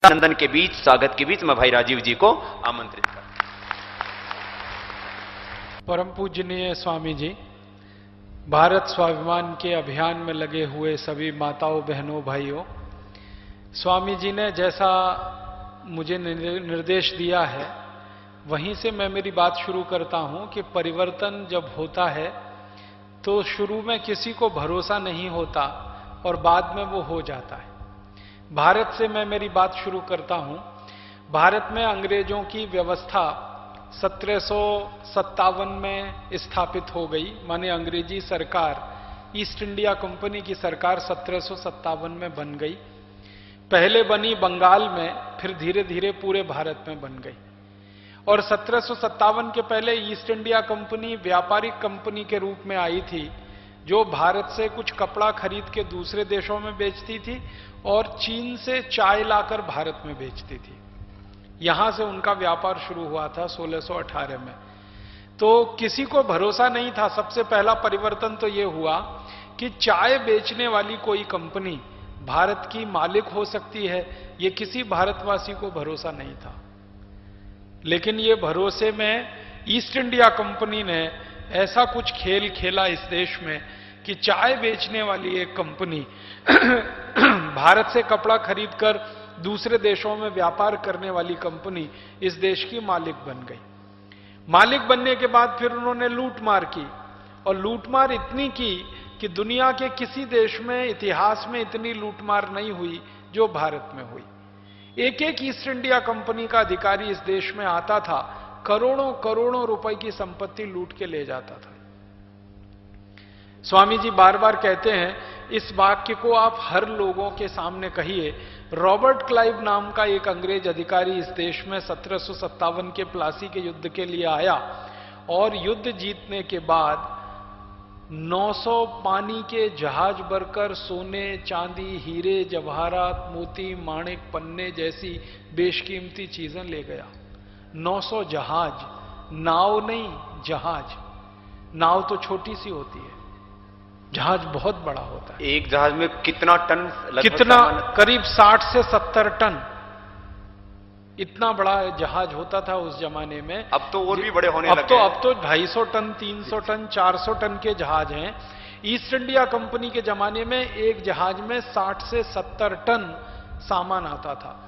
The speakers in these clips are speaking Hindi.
नंदन के बीच, स्वागत के बीच मैं भाई राजीव जी को आमंत्रित करता हूं। परम पूजनीय स्वामी जी, भारत स्वाभिमान के अभियान में लगे हुए सभी माताओं, बहनों, भाइयों, स्वामी जी ने जैसा मुझे निर्देश दिया है वहीं से मैं मेरी बात शुरू करता हूं कि परिवर्तन जब होता है तो शुरू में किसी को भरोसा नहीं होता और बाद में वो हो जाता है। भारत से मैं मेरी बात शुरू करता हूं। भारत में अंग्रेजों की व्यवस्था 1757 में स्थापित हो गई, माने अंग्रेजी सरकार, ईस्ट इंडिया कंपनी की सरकार 1757 में बन गई। पहले बनी बंगाल में, फिर धीरे धीरे पूरे भारत में बन गई। और 1757 के पहले ईस्ट इंडिया कंपनी व्यापारिक कंपनी के रूप में आई थी, जो भारत से कुछ कपड़ा खरीद के दूसरे देशों में बेचती थी और चीन से चाय लाकर भारत में बेचती थी। यहां से उनका व्यापार शुरू हुआ था 1618 में। तो किसी को भरोसा नहीं था। सबसे पहला परिवर्तन तो यह हुआ कि चाय बेचने वाली कोई कंपनी भारत की मालिक हो सकती है, यह किसी भारतवासी को भरोसा नहीं था। लेकिन ये भरोसे में ईस्ट इंडिया कंपनी ने ऐसा कुछ खेल खेला इस देश में कि चाय बेचने वाली एक कंपनी भारत से कपड़ा खरीदकर दूसरे देशों में व्यापार करने वाली कंपनी इस देश की मालिक बन गई। मालिक बनने के बाद फिर उन्होंने लूटमार की, और लूटमार इतनी की कि दुनिया के किसी देश में इतिहास में इतनी लूटमार नहीं हुई जो भारत में हुई। एक एक ईस्ट इंडिया कंपनी का अधिकारी इस देश में आता था, करोड़ों करोड़ों रुपए की संपत्ति लूट के ले जाता था। स्वामी जी बार बार कहते हैं, इस वाक्य को आप हर लोगों के सामने कहिए। रॉबर्ट क्लाइव नाम का एक अंग्रेज अधिकारी इस देश में 1757 के प्लासी के युद्ध के लिए आया, और युद्ध जीतने के बाद 900 पानी के जहाज भरकर सोने, चांदी, हीरे, जवाहरात, मोती, माणिक, पन्ने जैसी बेशकीमती चीजें ले गया। 900 जहाज, नाव नहीं, जहाज। नाव तो छोटी सी होती है, जहाज बहुत बड़ा होता है। एक जहाज में कितना टन? कितना? करीब 60 से 70 टन, इतना बड़ा जहाज होता था उस जमाने में। अब तो और भी बड़े होने लगे। अब तो 250 टन, 300 टन, 400 टन के जहाज हैं। ईस्ट इंडिया कंपनी के जमाने में एक जहाज में 60 से 70 टन सामान आता था।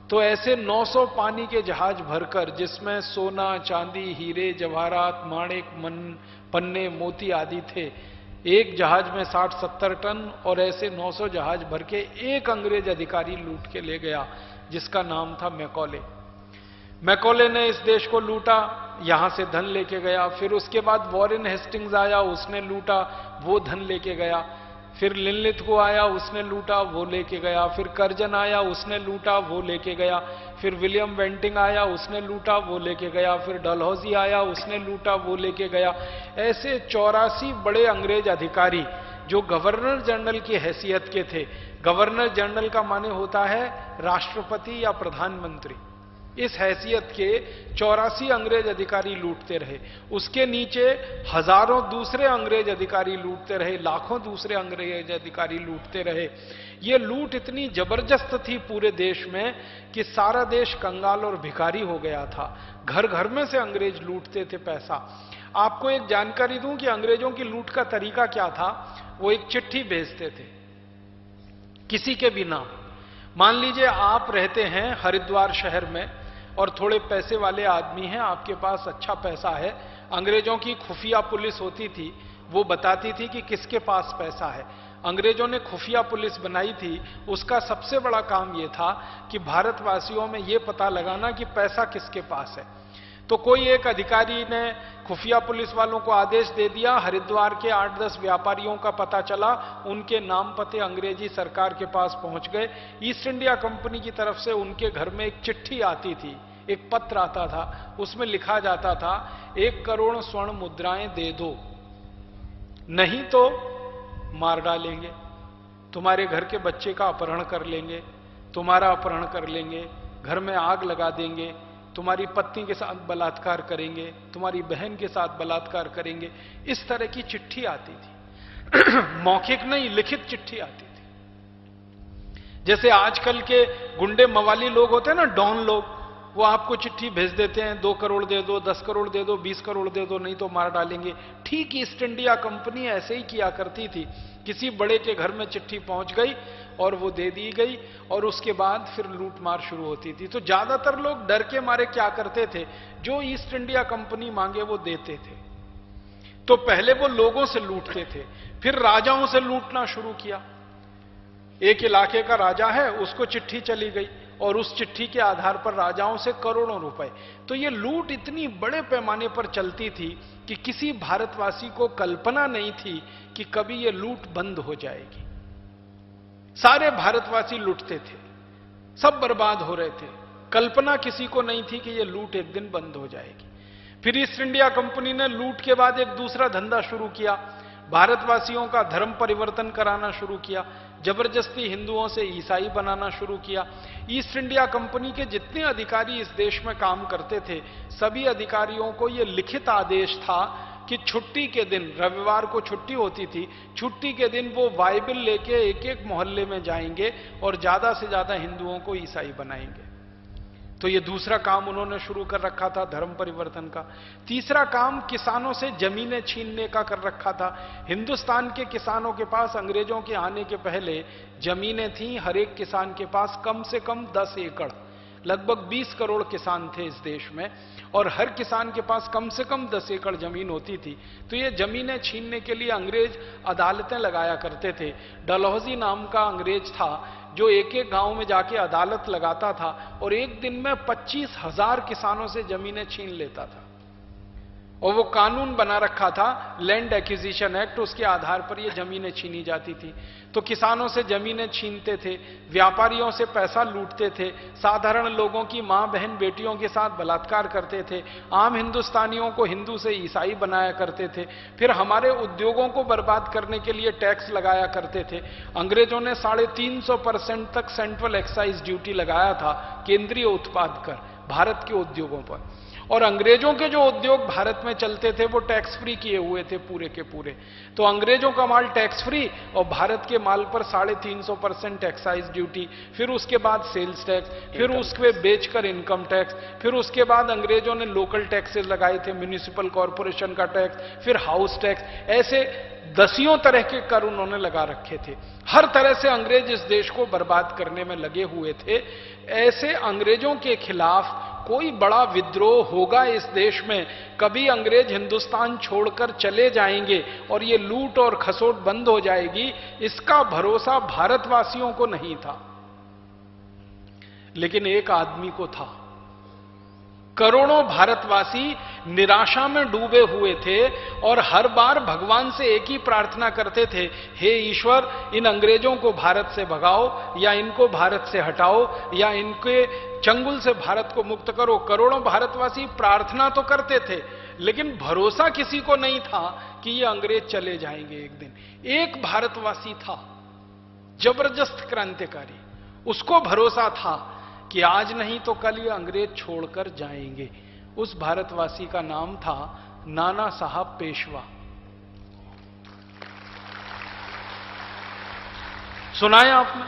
तो ऐसे 900 पानी के जहाज भरकर, जिसमें सोना, चांदी, हीरे, जवाहरात, माणिक, पन्ने, मोती आदि थे, एक जहाज में 60-70 टन, और ऐसे 900 जहाज भर के एक अंग्रेज अधिकारी लूट के ले गया, जिसका नाम था मैकॉले। मैकॉले ने इस देश को लूटा, यहां से धन लेके गया। फिर उसके बाद वॉरेन हेस्टिंग्स आया, उसने लूटा, वो धन लेके गया। फिर लिनलिथगो आया, उसने लूटा, वो लेके गया। फिर कर्जन आया, उसने लूटा, वो लेके गया। फिर विलियम वेंटिंग आया, उसने लूटा, वो लेके गया। फिर डलहौजी आया, उसने लूटा, वो लेके गया। ऐसे 84 बड़े अंग्रेज अधिकारी जो गवर्नर जनरल की हैसियत के थे। गवर्नर जनरल का माने होता है राष्ट्रपति या प्रधानमंत्री। इस हैसियत के 84 अंग्रेज अधिकारी लूटते रहे। उसके नीचे हजारों दूसरे अंग्रेज अधिकारी लूटते रहे, लाखों दूसरे अंग्रेज अधिकारी लूटते रहे। यह लूट इतनी जबरदस्त थी पूरे देश में कि सारा देश कंगाल और भिखारी हो गया था। घर घर में से अंग्रेज लूटते थे पैसा। आपको एक जानकारी दूं कि अंग्रेजों की लूट का तरीका क्या था। वो एक चिट्ठी भेजते थे किसी के भी नाम। मान लीजिए आप रहते हैं हरिद्वार शहर में और थोड़े पैसे वाले आदमी हैं, आपके पास अच्छा पैसा है। अंग्रेजों की खुफिया पुलिस होती थी, वो बताती थी कि किसके पास पैसा है। अंग्रेजों ने खुफिया पुलिस बनाई थी। उसका सबसे बड़ा काम यह था कि भारतवासियों में यह पता लगाना कि पैसा किसके पास है। तो कोई एक अधिकारी ने खुफिया पुलिस वालों को आदेश दे दिया, हरिद्वार के 8-10 व्यापारियों का पता चला, उनके नाम पते अंग्रेजी सरकार के पास पहुंच गए। ईस्ट इंडिया कंपनी की तरफ से उनके घर में एक चिट्ठी आती थी, एक पत्र आता था। उसमें लिखा जाता था, 1 करोड़ स्वर्ण मुद्राएं दे दो, नहीं तो मार डालेंगे, तुम्हारे घर के बच्चे का अपहरण कर लेंगे, तुम्हारा अपहरण कर लेंगे, घर में आग लगा देंगे, तुम्हारी पत्नी के साथ बलात्कार करेंगे, तुम्हारी बहन के साथ बलात्कार करेंगे। इस तरह की चिट्ठी आती थी। मौखिक नहीं, लिखित चिट्ठी आती थी। जैसे आजकल के गुंडे मवाली लोग होते हैं ना, डॉन लोग, वो आपको चिट्ठी भेज देते हैं, 2 करोड़ दे दो, 10 करोड़ दे दो, 20 करोड़ दे दो, नहीं तो मार डालेंगे। ठीक ईस्ट इंडिया कंपनी ऐसे ही किया करती थी। किसी बड़े के घर में चिट्ठी पहुंच गई और वो दे दी गई, और उसके बाद फिर लूट मार शुरू होती थी। तो ज्यादातर लोग डर के मारे क्या करते थे, जो ईस्ट इंडिया कंपनी मांगे वो देते थे। तो पहले वो लोगों से लूटते थे, फिर राजाओं से लूटना शुरू किया। एक इलाके का राजा है, उसको चिट्ठी चली गई और उस चिट्ठी के आधार पर राजाओं से करोड़ों रुपए। तो ये लूट इतनी बड़े पैमाने पर चलती थी कि किसी भारतवासी को कल्पना नहीं थी कि कभी ये लूट बंद हो जाएगी। सारे भारतवासी लूटते थे, सब बर्बाद हो रहे थे। कल्पना किसी को नहीं थी कि ये लूट एक दिन बंद हो जाएगी। फिर ईस्ट इंडिया कंपनी ने लूट के बाद एक दूसरा धंधा शुरू किया, भारतवासियों का धर्म परिवर्तन कराना शुरू किया, जबरदस्ती हिंदुओं से ईसाई बनाना शुरू किया। ईस्ट इंडिया कंपनी के जितने अधिकारी इस देश में काम करते थे, सभी अधिकारियों को यह लिखित आदेश था कि छुट्टी के दिन, रविवार को छुट्टी होती थी, छुट्टी के दिन वो बाइबल लेके एक एक मोहल्ले में जाएंगे और ज्यादा से ज्यादा हिंदुओं को ईसाई बनाएंगे। तो ये दूसरा काम उन्होंने शुरू कर रखा था, धर्म परिवर्तन का। तीसरा काम किसानों से जमीनें छीनने का कर रखा था। हिंदुस्तान के किसानों के पास अंग्रेजों के आने के पहले जमीनें थीं, हर एक किसान के पास कम से कम 10 एकड़। लगभग 20 करोड़ किसान थे इस देश में, और हर किसान के पास कम से कम 10 एकड़ जमीन होती थी। तो ये जमीनें छीनने के लिए अंग्रेज अदालतें लगाया करते थे। डलहौजी नाम का अंग्रेज था जो एक एक गांव में जाके अदालत लगाता था और एक दिन में 25,000 किसानों से जमीनें छीन लेता था। और वो कानून बना रखा था, लैंड एक्विजिशन एक्ट, उसके आधार पर ये जमीनें छीनी जाती थी। तो किसानों से जमीनें छीनते थे, व्यापारियों से पैसा लूटते थे, साधारण लोगों की मां बहन बेटियों के साथ बलात्कार करते थे, आम हिंदुस्तानियों को हिंदू से ईसाई बनाया करते थे। फिर हमारे उद्योगों को बर्बाद करने के लिए टैक्स लगाया करते थे। अंग्रेजों ने 350% तक सेंट्रल एक्साइज ड्यूटी लगाया था केंद्रीय उत्पाद कर भारत के उद्योगों पर। और अंग्रेजों के जो उद्योग भारत में चलते थे वो टैक्स फ्री किए हुए थे पूरे के पूरे। तो अंग्रेजों का माल टैक्स फ्री और भारत के माल पर 350% एक्साइज ड्यूटी, फिर उसके बाद सेल्स टैक्स, फिर उसके बेचकर इनकम टैक्स, फिर उसके बाद अंग्रेजों ने लोकल टैक्सेस लगाए थे, म्युनिसिपल कॉरपोरेशन का टैक्स, फिर हाउस टैक्स, ऐसे दसियों तरह के कर उन्होंने लगा रखे थे। हर तरह से अंग्रेज इस देश को बर्बाद करने में लगे हुए थे। ऐसे अंग्रेजों के खिलाफ कोई बड़ा विद्रोह होगा इस देश में, कभी अंग्रेज हिंदुस्तान छोड़कर चले जाएंगे और ये लूट और खसोट बंद हो जाएगी, इसका भरोसा भारतवासियों को नहीं था। लेकिन एक आदमी को था। करोड़ों भारतवासी निराशा में डूबे हुए थे और हर बार भगवान से एक ही प्रार्थना करते थे, हे ईश्वर, इन अंग्रेजों को भारत से भगाओ, या इनको भारत से हटाओ, या इनके चंगुल से भारत को मुक्त करो। करोड़ों भारतवासी प्रार्थना तो करते थे, लेकिन भरोसा किसी को नहीं था कि ये अंग्रेज चले जाएंगे एक दिन। एक भारतवासी था, जबरदस्त क्रांतिकारी, उसको भरोसा था कि आज नहीं तो कल ये अंग्रेज छोड़कर जाएंगे। उस भारतवासी का नाम था नाना साहब पेशवा। सुनाया आपने?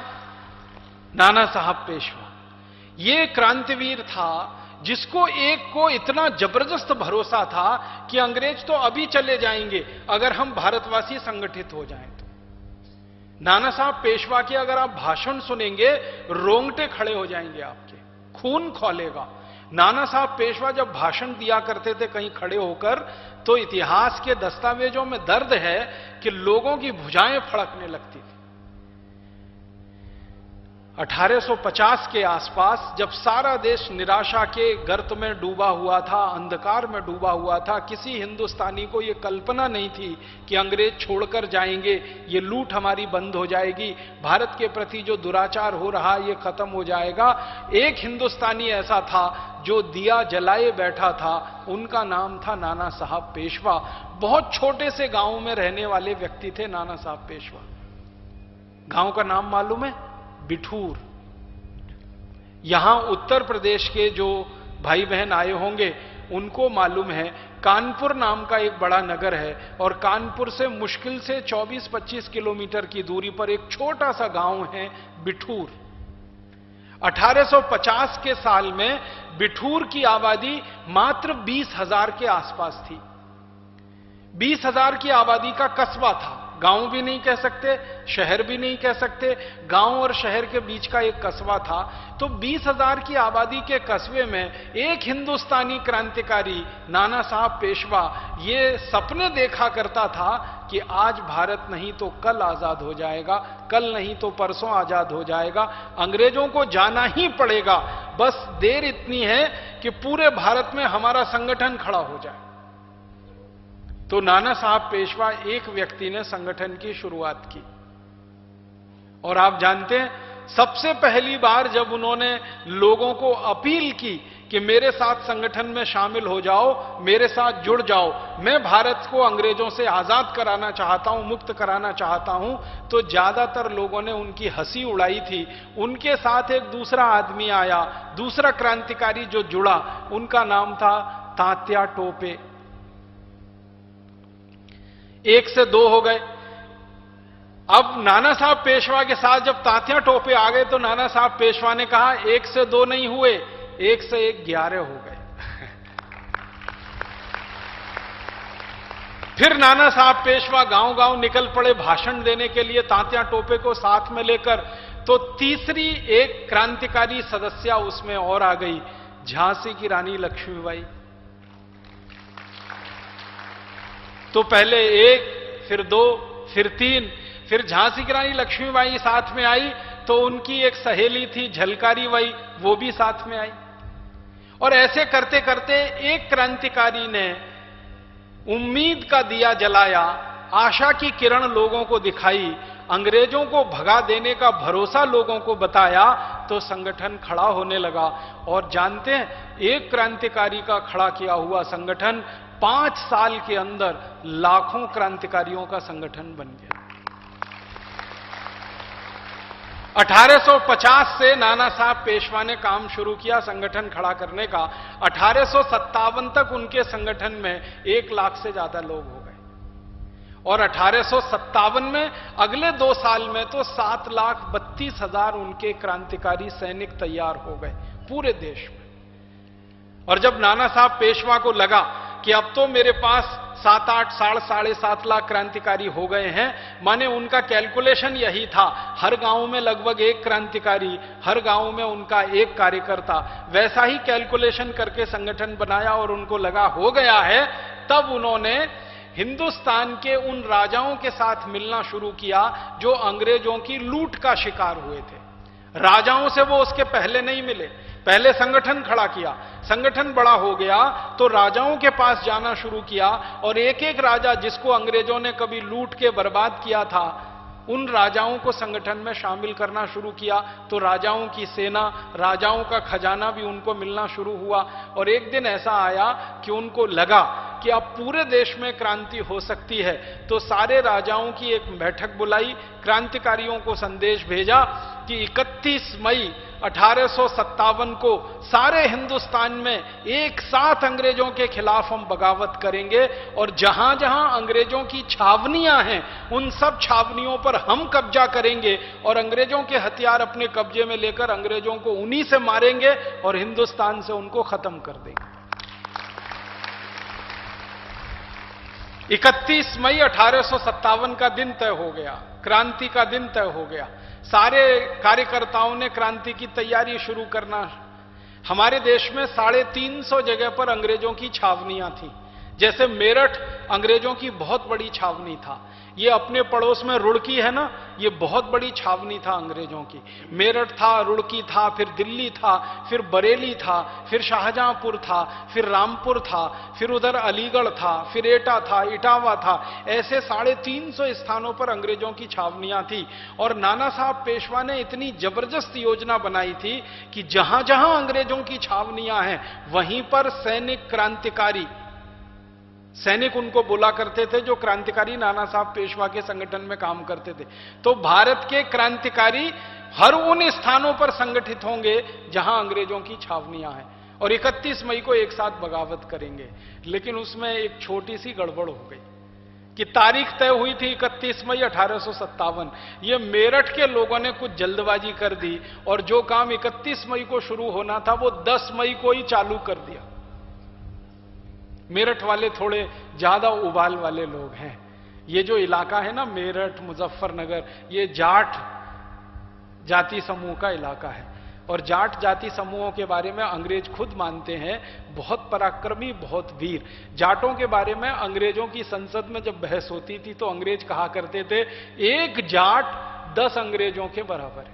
नाना साहब पेशवा ये क्रांतिवीर था जिसको एक को इतना जबरदस्त भरोसा था कि अंग्रेज तो अभी चले जाएंगे अगर हम भारतवासी संगठित हो जाएं तो। नाना साहब पेशवा के अगर आप भाषण सुनेंगे, रोंगटे खड़े हो जाएंगे आपके, खून खौलेगा। नाना साहब पेशवा जब भाषण दिया करते थे कहीं खड़े होकर, तो इतिहास के दस्तावेजों में दर्ज है कि लोगों की भुजाएं फड़कने लगती थी। 1850 के आसपास जब सारा देश निराशा के गर्त में डूबा हुआ था, अंधकार में डूबा हुआ था, किसी हिंदुस्तानी को यह कल्पना नहीं थी कि अंग्रेज छोड़कर जाएंगे, ये लूट हमारी बंद हो जाएगी, भारत के प्रति जो दुराचार हो रहा ये खत्म हो जाएगा। एक हिंदुस्तानी ऐसा था जो दिया जलाए बैठा था, उनका नाम था नाना साहब पेशवा। बहुत छोटे से गांव में रहने वाले व्यक्ति थे नाना साहब पेशवा। गांव का नाम मालूम है? बिठूर। यहां उत्तर प्रदेश के जो भाई बहन आए होंगे उनको मालूम है, कानपुर नाम का एक बड़ा नगर है और कानपुर से मुश्किल से 24-25 किलोमीटर की दूरी पर एक छोटा सा गांव है बिठूर। 1850 के साल में बिठूर की आबादी मात्र 20,000 के आसपास थी। 20,000 की आबादी का कस्बा था, गांव भी नहीं कह सकते, शहर भी नहीं कह सकते, गांव और शहर के बीच का एक कस्बा था। तो 20,000 की आबादी के कस्बे में एक हिंदुस्तानी क्रांतिकारी नाना साहब पेशवा ये सपने देखा करता था कि आज भारत नहीं तो कल आजाद हो जाएगा, कल नहीं तो परसों आजाद हो जाएगा, अंग्रेजों को जाना ही पड़ेगा, बस देर इतनी है कि पूरे भारत में हमारा संगठन खड़ा हो जाए। तो नाना साहब पेशवा एक व्यक्ति ने संगठन की शुरुआत की। और आप जानते हैं, सबसे पहली बार जब उन्होंने लोगों को अपील की कि मेरे साथ संगठन में शामिल हो जाओ, मेरे साथ जुड़ जाओ, मैं भारत को अंग्रेजों से आजाद कराना चाहता हूं, मुक्त कराना चाहता हूं, तो ज्यादातर लोगों ने उनकी हंसी उड़ाई थी। उनके साथ एक दूसरा आदमी आया, दूसरा क्रांतिकारी जो जुड़ा, उनका नाम था तात्या टोपे। 1 से 2 हो गए। अब नाना साहब पेशवा के साथ जब तात्या टोपे आ गए तो नाना साहब पेशवा ने कहा 1 से 2 नहीं हुए, 1 से 11 हो गए। फिर नाना साहब पेशवा गांव-गांव निकल पड़े भाषण देने के लिए तात्या टोपे को साथ में लेकर। तो तीसरी एक क्रांतिकारी सदस्या उसमें और आ गई, झांसी की रानी लक्ष्मीबाई। तो पहले 1, फिर 2, फिर 3, फिर झांसी की रानी लक्ष्मीबाई साथ में आई, तो उनकी एक सहेली थी झलकारी बाई, वो भी साथ में आई। और ऐसे करते करते एक क्रांतिकारी ने उम्मीद का दिया जलाया, आशा की किरण लोगों को दिखाई, अंग्रेजों को भगा देने का भरोसा लोगों को बताया, तो संगठन खड़ा होने लगा। और जानते हैं, एक क्रांतिकारी का खड़ा किया हुआ संगठन 5 साल के अंदर लाखों क्रांतिकारियों का संगठन बन गया। 1850 से नाना साहब पेशवा ने काम शुरू किया संगठन खड़ा करने का। 1857 तक उनके संगठन में 1 लाख से ज्यादा लोग हो गए। और 1857 में अगले 2 साल में तो 7,32,000 उनके क्रांतिकारी सैनिक तैयार हो गए पूरे देश में। और जब नाना साहब पेशवा को लगा कि अब तो मेरे पास 7-8 साढ़े 7 लाख क्रांतिकारी हो गए हैं, माने उनका कैलकुलेशन यही था, हर गांव में लगभग 1 क्रांतिकारी, हर गांव में उनका 1 कार्यकर्ता, वैसा ही कैलकुलेशन करके संगठन बनाया और उनको लगा हो गया है। तब उन्होंने हिंदुस्तान के उन राजाओं के साथ मिलना शुरू किया जो अंग्रेजों की लूट का शिकार हुए थे। राजाओं से वो उसके पहले नहीं मिले, पहले संगठन खड़ा किया, संगठन बड़ा हो गया तो राजाओं के पास जाना शुरू किया। और एक एक राजा जिसको अंग्रेजों ने कभी लूट के बर्बाद किया था, उन राजाओं को संगठन में शामिल करना शुरू किया। तो राजाओं की सेना, राजाओं का खजाना भी उनको मिलना शुरू हुआ। और एक दिन ऐसा आया कि उनको लगा कि अब पूरे देश में क्रांति हो सकती है, तो सारे राजाओं की एक बैठक बुलाई, क्रांतिकारियों को संदेश भेजा कि 31 मई 1857 को सारे हिंदुस्तान में एक साथ अंग्रेजों के खिलाफ हम बगावत करेंगे, और जहां जहां अंग्रेजों की छावनियां हैं उन सब छावनियों पर हम कब्जा करेंगे और अंग्रेजों के हथियार अपने कब्जे में लेकर अंग्रेजों को उन्हीं से मारेंगे और हिंदुस्तान से उनको खत्म कर देंगे। 31 मई 1857 का दिन तय हो गया, क्रांति का दिन तय हो गया। सारे कार्यकर्ताओं ने क्रांति की तैयारी शुरू करना। हमारे देश में 350 जगह पर अंग्रेजों की छावनियां थी। जैसे मेरठ अंग्रेजों की बहुत बड़ी छावनी था, ये अपने पड़ोस में रुड़की है ना, ये बहुत बड़ी छावनी था अंग्रेजों की। मेरठ था, रुड़की था, फिर दिल्ली था, फिर बरेली था, फिर शाहजहांपुर था, फिर रामपुर था, फिर उधर अलीगढ़ था, फिर एटा था, इटावा था। ऐसे 350 स्थानों पर अंग्रेजों की छावनियां थी। और नाना साहब पेशवा ने इतनी जबरदस्त योजना बनाई थी कि जहां जहां अंग्रेजों की छावनियां हैं वहीं पर सैनिक उनको बुला करते थे, जो क्रांतिकारी नाना साहब पेशवा के संगठन में काम करते थे। तो भारत के क्रांतिकारी हर उन स्थानों पर संगठित होंगे जहां अंग्रेजों की छावनियां हैं, और 31 मई को एक साथ बगावत करेंगे। लेकिन उसमें एक छोटी सी गड़बड़ हो गई। कि तारीख तय हुई थी 31 मई 1857। ये मेरठ के लोगों ने कुछ जल्दबाजी कर दी और जो काम 31 मई को शुरू होना था वो 10 मई को ही चालू कर दिया। मेरठ वाले थोड़े ज्यादा उबाल वाले लोग हैं। ये जो इलाका है ना मेरठ, मुजफ्फरनगर, ये जाट जाति समूह का इलाका है और जाट जाति समूहों के बारे में अंग्रेज खुद मानते हैं बहुत पराक्रमी, बहुत वीर। जाटों के बारे में अंग्रेजों की संसद में जब बहस होती थी तो अंग्रेज कहा करते थे एक जाट 10 अंग्रेजों के बराबर है।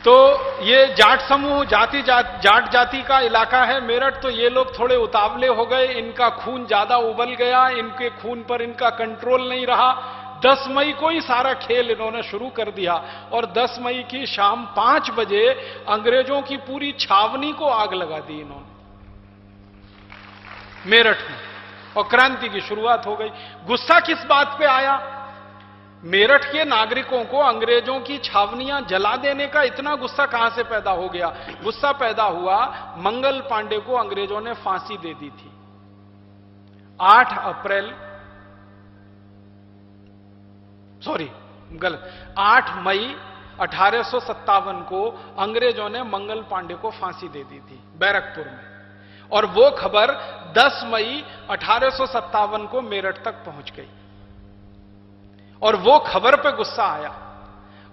तो ये जाट समूह जाट जाति का इलाका है मेरठ। तो ये लोग थोड़े उतावले हो गए, इनका खून ज्यादा उबल गया, इनके खून पर इनका कंट्रोल नहीं रहा। 10 मई को ही सारा खेल इन्होंने शुरू कर दिया और 10 मई की शाम 5 बजे अंग्रेजों की पूरी छावनी को आग लगा दी इन्होंने मेरठ में और क्रांति की शुरुआत हो गई। गुस्सा किस बात पे आया? मेरठ के नागरिकों को अंग्रेजों की छावनियां जला देने का इतना गुस्सा कहां से पैदा हो गया? गुस्सा पैदा हुआ, मंगल पांडे को अंग्रेजों ने फांसी दे दी थी 8 मई 1857 को अंग्रेजों ने मंगल पांडे को फांसी दे दी थी बैरकपुर में और वो खबर 10 मई 1857 को मेरठ तक पहुंच गई और वो खबर पे गुस्सा आया।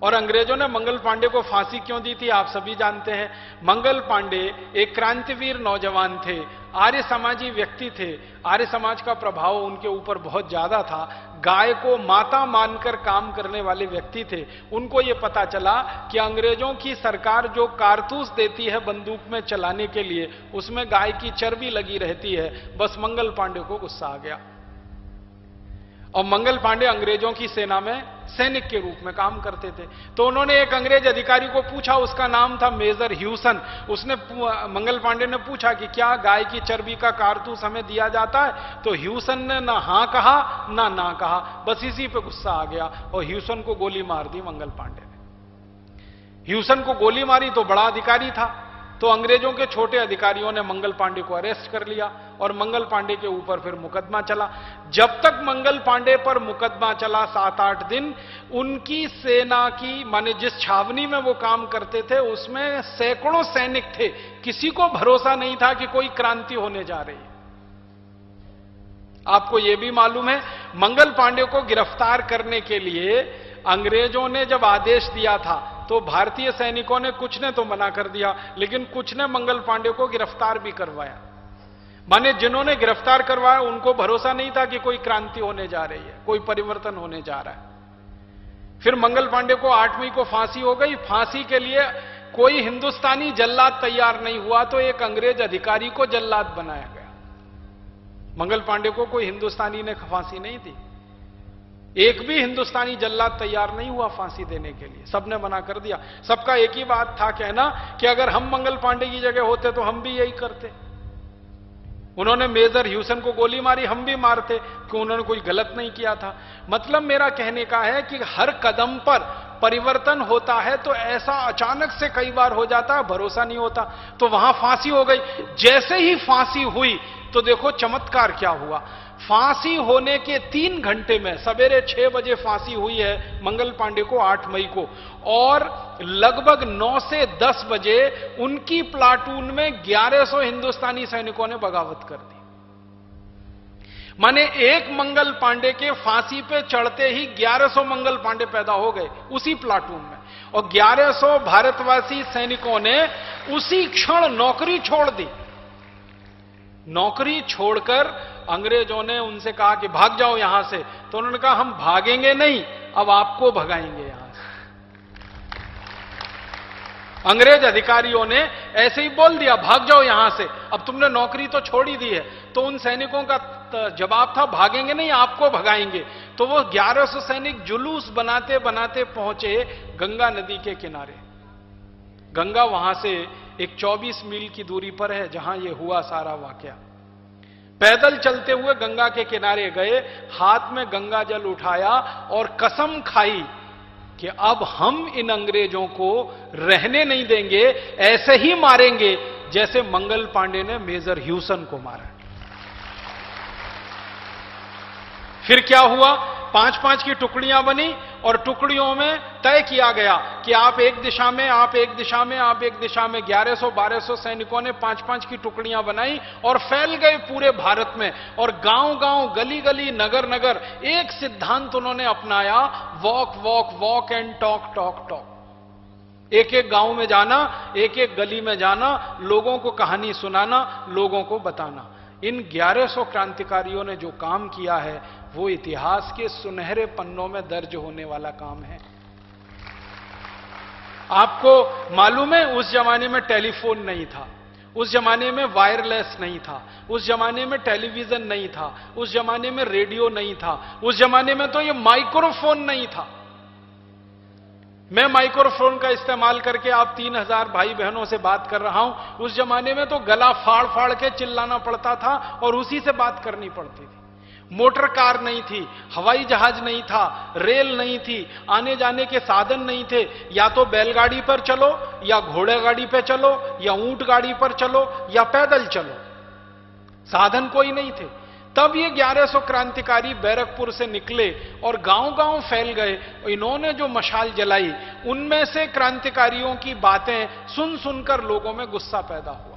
और अंग्रेजों ने मंगल पांडे को फांसी क्यों दी थी आप सभी जानते हैं। मंगल पांडे एक क्रांतिवीर नौजवान थे, आर्य समाजी व्यक्ति थे, आर्य समाज का प्रभाव उनके ऊपर बहुत ज्यादा था, गाय को माता मानकर काम करने वाले व्यक्ति थे। उनको यह पता चला कि अंग्रेजों की सरकार जो कारतूस देती है बंदूक में चलाने के लिए उसमें गाय की चर्बी लगी रहती है। बस मंगल पांडे को गुस्सा आ गया और मंगल पांडे अंग्रेजों की सेना में सैनिक के रूप में काम करते थे। तो उन्होंने एक अंग्रेज अधिकारी को पूछा, उसका नाम था मेजर ह्यूसन। उसने मंगल पांडे ने पूछा कि क्या गाय की चर्बी का कारतूस हमें दिया जाता है? तो ह्यूसन ने ना हां कहा ना कहा, बस इसी पे गुस्सा आ गया और ह्यूसन को गोली मार दी मंगल पांडे ने। ह्यूसन को गोली मारी तो बड़ा अधिकारी था, तो अंग्रेजों के छोटे अधिकारियों ने मंगल पांडे को अरेस्ट कर लिया और मंगल पांडे के ऊपर फिर मुकदमा चला। जब तक मंगल पांडे पर मुकदमा चला 7-8 दिन, उनकी सेना की माने जिस छावनी में वो काम करते थे उसमें सैकड़ों सैनिक थे। किसी को भरोसा नहीं था कि कोई क्रांति होने जा रही है। आपको यह भी मालूम है मंगल पांडे को गिरफ्तार करने के लिए अंग्रेजों ने जब आदेश दिया था तो भारतीय सैनिकों ने कुछ ने तो मना कर दिया, लेकिन कुछ ने मंगल पांडे को गिरफ्तार भी करवाया। माने जिन्होंने गिरफ्तार करवाया उनको भरोसा नहीं था कि कोई क्रांति होने जा रही है, कोई परिवर्तन होने जा रहा है। फिर मंगल पांडे को 8 मई को फांसी हो गई। फांसी के लिए कोई हिंदुस्तानी जल्लाद तैयार नहीं हुआ तो एक अंग्रेज अधिकारी को जल्लाद बनाया गया। मंगल पांडे को कोई हिंदुस्तानी ने फांसी नहीं दी, एक भी हिंदुस्तानी जल्लाद तैयार नहीं हुआ फांसी देने के लिए, सबने मना कर दिया। सबका एक ही बात था कहना कि अगर हम मंगल पांडे की जगह होते तो हम भी यही करते। उन्होंने मेजर ह्यूसन को गोली मारी, हम भी मारते, कि उन्होंने कोई गलत नहीं किया था। मतलब मेरा कहने का है कि हर कदम पर परिवर्तन होता है तो ऐसा अचानक से कई बार हो जाता है, भरोसा नहीं होता। तो वहां फांसी हो गई। जैसे ही फांसी हुई तो देखो चमत्कार क्या हुआ। फांसी होने के 3 घंटे में, सवेरे 6 बजे फांसी हुई है मंगल पांडे को 8 मई को, और लगभग 9 से 10 बजे उनकी प्लाटून में 1100 हिंदुस्तानी सैनिकों ने बगावत कर दी। माने एक मंगल पांडे के फांसी पे चढ़ते ही 1100 मंगल पांडे पैदा हो गए उसी प्लाटून में, और 1100 भारतवासी सैनिकों ने उसी क्षण नौकरी छोड़ दी। नौकरी छोड़कर अंग्रेजों ने उनसे कहा कि भाग जाओ यहां से, तो उन्होंने कहा हम भागेंगे नहीं, अब आपको भगाएंगे यहां से। अंग्रेज अधिकारियों ने ऐसे ही बोल दिया भाग जाओ यहां से, अब तुमने नौकरी तो छोड़ ही दी है। तो उन सैनिकों का जवाब था भागेंगे नहीं, आपको भगाएंगे। तो वो 1100 सैनिक जुलूस बनाते बनाते पहुंचे गंगा नदी के किनारे। गंगा वहां से एक 24 मील की दूरी पर है जहां ये हुआ सारा वाकया। पैदल चलते हुए गंगा के किनारे गए, हाथ में गंगा जल उठाया और कसम खाई कि अब हम इन अंग्रेजों को रहने नहीं देंगे, ऐसे ही मारेंगे जैसे मंगल पांडे ने मेजर ह्यूसन को मारा। फिर क्या हुआ, 5-5 की टुकड़ियां बनी और टुकड़ियों में तय किया गया कि आप एक दिशा में, आप एक दिशा में, आप एक दिशा में। 1100-1200 सैनिकों ने 5-5 की टुकड़ियां बनाई और फैल गए पूरे भारत में। और गांव-गांव, गली-गली, नगर-नगर एक सिद्धांत उन्होंने अपनाया, walk walk walk and talk talk talk. एक एक गांव में जाना, एक एक गली में जाना, लोगों को कहानी सुनाना, लोगों को बताना। इन 1100 क्रांतिकारियों ने जो काम किया है वो इतिहास के सुनहरे पन्नों में दर्ज होने वाला काम है। आपको मालूम है, उस जमाने में टेलीफोन नहीं था, उस जमाने में वायरलेस नहीं था, उस जमाने में टेलीविजन नहीं था, उस जमाने में रेडियो नहीं था, उस जमाने में तो ये माइक्रोफोन नहीं था। मैं माइक्रोफोन का इस्तेमाल करके आप 3000 भाई बहनों से बात कर रहा हूं। उस जमाने में तो गला फाड़ फाड़ के चिल्लाना पड़ता था और उसी से बात करनी पड़ती थी। मोटर कार नहीं थी, हवाई जहाज नहीं था, रेल नहीं थी, आने जाने के साधन नहीं थे। या तो बैलगाड़ी पर चलो, या घोड़े गाड़ी पर चलो, या ऊंट गाड़ी पर चलो, या पैदल चलो, साधन कोई नहीं थे। तब ये 1100 क्रांतिकारी बैरकपुर से निकले और गांव-गांव फैल गए। इन्होंने जो मशाल जलाई, उनमें से क्रांतिकारियों की बातें सुन सुनकर लोगों में गुस्सा पैदा हुआ।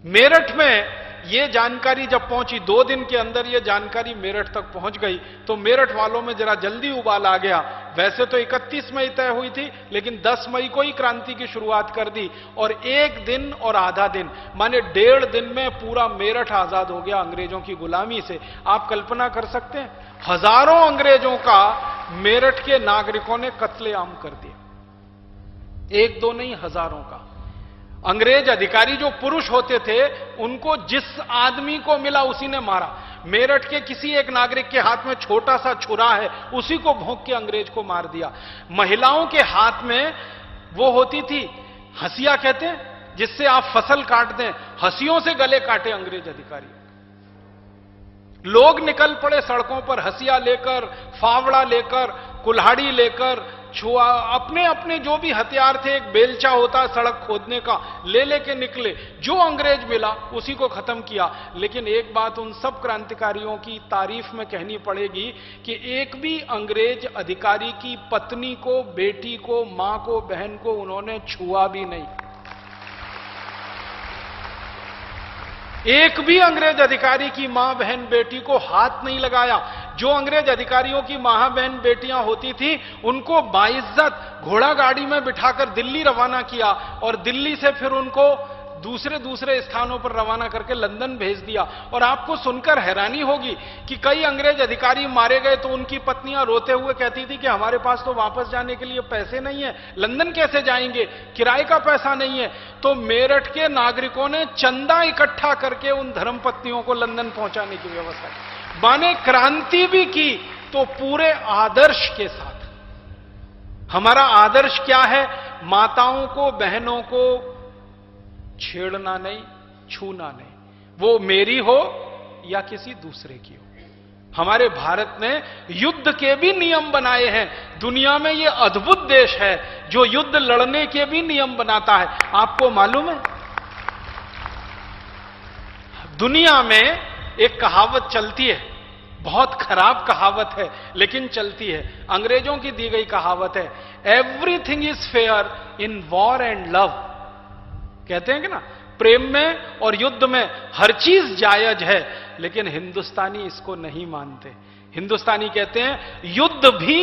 मेरठ में ये जानकारी जब पहुंची, 2 दिन के अंदर ये जानकारी मेरठ तक पहुंच गई, तो मेरठ वालों में जरा जल्दी उबाल आ गया। वैसे तो 31 मई तय हुई थी, लेकिन 10 मई को ही क्रांति की शुरुआत कर दी और 1 दिन और आधा दिन, माने 1.5 दिन में पूरा मेरठ आजाद हो गया अंग्रेजों की गुलामी से। आप कल्पना कर सकते हैं, हजारों अंग्रेजों का मेरठ के नागरिकों ने कत्लेआम कर दिया। 1-2 नहीं, हजारों का। अंग्रेज अधिकारी जो पुरुष होते थे, उनको जिस आदमी को मिला उसी ने मारा। मेरठ के किसी एक नागरिक के हाथ में छोटा सा छुरा है, उसी को भोंक के अंग्रेज को मार दिया। महिलाओं के हाथ में वो होती थी, हंसिया कहते हैं, जिससे आप फसल काट दें, हंसियों से गले काटे अंग्रेज अधिकारी। लोग निकल पड़े सड़कों पर, हंसिया लेकर, फावड़ा लेकर, कुल्हाड़ी लेकर, छुआ, अपने अपने जो भी हथियार थे, एक बेलचा होता सड़क खोदने का, ले लेके निकले। जो अंग्रेज मिला उसी को खत्म किया। लेकिन एक बात उन सब क्रांतिकारियों की तारीफ में कहनी पड़ेगी कि एक भी अंग्रेज अधिकारी की पत्नी को, बेटी को, मां को, बहन को उन्होंने छुआ भी नहीं। एक भी अंग्रेज अधिकारी की मां, बहन, बेटी को हाथ नहीं लगाया। जो अंग्रेज अधिकारियों की मां, बहन, बेटियां होती थी, उनको बाइज्जत घोड़ा गाड़ी में बिठाकर दिल्ली रवाना किया और दिल्ली से फिर उनको दूसरे स्थानों पर रवाना करके लंदन भेज दिया। और आपको सुनकर हैरानी होगी कि कई अंग्रेज अधिकारी मारे गए तो उनकी पत्नियां रोते हुए कहती थी कि हमारे पास तो वापस जाने के लिए पैसे नहीं है, लंदन कैसे जाएंगे, किराए का पैसा नहीं है। तो मेरठ के नागरिकों ने चंदा इकट्ठा करके उन धर्मपत्नियों को लंदन पहुंचाने की व्यवस्था की। माने क्रांति भी की तो पूरे आदर्श के साथ। हमारा आदर्श क्या है? माताओं को, बहनों को छेड़ना नहीं, छूना नहीं, वो मेरी हो या किसी दूसरे की हो। हमारे भारत ने युद्ध के भी नियम बनाए हैं। दुनिया में ये अद्भुत देश है जो युद्ध लड़ने के भी नियम बनाता है। आपको मालूम है, दुनिया में एक कहावत चलती है, बहुत खराब कहावत है लेकिन चलती है, अंग्रेजों की दी गई कहावत है, everything is fair in war and love. कहते हैं कि ना, प्रेम में और युद्ध में हर चीज जायज है, लेकिन हिंदुस्तानी इसको नहीं मानते। हिंदुस्तानी कहते हैं युद्ध भी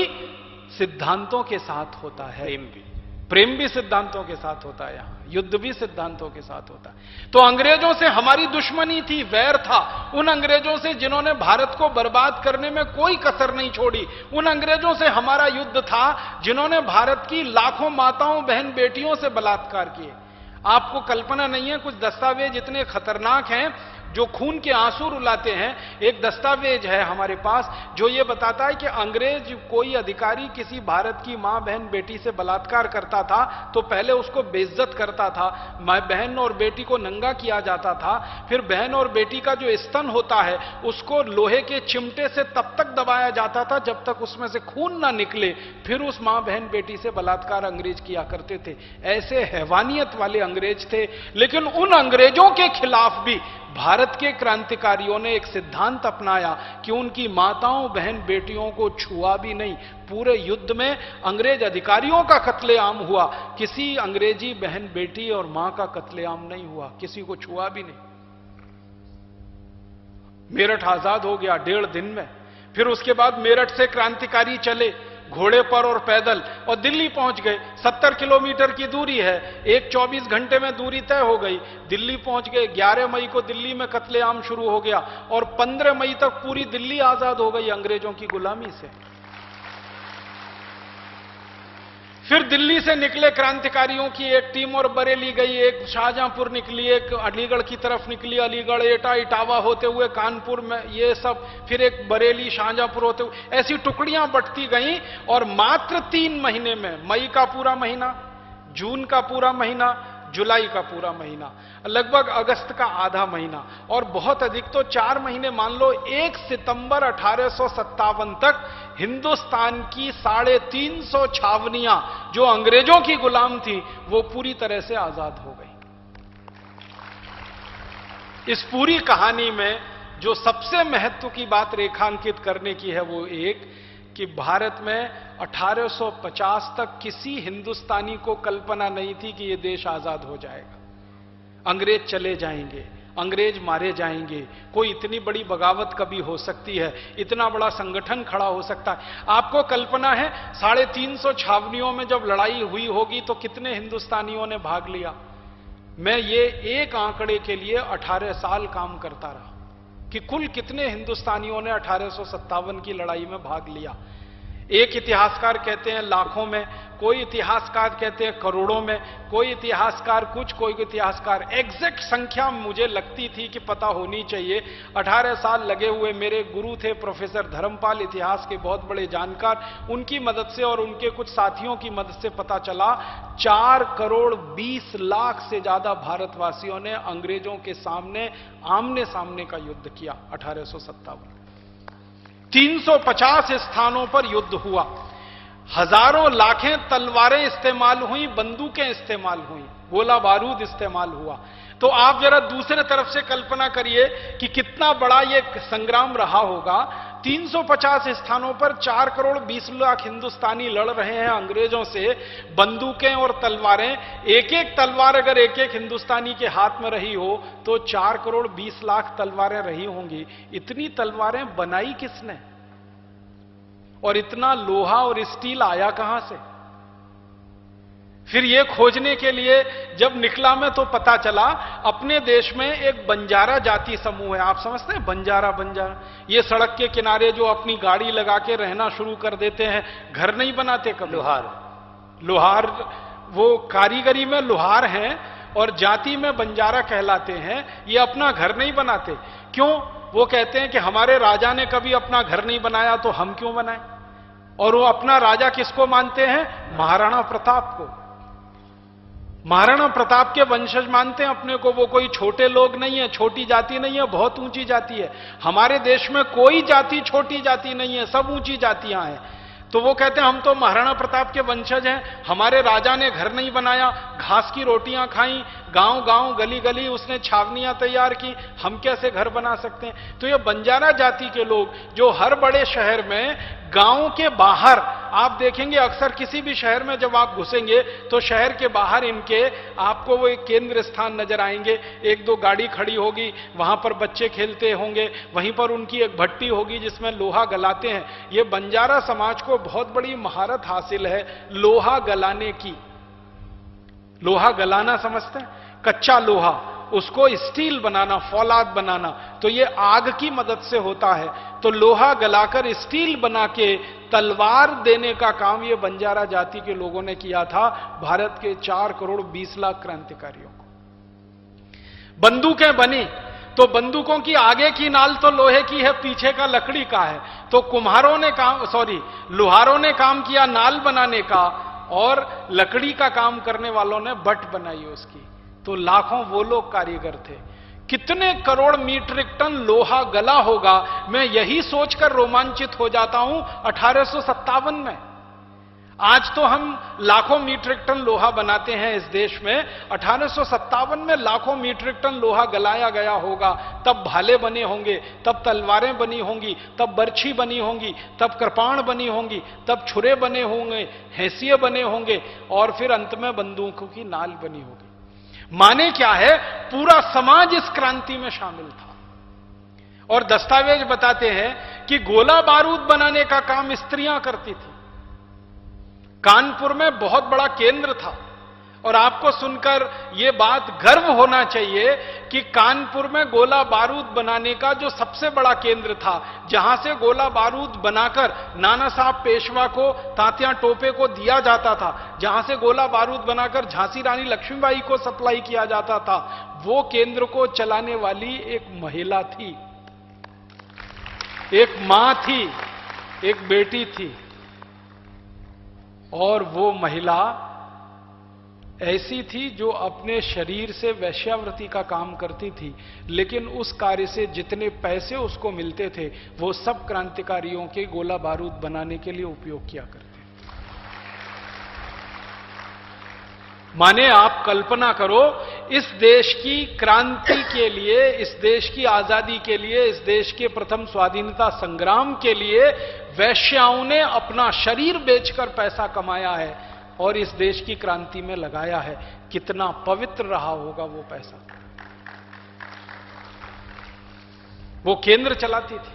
सिद्धांतों के साथ होता है, प्रेम भी सिद्धांतों के साथ होता है, यहां युद्ध भी सिद्धांतों के साथ होता है। तो अंग्रेजों से हमारी दुश्मनी थी, वैर था, उन अंग्रेजों से जिन्होंने भारत को बर्बाद करने में कोई कसर नहीं छोड़ी। उन अंग्रेजों से हमारा युद्ध था जिन्होंने भारत की लाखों माताओं, बहन, बेटियों से बलात्कार किए। आपको कल्पना नहीं है, कुछ दस्तावेज इतने खतरनाक हैं जो खून के आंसू रुलाते हैं। एक दस्तावेज है हमारे पास जो ये बताता है कि अंग्रेज कोई अधिकारी किसी भारत की मां, बहन, बेटी से बलात्कार करता था तो पहले उसको बेइज्जत करता था, बहन और बेटी को नंगा किया जाता था, फिर बहन और बेटी का जो स्तन होता है उसको लोहे के चिमटे से तब तक दबाया जाता था जब तक उसमें से खून ना निकले, फिर उस मां, बहन, बेटी से बलात्कार अंग्रेज किया करते थे। ऐसे हैवानियत वाले अंग्रेज थे। लेकिन उन अंग्रेजों के खिलाफ भी भारत के क्रांतिकारियों ने एक सिद्धांत अपनाया कि उनकी माताओं बहन बेटियों को छुआ भी नहीं। पूरे युद्ध में अंग्रेज अधिकारियों का कत्लेआम हुआ, किसी अंग्रेजी बहन बेटी और मां का कत्लेआम नहीं हुआ, किसी को छुआ भी नहीं। मेरठ आजाद हो गया 1.5 दिन में। फिर उसके बाद मेरठ से क्रांतिकारी चले घोड़े पर और पैदल और दिल्ली पहुंच गए। 70 किलोमीटर की दूरी है, 24 घंटे में दूरी तय हो गई। दिल्ली पहुंच गए। 11 मई को दिल्ली में कत्लेआम शुरू हो गया और 15 मई तक पूरी दिल्ली आजाद हो गई अंग्रेजों की गुलामी से। फिर दिल्ली से निकले क्रांतिकारियों की एक टीम और बरेली गई, एक शाहजहांपुर निकली, एक अलीगढ़ की तरफ निकली, अलीगढ़ एटा इटावा होते हुए कानपुर में, ये सब, फिर एक बरेली शाहजहांपुर होते हुए, ऐसी टुकड़ियां बंटती गईं और मात्र 3 महीने में, मई का पूरा महीना, जून का पूरा महीना, जुलाई का पूरा महीना, लगभग अगस्त का आधा महीना और बहुत अधिक तो 4 महीने मान लो, 1 सितंबर 1857 तक हिंदुस्तान की 350 छावनियां जो अंग्रेजों की गुलाम थी वो पूरी तरह से आजाद हो गई। इस पूरी कहानी में जो सबसे महत्व की बात रेखांकित करने की है वो एक कि भारत में 1850 तक किसी हिंदुस्तानी को कल्पना नहीं थी कि यह देश आजाद हो जाएगा, अंग्रेज चले जाएंगे, अंग्रेज मारे जाएंगे, कोई इतनी बड़ी बगावत कभी हो सकती है, इतना बड़ा संगठन खड़ा हो सकता है। आपको कल्पना है 350 छावनियों में जब लड़ाई हुई होगी तो कितने हिंदुस्तानियों ने भाग लिया? मैं ये एक आंकड़े के लिए 18 साल काम करता रहा कि कुल कितने हिंदुस्तानियों ने 1857 की लड़ाई में भाग लिया। एक इतिहासकार कहते हैं लाखों में, कोई इतिहासकार कहते हैं करोड़ों में, कोई इतिहासकार कुछ, कोई इतिहासकार, एग्जैक्ट संख्या मुझे लगती थी कि पता होनी चाहिए। 18 साल लगे हुए। मेरे गुरु थे प्रोफेसर धर्मपाल, इतिहास के बहुत बड़े जानकार, उनकी मदद से और उनके कुछ साथियों की मदद से पता चला 4 करोड़ 20 लाख से ज्यादा भारतवासियों ने अंग्रेजों के सामने आमने सामने का युद्ध किया 1857। 350 स्थानों पर युद्ध हुआ, हजारों लाखें तलवारें इस्तेमाल हुई, बंदूकें इस्तेमाल हुई, गोला बारूद इस्तेमाल हुआ। तो आप जरा दूसरे तरफ से कल्पना करिए कि कितना बड़ा यह संग्राम रहा होगा। 350 स्थानों पर 4 करोड़ 20 लाख हिंदुस्तानी लड़ रहे हैं अंग्रेजों से, बंदूकें और तलवारें, एक एक तलवार अगर एक एक हिंदुस्तानी के हाथ में रही हो तो 4 करोड़ 20 लाख तलवारें रही होंगी। इतनी तलवारें बनाई किसने और इतना लोहा और स्टील आया कहां से? फिर यह खोजने के लिए जब निकला मैं तो पता चला अपने देश में एक बंजारा जाति समूह है। आप समझते हैं बंजारा? ये सड़क के किनारे जो अपनी गाड़ी लगा के रहना शुरू कर देते हैं, घर नहीं बनाते कभी। लोहार वो कारीगरी में लोहार हैं और जाति में बंजारा कहलाते हैं। ये अपना घर नहीं बनाते। क्यों? वो कहते हैं कि हमारे राजा ने कभी अपना घर नहीं बनाया तो हम क्यों बनाएं। और वो अपना राजा किसको मानते हैं? महाराणा प्रताप को। महाराणा प्रताप के वंशज मानते हैं अपने को। वो कोई छोटे लोग नहीं है, छोटी जाति नहीं है, बहुत ऊंची जाति है। हमारे देश में कोई जाति छोटी जाति नहीं है, सब ऊंची जातियां हैं। तो वो कहते हैं हम तो महाराणा प्रताप के वंशज हैं, हमारे राजा ने घर नहीं बनाया, घास की रोटियां खाई, गांव गांव गली गली उसने छावनियां तैयार की, हम कैसे घर बना सकते हैं। तो ये बंजारा जाति के लोग जो हर बड़े शहर में गांव के बाहर, आप देखेंगे अक्सर किसी भी शहर में जब आप घुसेंगे तो शहर के बाहर इनके आपको वो एक केंद्र स्थान नजर आएंगे। 1-2 गाड़ी खड़ी होगी, वहां पर बच्चे खेलते होंगे, वहीं पर उनकी एक भट्टी होगी जिसमें लोहा गलाते हैं। ये बंजारा समाज को बहुत बड़ी महारत हासिल है लोहा गलाने की। लोहा गलाना समझते हैं? कच्चा लोहा, उसको स्टील बनाना, फौलाद बनाना, तो ये आग की मदद से होता है। तो लोहा गलाकर स्टील बना के तलवार देने का काम ये बंजारा जाति के लोगों ने किया था भारत के 4 करोड़ 20 लाख क्रांतिकारियों को। बंदूकें बनी तो बंदूकों की आगे की नाल तो लोहे की है, पीछे का लकड़ी का है। तो कुम्हारों ने लोहारों ने काम किया नाल बनाने का और लकड़ी का काम करने वालों ने बट बनाई उसकी। तो लाखों वो लोग कारीगर थे। कितने करोड़ मीट्रिक टन लोहा गला होगा, मैं यही सोचकर रोमांचित हो जाता हूं 1857 में। आज तो हम लाखों मीट्रिक टन लोहा बनाते हैं इस देश में। 1857 में लाखों मीट्रिक टन लोहा गलाया गया होगा, तब भाले बने होंगे, तब तलवारें बनी होंगी, तब बर्छी बनी होंगी, तब कृपाण बनी होंगी, तब छुरे बने होंगे, हैसिये बने होंगे, और फिर अंत में बंदूकों की नाल बनी होगी। माने क्या है, पूरा समाज इस क्रांति में शामिल था। और दस्तावेज बताते हैं कि गोला बारूद बनाने का काम स्त्रियां करती थी। कानपुर में बहुत बड़ा केंद्र था, और आपको सुनकर यह बात गर्व होना चाहिए कि कानपुर में गोला बारूद बनाने का जो सबसे बड़ा केंद्र था, जहां से गोला बारूद बनाकर नाना साहब पेशवा को, तात्या टोपे को दिया जाता था, जहां से गोला बारूद बनाकर झांसी रानी लक्ष्मीबाई को सप्लाई किया जाता था, वो केंद्र को चलाने वाली एक महिला थी, एक मां थी, एक बेटी थी। और वो महिला ऐसी थी जो अपने शरीर से वेश्यावृत्ति का काम करती थी, लेकिन उस कार्य से जितने पैसे उसको मिलते थे वो सब क्रांतिकारियों के गोला बारूद बनाने के लिए उपयोग किया करते। माने आप कल्पना करो, इस देश की क्रांति के लिए, इस देश की आजादी के लिए, इस देश के प्रथम स्वाधीनता संग्राम के लिए वैश्याओं ने अपना शरीर बेचकर पैसा कमाया है और इस देश की क्रांति में लगाया है। कितना पवित्र रहा होगा वो पैसा। वो केंद्र चलाती थी,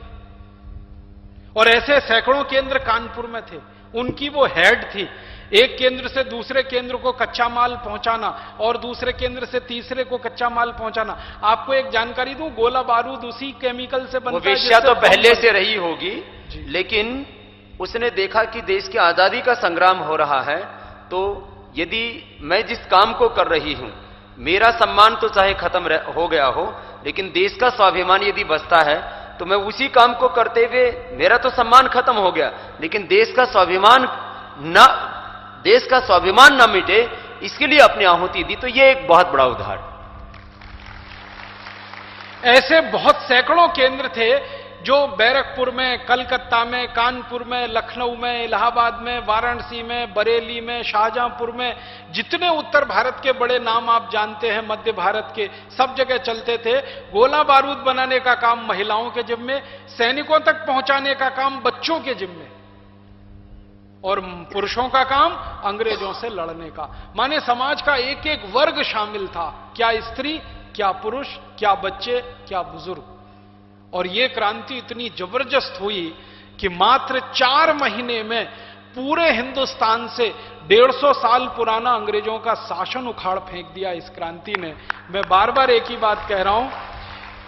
और ऐसे सैकड़ों केंद्र कानपुर में थे। उनकी वो हेड थी। एक केंद्र से दूसरे केंद्र को कच्चा माल पहुंचाना, और दूसरे केंद्र से तीसरे को कच्चा माल पहुंचाना। आपको एक जानकारी दूं, गोला बारूद उसी केमिकल से बनता है। वेश्या तो पहले से रही होगी, लेकिन उसने देखा कि देश की आजादी का संग्राम हो रहा है, तो यदि मैं जिस काम को कर रही हूं, मेरा सम्मान तो चाहे खत्म हो गया हो, लेकिन देश का स्वाभिमान यदि बचता है तो मैं उसी काम को करते हुए, मेरा तो सम्मान खत्म हो गया, लेकिन देश का स्वाभिमान न मिटे, इसके लिए अपनी आहुति दी। तो यह एक बहुत बड़ा उदाहरण। ऐसे बहुत सैकड़ों केंद्र थे जो बैरकपुर में, कलकत्ता में, कानपुर में, लखनऊ में, इलाहाबाद में, वाराणसी में, बरेली में, शाहजहांपुर में, जितने उत्तर भारत के बड़े नाम आप जानते हैं, मध्य भारत के, सब जगह चलते थे। गोला बारूद बनाने का काम महिलाओं के जिम्मे, सैनिकों तक पहुंचाने का काम बच्चों के जिम्मे, और पुरुषों का काम अंग्रेजों से लड़ने का। माने समाज का एक एक वर्ग शामिल था, क्या स्त्री, क्या पुरुष, क्या बच्चे, क्या बुजुर्ग। और यह क्रांति इतनी जबरदस्त हुई कि मात्र 4 महीने में पूरे हिंदुस्तान से 150 साल पुराना अंग्रेजों का शासन उखाड़ फेंक दिया इस क्रांति ने। मैं बार बार एक ही बात कह रहा हूं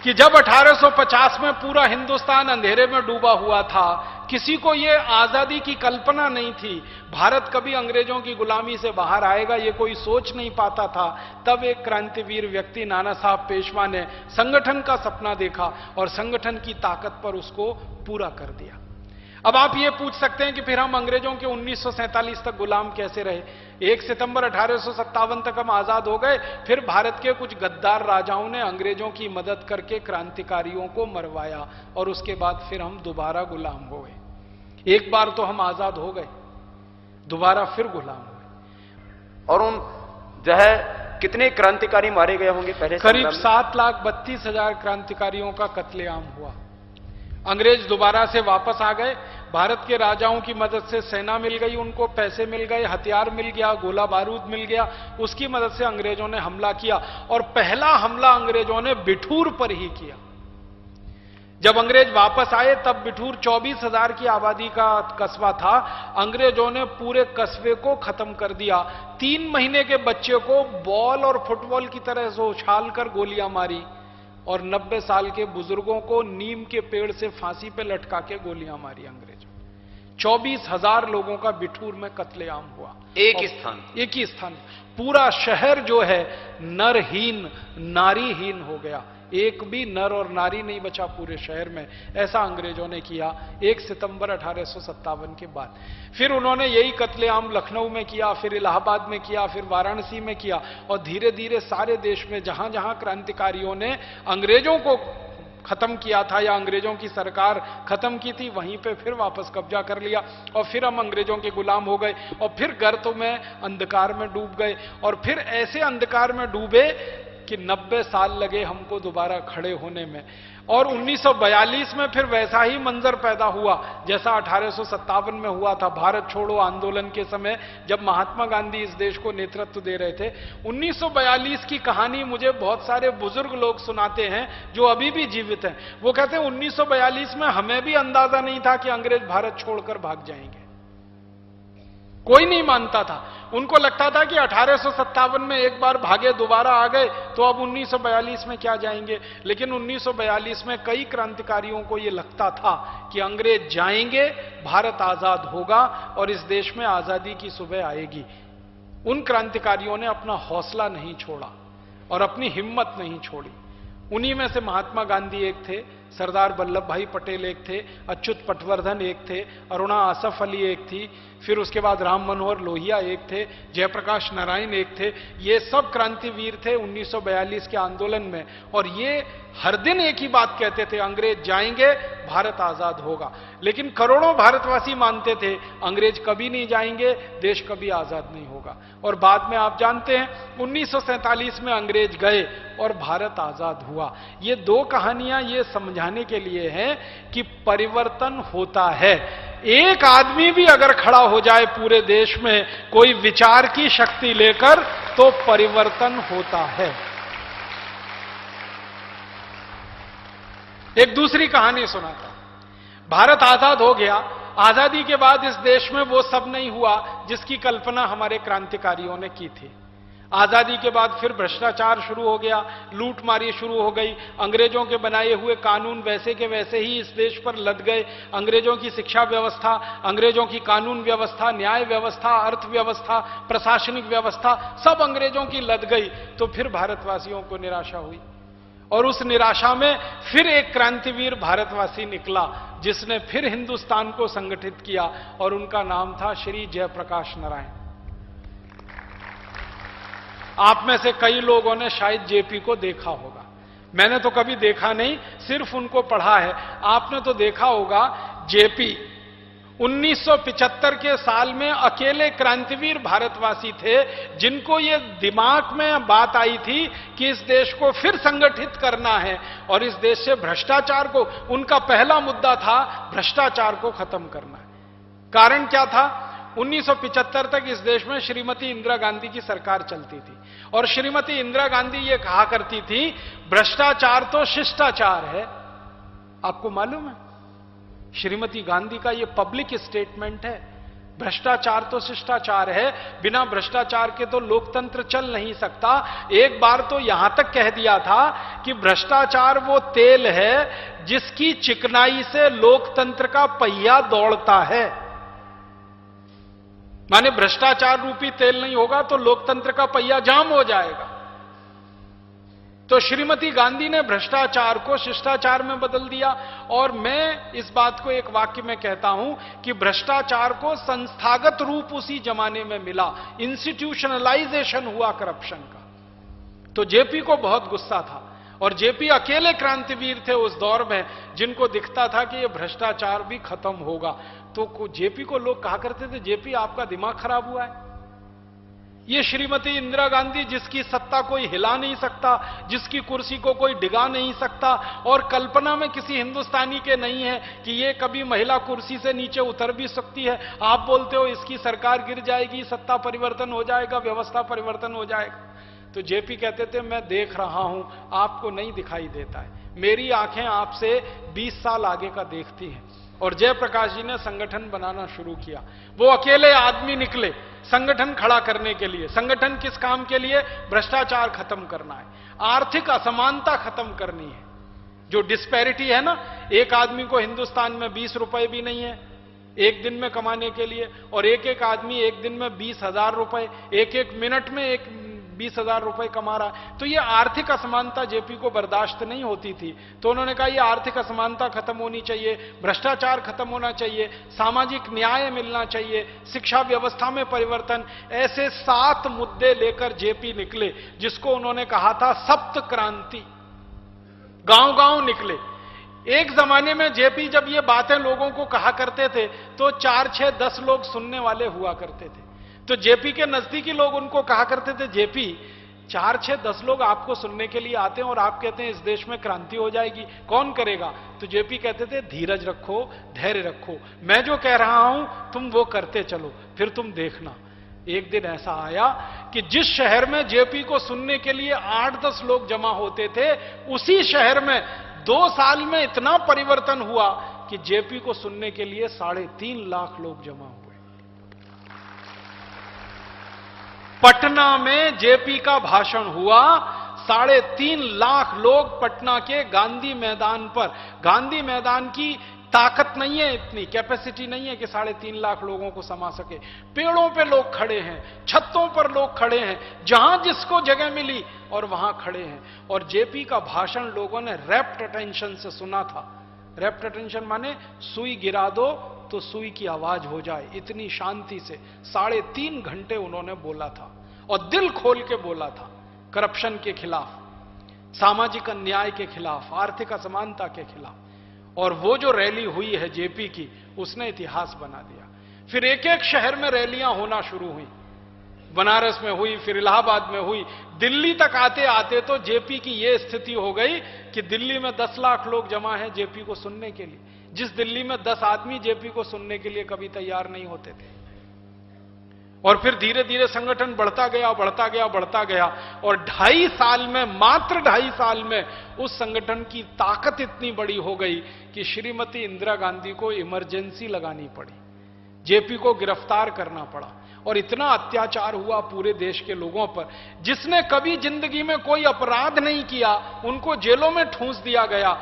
कि जब 1850 में पूरा हिंदुस्तान अंधेरे में डूबा हुआ था, किसी को यह आजादी की कल्पना नहीं थी, भारत कभी अंग्रेजों की गुलामी से बाहर आएगा, यह कोई सोच नहीं पाता था। तब एक क्रांतिवीर व्यक्ति नाना साहब पेशवा ने संगठन का सपना देखा और संगठन की ताकत पर उसको पूरा कर दिया। अब आप ये पूछ सकते हैं कि फिर हम अंग्रेजों के 1947 तक गुलाम कैसे रहे? 1 सितंबर 1857 तक हम आजाद हो गए, फिर भारत के कुछ गद्दार राजाओं ने अंग्रेजों की मदद करके क्रांतिकारियों को मरवाया, और उसके बाद फिर हम दोबारा गुलाम हो गए। एक बार तो हम आजाद हो गए, दोबारा फिर गुलाम हो गए। और उन जो है कितने क्रांतिकारी मारे गए होंगे पहले? करीब 7,32,000 क्रांतिकारियों का कत्लेआम हुआ। अंग्रेज दोबारा से वापस आ गए, भारत के राजाओं की मदद से सेना मिल गई, उनको पैसे मिल गए, हथियार मिल गया, गोला बारूद मिल गया, उसकी मदद से अंग्रेजों ने हमला किया। और पहला हमला अंग्रेजों ने बिठूर पर ही किया। जब अंग्रेज वापस आए तब बिठूर 24,000 की आबादी का कस्बा था। अंग्रेजों ने पूरे कस्बे को खत्म कर दिया। 3 महीने के बच्चे को बॉल और फुटबॉल की तरह से उछालकर गोलियां मारी, और 90 साल के बुजुर्गों को नीम के पेड़ से फांसी पे लटका के गोलियां मारी अंग्रेजों। 24,000 लोगों का बिठूर में कत्लेआम हुआ, एक ही स्थान। पूरा शहर जो है नरहीन, नारीहीन हो गया। एक भी नर और नारी नहीं बचा पूरे शहर में। ऐसा अंग्रेजों ने किया 1 सितंबर 1857 के बाद। फिर उन्होंने यही कत्लेआम लखनऊ में किया, फिर इलाहाबाद में किया, फिर वाराणसी में किया, और धीरे धीरे सारे देश में जहां जहां क्रांतिकारियों ने अंग्रेजों को खत्म किया था या अंग्रेजों की सरकार खत्म की थी, वहीं पे फिर वापस कब्जा कर लिया और फिर हम अंग्रेजों के गुलाम हो गए और फिर गर्त में अंधकार में डूब गए और फिर ऐसे अंधकार में डूबे कि 90 साल लगे हमको दोबारा खड़े होने में। और 1942 में फिर वैसा ही मंजर पैदा हुआ जैसा 1857 में हुआ था भारत छोड़ो आंदोलन के समय, जब महात्मा गांधी इस देश को नेतृत्व दे रहे थे। 1942 की कहानी मुझे बहुत सारे बुजुर्ग लोग सुनाते हैं जो अभी भी जीवित हैं। वो कहते हैं 1942 में हमें भी अंदाजा नहीं था कि अंग्रेज भारत छोड़कर भाग जाएंगे, कोई नहीं मानता था। उनको लगता था कि 1857 में एक बार भागे दोबारा आ गए तो अब 1942 में क्या जाएंगे। लेकिन 1942 में कई क्रांतिकारियों को यह लगता था कि अंग्रेज जाएंगे, भारत आजाद होगा और इस देश में आजादी की सुबह आएगी। उन क्रांतिकारियों ने अपना हौसला नहीं छोड़ा और अपनी हिम्मत नहीं छोड़ी। उन्हीं में से महात्मा गांधी एक थे, सरदार वल्लभ भाई पटेल एक थे, अच्युत पटवर्धन एक थे, अरुणा आसफ अली एक थी, फिर उसके बाद राम मनोहर लोहिया एक थे, जयप्रकाश नारायण एक थे। ये सब क्रांतिवीर थे 1942 के आंदोलन में और ये हर दिन एक ही बात कहते थे, अंग्रेज जाएंगे, भारत आजाद होगा। लेकिन करोड़ों भारतवासी मानते थे अंग्रेज कभी नहीं जाएंगे, देश कभी आजाद नहीं होगा। और बाद में आप जानते हैं 1947 में अंग्रेज गए और भारत आजाद हुआ। ये दो कहानियां ये समझाने के लिए हैं कि परिवर्तन होता है। एक आदमी भी अगर खड़ा हो जाए पूरे देश में कोई विचार की शक्ति लेकर तो परिवर्तन होता है। एक दूसरी कहानी सुनाता। भारत आजाद हो गया, आजादी के बाद इस देश में वो सब नहीं हुआ जिसकी कल्पना हमारे क्रांतिकारियों ने की थी। आजादी के बाद फिर भ्रष्टाचार शुरू हो गया, लूटमारी शुरू हो गई, अंग्रेजों के बनाए हुए कानून वैसे के वैसे ही इस देश पर लद गए। अंग्रेजों की शिक्षा व्यवस्था, अंग्रेजों की कानून व्यवस्था, न्याय व्यवस्था, अर्थव्यवस्था, प्रशासनिक व्यवस्था सब अंग्रेजों की लद गई। तो फिर भारतवासियों को निराशा हुई और उस निराशा में फिर एक क्रांतिवीर भारतवासी निकला जिसने फिर हिंदुस्तान को संगठित किया और उनका नाम था श्री जयप्रकाश नारायण। आप में से कई लोगों ने शायद जेपी को देखा होगा, मैंने तो कभी देखा नहीं, सिर्फ उनको पढ़ा है। आपने तो देखा होगा जेपी 1975 के साल में अकेले क्रांतिवीर भारतवासी थे जिनको ये दिमाग में बात आई थी कि इस देश को फिर संगठित करना है और इस देश से भ्रष्टाचार को, उनका पहला मुद्दा था भ्रष्टाचार को खत्म करना है। कारण क्या था? 1975 तक इस देश में श्रीमती इंदिरा गांधी की सरकार चलती थी और श्रीमती इंदिरा गांधी ये कहा करती थी भ्रष्टाचार तो शिष्टाचार है। आपको मालूम है श्रीमती गांधी का ये पब्लिक स्टेटमेंट है, भ्रष्टाचार तो शिष्टाचार है, बिना भ्रष्टाचार के तो लोकतंत्र चल नहीं सकता। एक बार तो यहां तक कह दिया था कि भ्रष्टाचार वो तेल है जिसकी चिकनाई से लोकतंत्र का पहिया दौड़ता है। माने भ्रष्टाचार रूपी तेल नहीं होगा तो लोकतंत्र का पहिया जाम हो जाएगा। तो श्रीमती गांधी ने भ्रष्टाचार को शिष्टाचार में बदल दिया और मैं इस बात को एक वाक्य में कहता हूं कि भ्रष्टाचार को संस्थागत रूप उसी जमाने में मिला, इंस्टीट्यूशनलाइजेशन हुआ करप्शन का। तो जेपी को बहुत गुस्सा था और जेपी अकेले क्रांतिवीर थे उस दौर में जिनको दिखता था कि यह भ्रष्टाचार भी खत्म होगा। तो जेपी को लोग कहा करते थे जेपी आपका दिमाग खराब हुआ है, ये श्रीमती इंदिरा गांधी जिसकी सत्ता कोई हिला नहीं सकता, जिसकी कुर्सी को कोई डिगा नहीं सकता और कल्पना में किसी हिंदुस्तानी के नहीं है कि ये कभी महिला कुर्सी से नीचे उतर भी सकती है। आप बोलते हो इसकी सरकार गिर जाएगी, सत्ता परिवर्तन हो जाएगा, व्यवस्था परिवर्तन हो जाएगा। तो जेपी कहते थे मैं देख रहा हूं, आपको नहीं दिखाई देता है, मेरी आंखें आपसे 20 साल आगे का देखती हैं। और जयप्रकाश जी ने संगठन बनाना शुरू किया। वो अकेले आदमी निकले संगठन खड़ा करने के लिए। संगठन किस काम के लिए? भ्रष्टाचार खत्म करना है, आर्थिक असमानता खत्म करनी है। जो डिस्पैरिटी है ना, एक आदमी को हिंदुस्तान में 20 रुपए भी नहीं है एक दिन में कमाने के लिए और एक एक आदमी एक दिन में 20,000 रुपए, एक एक मिनट में 20,000 रुपए कमा रहा है। तो ये आर्थिक असमानता जेपी को बर्दाश्त नहीं होती थी। तो उन्होंने कहा ये आर्थिक असमानता खत्म होनी चाहिए, भ्रष्टाचार खत्म होना चाहिए, सामाजिक न्याय मिलना चाहिए, शिक्षा व्यवस्था में परिवर्तन। ऐसे 7 मुद्दे लेकर जेपी निकले जिसको उन्होंने कहा था सप्त क्रांति। गांव गांव निकले, एक जमाने में जेपी जब ये बातें लोगों को कहा करते थे तो 4, 6, 10 लोग सुनने वाले हुआ करते थे। तो जेपी के नजदीकी लोग उनको कहा करते थे, जेपी 4, 6, 10 लोग आपको सुनने के लिए आते हैं और आप कहते हैं इस देश में क्रांति हो जाएगी, कौन करेगा? तो जेपी कहते थे धीरज रखो, धैर्य रखो, मैं जो कह रहा हूं तुम वो करते चलो, फिर तुम देखना। एक दिन ऐसा आया कि जिस शहर में जेपी को सुनने के लिए 8-10 लोग जमा होते थे, उसी शहर में 2 साल में इतना परिवर्तन हुआ कि जेपी को सुनने के लिए 3.5 लाख लोग जमा हुए। पटना में जेपी का भाषण हुआ, 3.5 लाख लोग पटना के गांधी मैदान पर। गांधी मैदान की ताकत नहीं है, इतनी कैपेसिटी नहीं है कि 3.5 लाख लोगों को समा सके। पेड़ों पे लोग खड़े हैं, छतों पर लोग खड़े हैं, जहां जिसको जगह मिली और वहां खड़े हैं। और जेपी का भाषण लोगों ने रैप्ट अटेंशन से सुना था। रैप्ट अटेंशन माने सुई गिरा दो तो सुई की आवाज हो जाए, इतनी शांति से 3.5 घंटे उन्होंने बोला था और दिल खोल के बोला था। करप्शन के खिलाफ, सामाजिक अन्याय के खिलाफ, आर्थिक असमानता के खिलाफ। और वो जो रैली हुई है जेपी की, उसने इतिहास बना दिया। फिर एक एक शहर में रैलियां होना शुरू हुई। बनारस में हुई, फिर इलाहाबाद में हुई, दिल्ली तक आते आते तो जेपी की यह स्थिति हो गई कि दिल्ली में 10 लाख लोग जमा हैं जेपी को सुनने के लिए, जिस दिल्ली में 10 आदमी जेपी को सुनने के लिए कभी तैयार नहीं होते थे। और फिर धीरे धीरे संगठन बढ़ता गया, बढ़ता गया, बढ़ता गया। और 2.5 साल में, मात्र 2.5 साल में उस संगठन की ताकत इतनी बड़ी हो गई कि श्रीमती इंदिरा गांधी को इमरजेंसी लगानी पड़ी, जेपी को गिरफ्तार करना पड़ा। और इतना अत्याचार हुआ पूरे देश के लोगों पर, जिसने कभी जिंदगी में कोई अपराध नहीं किया उनको जेलों में ठूंस दिया गया।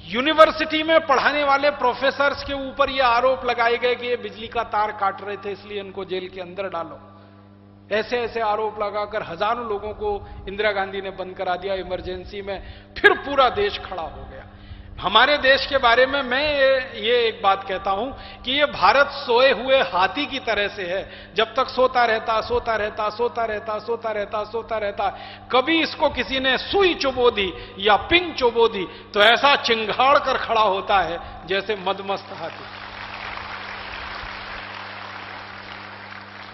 यूनिवर्सिटी में पढ़ाने वाले प्रोफेसर्स के ऊपर यह आरोप लगाए गए कि ये बिजली का तार काट रहे थे, इसलिए इनको जेल के अंदर डालो। ऐसे ऐसे आरोप लगाकर हजारों लोगों को इंदिरा गांधी ने बंद करा दिया इमरजेंसी में। फिर पूरा देश खड़ा हो गया। हमारे देश के बारे में मैं ये एक बात कहता हूं कि ये भारत सोए हुए हाथी की तरह से है। जब तक सोता रहता, सोता रहता, सोता रहता, सोता रहता, सोता रहता, कभी इसको किसी ने सुई चुबो दी या पिंग चुबो दी तो ऐसा चिंगाड़ कर खड़ा होता है जैसे मदमस्त हाथी।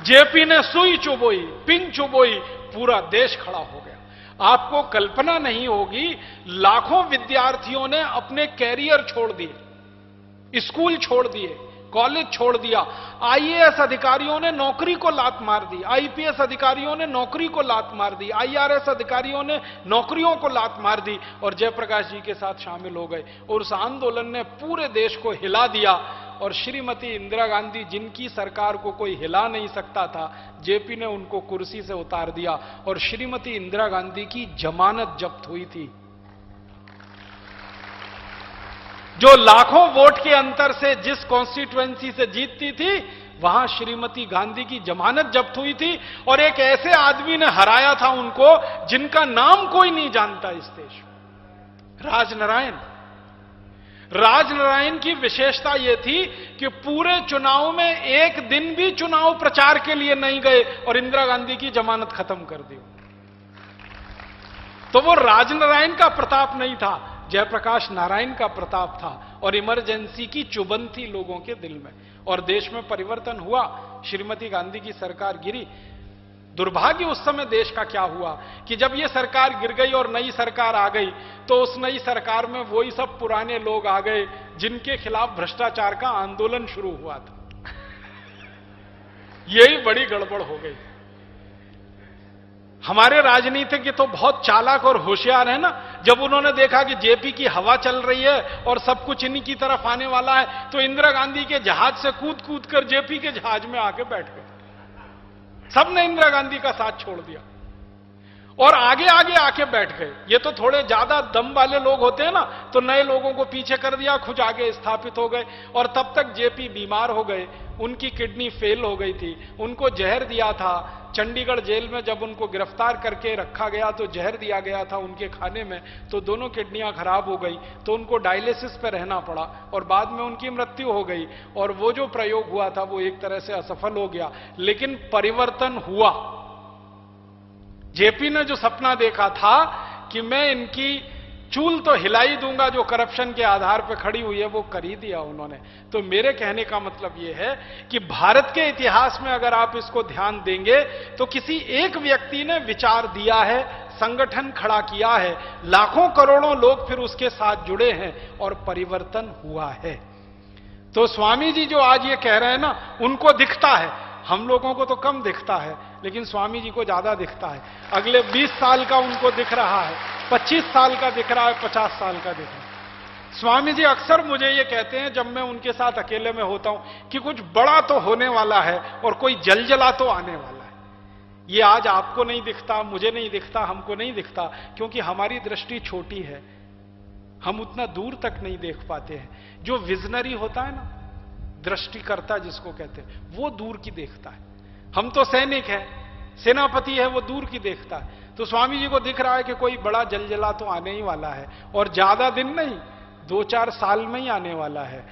जेपी ने सुई चुबोई, पिंग चुबोई, पूरा देश खड़ा हो गया। आपको कल्पना नहीं होगी, लाखों विद्यार्थियों ने अपने कैरियर छोड़ दिए, स्कूल छोड़ दिए, कॉलेज छोड़ दिया। आईएएस अधिकारियों ने नौकरी को लात मार दी, आईपीएस अधिकारियों ने नौकरी को लात मार दी, आईआरएस अधिकारियों ने नौकरियों को लात मार दी और जयप्रकाश जी के साथ शामिल हो गए। और उस आंदोलन ने पूरे देश को हिला दिया। और श्रीमती इंदिरा गांधी, जिनकी सरकार को कोई हिला नहीं सकता था, जेपी ने उनको कुर्सी से उतार दिया और श्रीमती इंदिरा गांधी की जमानत जब्त हुई थी। जो लाखों वोट के अंतर से जिस कॉन्स्टिट्यूएंसी से जीतती थी, वहां श्रीमती गांधी की जमानत जब्त हुई थी। और एक ऐसे आदमी ने हराया था उनको जिनका नाम कोई नहीं जानता इस देश में, राजनारायण। राजनारायण की विशेषता यह थी कि पूरे चुनाव में एक दिन भी चुनाव प्रचार के लिए नहीं गए और इंदिरा गांधी की जमानत खत्म कर दी। तो वो राजनारायण का प्रताप नहीं था, जयप्रकाश नारायण का प्रताप था। और इमरजेंसी की चुभन थी लोगों के दिल में और देश में परिवर्तन हुआ। श्रीमती गांधी की सरकार गिरी। दुर्भाग्य उस समय देश का क्या हुआ कि जब ये सरकार गिर गई और नई सरकार आ गई तो उस नई सरकार में वही सब पुराने लोग आ गए जिनके खिलाफ भ्रष्टाचार का आंदोलन शुरू हुआ था। यही बड़ी गड़बड़ हो गई। हमारे राजनीतिज्ञ तो बहुत चालाक और होशियार है ना। जब उन्होंने देखा कि जेपी की हवा चल रही है और सब कुछ इन्हीं की तरफ आने वाला है, तो इंदिरा गांधी के जहाज से कूद कूद कर जेपी के जहाज में आके बैठ गए। सबने इंदिरा गांधी का साथ छोड़ दिया और आगे आगे आके बैठ गए। ये तो थोड़े ज्यादा दम वाले लोग होते हैं ना, तो नए लोगों को पीछे कर दिया, खुद आगे स्थापित हो गए। और तब तक जेपी बीमार हो गए, उनकी किडनी फेल हो गई थी, उनको जहर दिया था। चंडीगढ़ जेल में जब उनको गिरफ्तार करके रखा गया तो जहर दिया गया था उनके खाने में, तो दोनों किडनियां खराब हो गई, तो उनको डायलिसिस पर रहना पड़ा और बाद में उनकी मृत्यु हो गई। और वो जो प्रयोग हुआ था वो एक तरह से असफल हो गया, लेकिन परिवर्तन हुआ। जेपी ने जो सपना देखा था कि मैं इनकी चूल तो हिला ही दूंगा, जो करप्शन के आधार पर खड़ी हुई है वो कर ही दिया उन्होंने। तो मेरे कहने का मतलब यह है कि भारत के इतिहास में अगर आप इसको ध्यान देंगे तो किसी एक व्यक्ति ने विचार दिया है, संगठन खड़ा किया है, लाखों करोड़ों लोग फिर उसके साथ जुड़े हैं और परिवर्तन हुआ है। तो स्वामी जी जो आज ये कह रहे हैं ना, उनको दिखता है, हम लोगों को तो कम दिखता है, लेकिन स्वामी जी को ज्यादा दिखता है। अगले 20 साल का उनको दिख रहा है, 25 साल का दिख रहा है, 50 साल का दिख रहा है। स्वामी जी अक्सर मुझे ये कहते हैं जब मैं उनके साथ अकेले में होता हूं कि कुछ बड़ा तो होने वाला है और कोई जलजला तो आने वाला है। ये आज आपको नहीं दिखता, मुझे नहीं दिखता, हमको नहीं दिखता, क्योंकि हमारी दृष्टि छोटी है, हम उतना दूर तक नहीं देख पाते हैं। जो विजनरी होता है ना, दृष्टिकर्ता जिसको कहते हैं, वो दूर की देखता है। हम तो सैनिक हैं, सेनापति है, वो दूर की देखता है। तो स्वामी जी को दिख रहा है कि कोई बड़ा जलजला तो आने ही वाला है, और ज्यादा दिन नहीं, 2-4 साल में ही आने वाला है।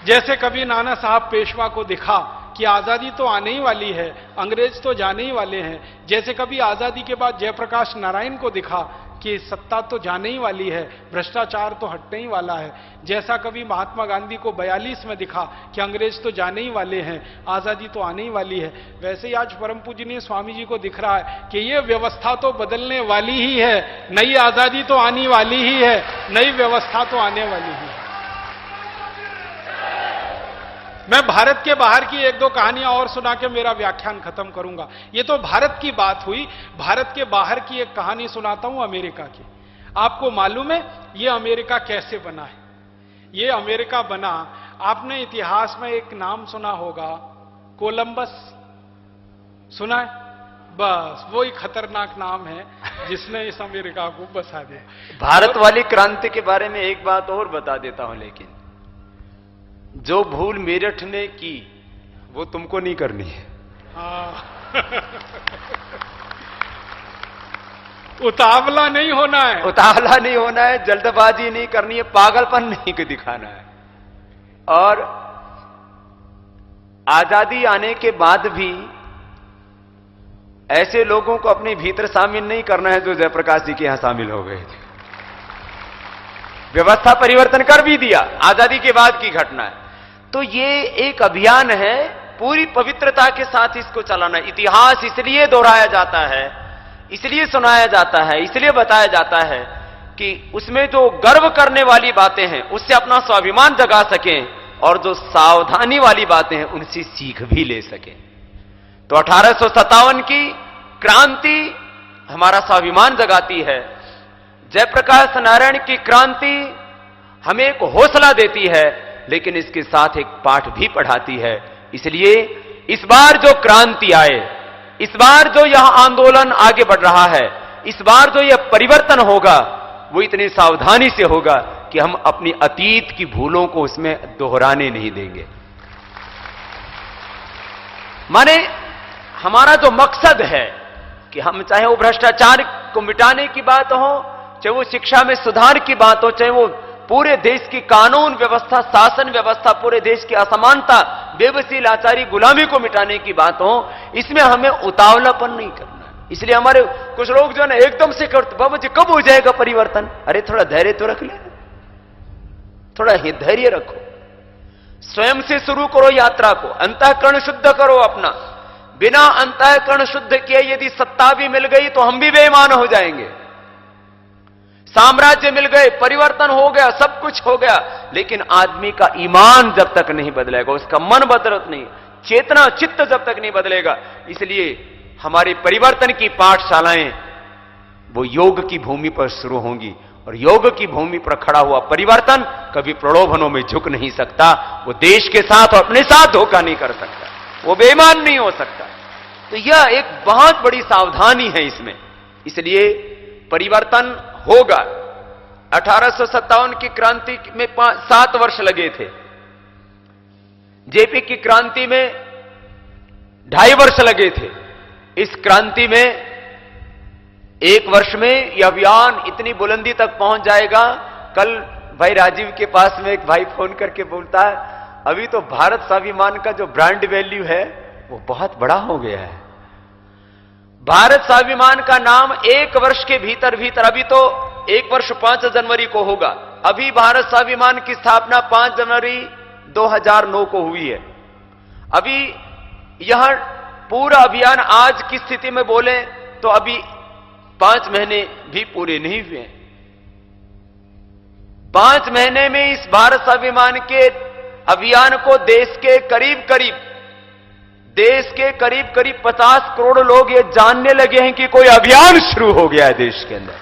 जैसे कभी नाना साहब पेशवा को दिखा कि आजादी तो आने ही वाली है, अंग्रेज तो जाने ही वाले हैं। जैसे कभी आजादी के बाद जयप्रकाश नारायण को दिखा कि सत्ता तो जाने ही वाली है, भ्रष्टाचार तो हटने ही वाला है। जैसा कभी महात्मा गांधी को 42 में दिखा कि अंग्रेज तो जाने ही वाले हैं, आजादी तो आने ही वाली है, वैसे ही आज परम पूजनीय स्वामी जी को दिख रहा है कि ये व्यवस्था तो बदलने वाली ही है, नई आजादी तो आने वाली ही है, नई व्यवस्था तो आने वाली ही है। मैं भारत के बाहर की 1-2 कहानियां और सुना के मेरा व्याख्यान खत्म करूंगा। ये तो भारत की बात हुई, भारत के बाहर की एक कहानी सुनाता हूं अमेरिका की। आपको मालूम है ये अमेरिका कैसे बना है? ये अमेरिका बना, आपने इतिहास में एक नाम सुना होगा, कोलंबस, सुना है? बस वही खतरनाक नाम है जिसने इस अमेरिका को बसा दिया। भारत वाली क्रांति के बारे में एक बात और बता देता हूं, लेकिन जो भूल मेरठ ने की वो तुमको नहीं करनी है। उतावला नहीं होना है, उतावला नहीं होना है, जल्दबाजी नहीं करनी है, पागलपन नहीं दिखाना है। और आजादी आने के बाद भी ऐसे लोगों को अपने भीतर शामिल नहीं करना है जो जयप्रकाश जी के यहां शामिल हो गए थे। व्यवस्था परिवर्तन कर भी दिया, आजादी के बाद की घटना है। तो ये एक अभियान है, पूरी पवित्रता के साथ इसको चलाना। इतिहास इसलिए दोहराया जाता है, इसलिए सुनाया जाता है, इसलिए बताया जाता है कि उसमें जो गर्व करने वाली बातें हैं उससे अपना स्वाभिमान जगा सकें, और जो सावधानी वाली बातें हैं उनसे सीख भी ले सकें। तो 1857 की क्रांति हमारा स्वाभिमान जगाती है, जयप्रकाश नारायण की क्रांति हमें एक हौसला देती है, लेकिन इसके साथ एक पाठ भी पढ़ाती है। इसलिए इस बार जो क्रांति आए, इस बार जो यह आंदोलन आगे बढ़ रहा है, इस बार जो यह परिवर्तन होगा वो इतनी सावधानी से होगा कि हम अपनी अतीत की भूलों को उसमें दोहराने नहीं देंगे। माने हमारा जो मकसद है कि हम चाहे वो भ्रष्टाचार को मिटाने की बात हो, चाहे वो शिक्षा में सुधार की बात हो, चाहे वो पूरे देश की कानून व्यवस्था, शासन व्यवस्था, पूरे देश की असमानता, बेबसी, लाचारी, गुलामी को मिटाने की बात हो, इसमें हमें उतावलापन नहीं करना है। इसलिए हमारे कुछ लोग जो है ना एकदम से करते, बाबा जी कब हो जाएगा परिवर्तन? अरे थोड़ा धैर्य तो रख लेना, थोड़ा धैर्य रखो, स्वयं से शुरू करो यात्रा को, अंतःकरण शुद्ध करो अपना। बिना अंतःकरण शुद्ध किए यदि सत्ता भी मिल गई तो हम भी बेईमान हो जाएंगे। साम्राज्य मिल गए, परिवर्तन हो गया, सब कुछ हो गया, लेकिन आदमी का ईमान जब तक नहीं बदलेगा, उसका मन बदलत नहीं, चेतना चित्त जब तक नहीं बदलेगा। इसलिए हमारी परिवर्तन की पाठशालाएं वो योग की भूमि पर शुरू होंगी, और योग की भूमि पर खड़ा हुआ परिवर्तन कभी प्रलोभनों में झुक नहीं सकता। वो देश के साथ और अपने साथ धोखा नहीं कर सकता, वो बेईमान नहीं हो सकता। तो यह एक बहुत बड़ी सावधानी है इसमें। इसलिए परिवर्तन होगा। 1857 की क्रांति में 7 वर्ष लगे थे, जेपी की क्रांति में 2.5 वर्ष लगे थे। इस क्रांति में 1 वर्ष में यह अभियान इतनी बुलंदी तक पहुंच जाएगा। कल भाई राजीव के पास में एक भाई फोन करके बोलता है, अभी तो भारत स्वाभिमान का जो ब्रांड वैल्यू है वो बहुत बड़ा हो गया है। भारत स्वाभिमान का नाम 1 वर्ष के भीतर भीतर, अभी तो 1 वर्ष 5 जनवरी को होगा, अभी भारत स्वाभिमान की स्थापना 5 जनवरी 2009 को हुई है। अभी यह पूरा अभियान आज की स्थिति में बोले तो अभी 5 महीने भी पूरे नहीं हुए। 5 महीने में इस भारत स्वाभिमान के अभियान को देश के करीब करीब 50 करोड़ लोग ये जानने लगे हैं कि कोई अभियान शुरू हो गया है देश के अंदर।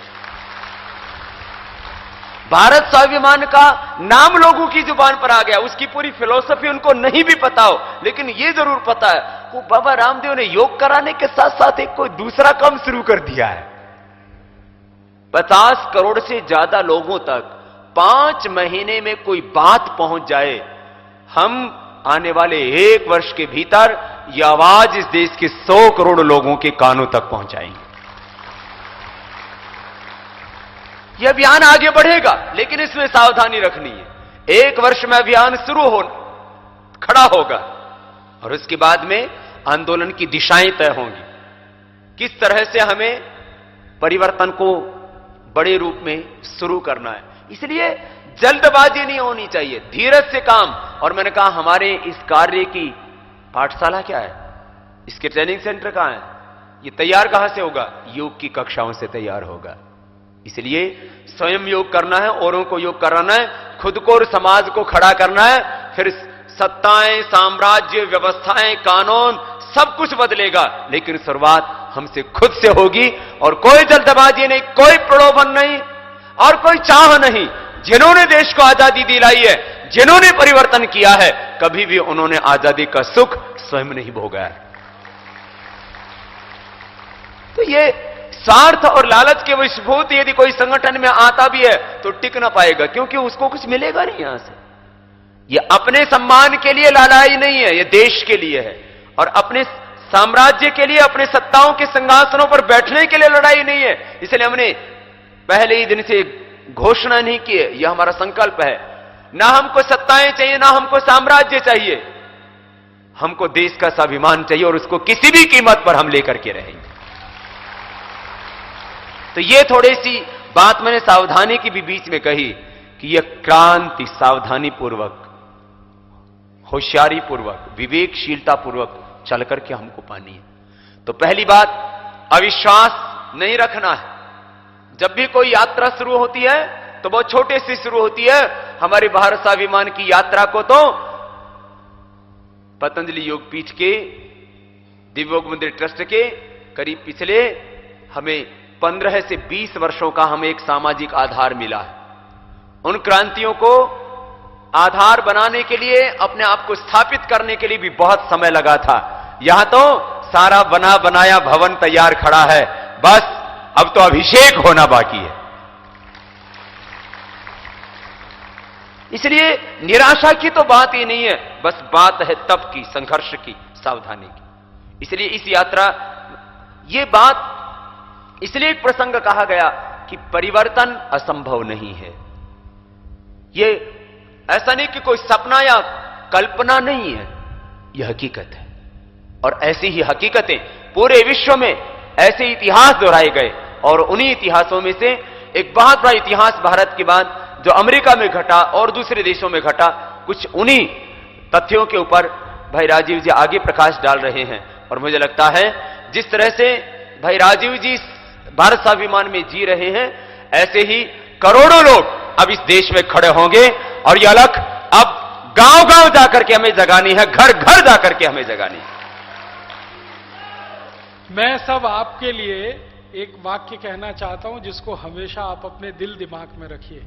भारत स्वाभिमान का नाम लोगों की जुबान पर आ गया, उसकी पूरी फिलॉसफी उनको नहीं भी पता हो, लेकिन ये जरूर पता है वो बाबा रामदेव ने योग कराने के साथ साथ एक कोई दूसरा काम शुरू कर दिया है। 50 करोड़ से ज्यादा लोगों तक 5 महीने में कोई बात पहुंच जाए, हम आने वाले 1 वर्ष के भीतर यह आवाज इस देश के 100 करोड़ लोगों के कानों तक पहुंचाएंगे। यह अभियान आगे बढ़ेगा, लेकिन इसमें सावधानी रखनी है। 1 वर्ष में अभियान खड़ा होगा और उसके बाद में आंदोलन की दिशाएं तय होंगी। किस तरह से हमें परिवर्तन को बड़े रूप में शुरू करना है, इसलिए जल्दबाजी नहीं होनी चाहिए, धीरज से काम। और मैंने कहा हमारे इस कार्य की पाठशाला क्या है, इसके ट्रेनिंग सेंटर कहां है, ये तैयार कहां से होगा, योग की कक्षाओं से तैयार होगा। इसलिए स्वयं योग करना है, औरों को योग कराना है, खुद को और समाज को खड़ा करना है, फिर सत्ताएं, साम्राज्य, व्यवस्थाएं, कानून सब कुछ बदलेगा, लेकिन शुरुआत हमसे खुद से होगी। और कोई जल्दबाजी नहीं, कोई प्रलोभन नहीं और कोई चाह नहीं। जिन्होंने देश को आजादी दिलाई है, जिन्होंने परिवर्तन किया है, कभी भी उन्होंने आजादी का सुख स्वयं नहीं भोगा है। तो ये स्वार्थ और लालच के वशीभूत यदि कोई संगठन में आता भी है तो टिक ना पाएगा, क्योंकि उसको कुछ मिलेगा नहीं यहां से। यह अपने सम्मान के लिए लड़ाई नहीं है, यह देश के लिए है, और अपने साम्राज्य के लिए, अपने सत्ताओं के सिंहासनों पर बैठने के लिए लड़ाई नहीं है। इसलिए हमने पहले ही दिन से घोषणा नहीं की है, यह हमारा संकल्प है। ना हमको सत्ताएं चाहिए, ना हमको साम्राज्य चाहिए, हमको देश का स्वाभिमान चाहिए, और उसको किसी भी कीमत पर हम लेकर के रहेंगे। तो ये थोड़ी सी बात मैंने सावधानी की भी बीच में कही कि यह क्रांति सावधानी पूर्वक, होशियारी पूर्वक, विवेकशीलता पूर्वक चल करके हमको पानी है। तो पहली बात, अविश्वास नहीं रखना है। जब भी कोई यात्रा शुरू होती है तो बहुत छोटे से शुरू होती है। हमारे भारत स्वाभिमान की यात्रा को तो पतंजलि योग पीठ के, दिव्योग मंदिर ट्रस्ट के करीब पिछले हमें 15 से 20 वर्षों का हमें एक सामाजिक आधार मिला है। उन क्रांतियों को आधार बनाने के लिए, अपने आप को स्थापित करने के लिए भी बहुत समय लगा था। यहां तो सारा बना बनाया भवन तैयार खड़ा है, बस अब तो अभिषेक होना बाकी है। इसलिए निराशा की तो बात ही नहीं है, बस बात है तप की, संघर्ष की, सावधानी की। इसलिए इस यात्रा, ये बात इसलिए एक प्रसंग कहा गया कि परिवर्तन असंभव नहीं है। ये ऐसा नहीं कि कोई सपना या कल्पना नहीं है, यह हकीकत है। और ऐसी ही हकीकतें पूरे विश्व में ऐसे इतिहास दोहराए गए, और उन्हीं इतिहासों में से एक बहुत बड़ा इतिहास भारत के बाद जो अमेरिका में घटा और दूसरे देशों में घटा, कुछ उन्हीं तथ्यों के ऊपर भाई राजीव जी आगे प्रकाश डाल रहे हैं। और मुझे लगता है जिस तरह से भाई राजीव जी भारत स्वाभिमान में जी रहे हैं, ऐसे ही करोड़ों लोग अब इस देश में खड़े होंगे, और यह अलख अब गांव गांव जाकर के हमें जगानी है, घर घर जाकर के हमें जगानी है। मैं सब आपके लिए एक वाक्य कहना चाहता हूं जिसको हमेशा आप अपने दिल दिमाग में रखिए।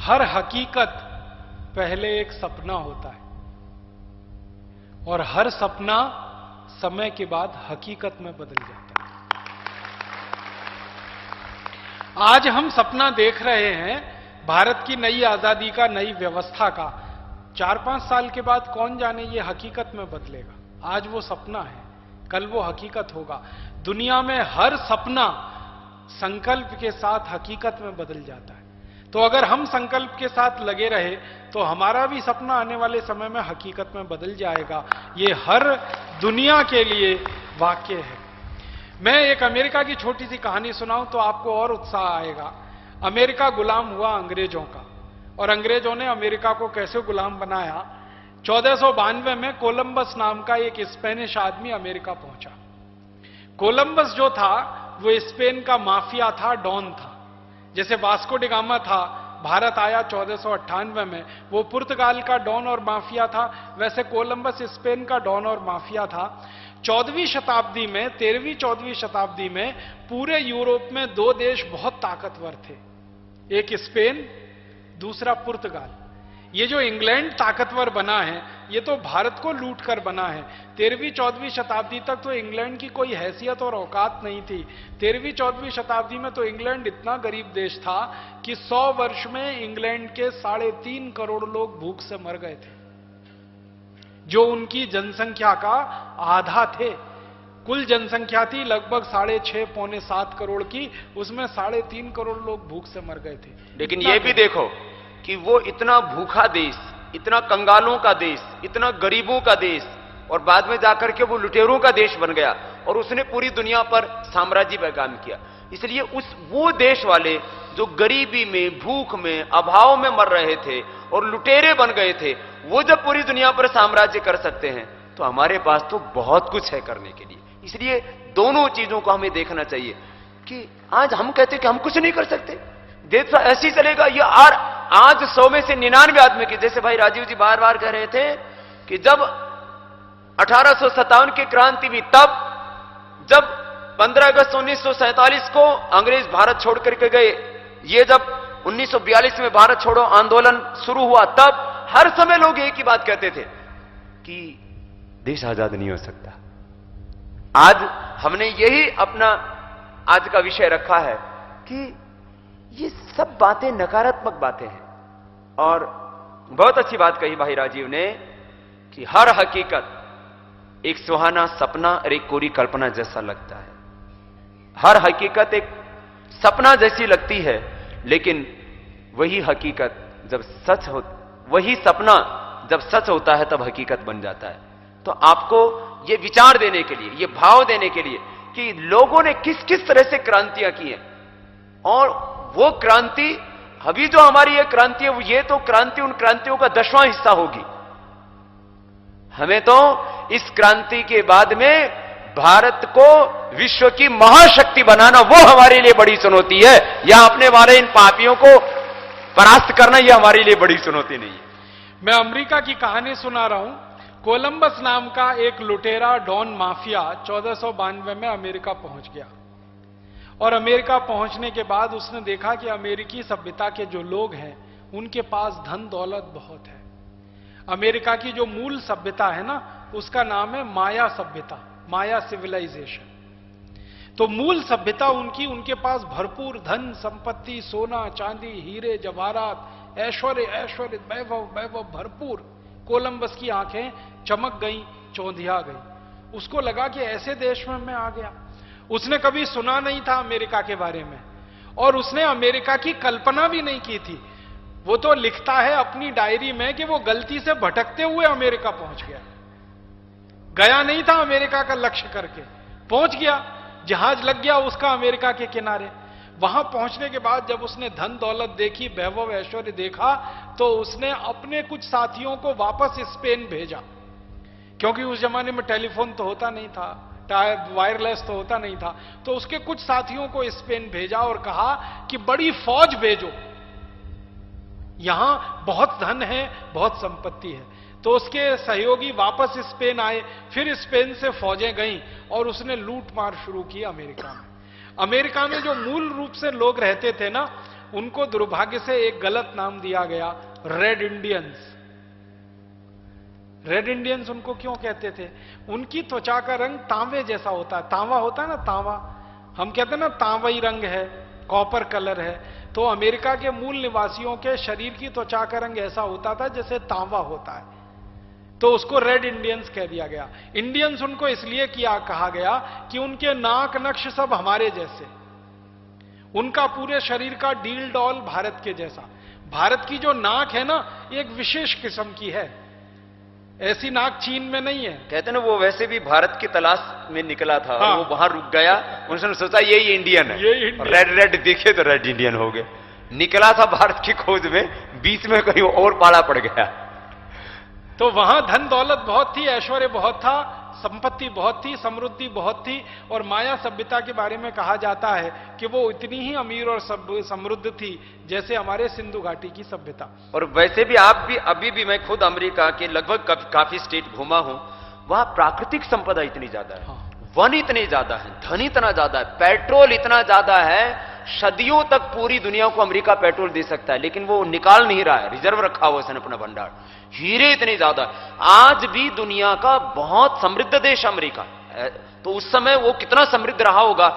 हर हकीकत पहले एक सपना होता है, और हर सपना समय के बाद हकीकत में बदल जाता है। आज हम सपना देख रहे हैं भारत की नई आजादी का, नई व्यवस्था का। 4-5 साल के बाद कौन जाने ये हकीकत में बदलेगा। आज वो सपना है, कल वो हकीकत होगा। दुनिया में हर सपना संकल्प के साथ हकीकत में बदल जाता है। तो अगर हम संकल्प के साथ लगे रहे तो हमारा भी सपना आने वाले समय में हकीकत में बदल जाएगा। ये हर दुनिया के लिए वाक्य है। मैं एक अमेरिका की छोटी सी कहानी सुनाऊं तो आपको और उत्साह आएगा। अमेरिका गुलाम हुआ अंग्रेजों का, और अंग्रेजों ने अमेरिका को कैसे गुलाम बनाया। 1492 में कोलंबस नाम का एक स्पेनिश आदमी अमेरिका पहुंचा। कोलंबस जो था वो स्पेन का माफिया था, डॉन था। जैसे वास्को डी गामा था, भारत आया 1498 में, वो पुर्तगाल का डॉन और माफिया था, वैसे कोलंबस स्पेन का डॉन और माफिया था। 14वीं शताब्दी में, 13वीं 14वीं शताब्दी में पूरे यूरोप में दो देश बहुत ताकतवर थे, एक स्पेन, दूसरा पुर्तगाल। ये जो इंग्लैंड ताकतवर बना है, ये तो भारत को लूट कर बना है। 13वीं 14वीं शताब्दी तक तो इंग्लैंड की कोई हैसियत और औकात नहीं थी। 13वीं 14वीं शताब्दी में तो इंग्लैंड इतना गरीब देश था कि 100 वर्ष में इंग्लैंड के 3.5 करोड़ लोग भूख से मर गए थे, जो उनकी जनसंख्या का आधा थे। कुल जनसंख्या थी लगभग 6.5 पौने 7 करोड़ की, उसमें 3.5 करोड़ लोग भूख से मर गए थे। लेकिन ये भी देखो कि वो इतना भूखा देश, इतना कंगालों का देश, इतना गरीबों का देश, और बाद में जाकर के वो लुटेरों का देश बन गया, और उसने पूरी दुनिया पर साम्राज्य का काम किया। इसलिए वो देश वाले जो गरीबी में, भूख में, अभाव में मर रहे थे और लुटेरे बन गए थे, वो जब पूरी दुनिया पर साम्राज्य कर सकते हैं, तो हमारे पास तो बहुत कुछ है करने के लिए। इसलिए दोनों चीजों को हमें देखना चाहिए कि आज हम कहते कि हम कुछ नहीं कर सकते, देश तो ऐसे ही चलेगा। ये आज 100 में से 99 आदमी की, जैसे भाई राजीव जी बार बार कह रहे थे कि जब 1857 की क्रांति हुई, तब जब 15 अगस्त 1947 को अंग्रेज भारत छोड़ करके गए, ये जब 1942 में भारत छोड़ो आंदोलन शुरू हुआ, तब हर समय लोग एक ही बात कहते थे कि देश आजाद नहीं हो सकता। आज हमने यही अपना आज का विषय रखा है कि ये सब बातें नकारात्मक बातें हैं। और बहुत अच्छी बात कही भाई राजीव ने कि हर हकीकत एक सुहाना सपना और एक कोरी कल्पना जैसा लगता है। हर हकीकत एक सपना जैसी लगती है, लेकिन वही हकीकत जब सच हो, वही सपना जब सच होता है तब हकीकत बन जाता है। तो आपको ये विचार देने के लिए, ये भाव देने के लिए कि लोगों ने किस किस तरह से क्रांतियां की हैं, और वो क्रांति, अभी जो हमारी ये क्रांति है, ये तो क्रांति उन क्रांतियों का 10वां हिस्सा होगी। हमें तो इस क्रांति के बाद में भारत को विश्व की महाशक्ति बनाना, वो हमारे लिए बड़ी चुनौती है। या अपने वाले इन पापियों को परास्त करना, यह हमारे लिए बड़ी चुनौती नहीं है। मैं अमेरिका की कहानी सुना रहा हूं। कोलंबस नाम का एक लुटेरा डॉन माफिया 1492 में अमेरिका पहुंच गया, और अमेरिका पहुंचने के बाद उसने देखा कि अमेरिकी सभ्यता के जो लोग हैं उनके पास धन दौलत बहुत है। अमेरिका की जो मूल सभ्यता है ना, उसका नाम है माया सभ्यता, माया सिविलाइजेशन। तो मूल सभ्यता उनकी, उनके पास भरपूर धन संपत्ति, सोना चांदी, हीरे जवाहरात, ऐश्वर्य ऐश्वर्य, वैभव वैभव भरपूर। कोलंबस की आंखें चमक गई, चौंधिया गई। उसको लगा कि ऐसे देश में मैं आ गया। उसने कभी सुना नहीं था अमेरिका के बारे में, और उसने अमेरिका की कल्पना भी नहीं की थी। वो तो लिखता है अपनी डायरी में कि वो गलती से भटकते हुए अमेरिका पहुंच गया, गया नहीं था अमेरिका का लक्ष्य करके, पहुंच गया, जहाज लग गया उसका अमेरिका के किनारे। वहां पहुंचने के बाद जब उसने धन दौलत देखी, वैभव ऐश्वर्य देखा, तो उसने अपने कुछ साथियों को वापस स्पेन भेजा, क्योंकि उस जमाने में टेलीफोन तो होता नहीं था, वायरलेस तो होता नहीं था। तो उसके कुछ साथियों को स्पेन भेजा और कहा कि बड़ी फौज भेजो, यहां बहुत धन है, बहुत संपत्ति है। तो उसके सहयोगी वापस स्पेन आए, फिर स्पेन से फौजें गईं और उसने लूट मार शुरू की अमेरिका में। अमेरिका में जो मूल रूप से लोग रहते थे ना, उनको दुर्भाग्य से एक गलत नाम दिया गया, रेड इंडियंस। रेड इंडियंस उनको क्यों कहते थे? उनकी त्वचा का रंग तांबे जैसा होता है, तांबा होता है ना, तांबा, हम कहते हैं ना तांबाई रंग है, कॉपर कलर है। तो अमेरिका के मूल निवासियों के शरीर की त्वचा का रंग ऐसा होता था जैसे तांबा होता है, तो उसको रेड इंडियंस कह दिया गया। इंडियंस उनको इसलिए कहा गया कि उनके नाक नक्श सब हमारे जैसे, उनका पूरे शरीर का डील डॉल भारत के जैसा। भारत की जो नाक है ना, एक विशेष किस्म की है, ऐसी नाक चीन में नहीं है। कहते ना वो वैसे भी भारत की तलाश में निकला था, हाँ। वो वहां रुक गया, उन्होंने सोचा यही इंडियन है, यही इंडियन। रेड रेड दिखे तो रेड इंडियन हो गए। निकला था भारत की खोज में, बीच में कहीं और पाला पड़ गया। तो वहां धन दौलत बहुत थी, ऐश्वर्य बहुत था, संपत्ति बहुत थी, समृद्धि बहुत थी, और माया सभ्यता के बारे में कहा जाता है कि वो इतनी ही अमीर और समृद्ध थी जैसे हमारे सिंधु घाटी की सभ्यता। और वैसे भी आप भी, अभी भी मैं खुद अमेरिका के लगभग काफी स्टेट घूमा हूं, वहां प्राकृतिक संपदा इतनी ज्यादा है, हाँ। वन इतने ज्यादा है, धन इतना ज्यादा है, पेट्रोल इतना ज्यादा है, सदियों तक पूरी दुनिया को अमेरिका पेट्रोल दे सकता है, लेकिन वो निकाल नहीं रहा है, रिजर्व रखा हुआ है अपना भंडार। हीरे इतने ज्यादा है, आज भी दुनिया का बहुत समृद्ध देश अमेरिका। तो उस समय वो कितना समृद्ध रहा होगा,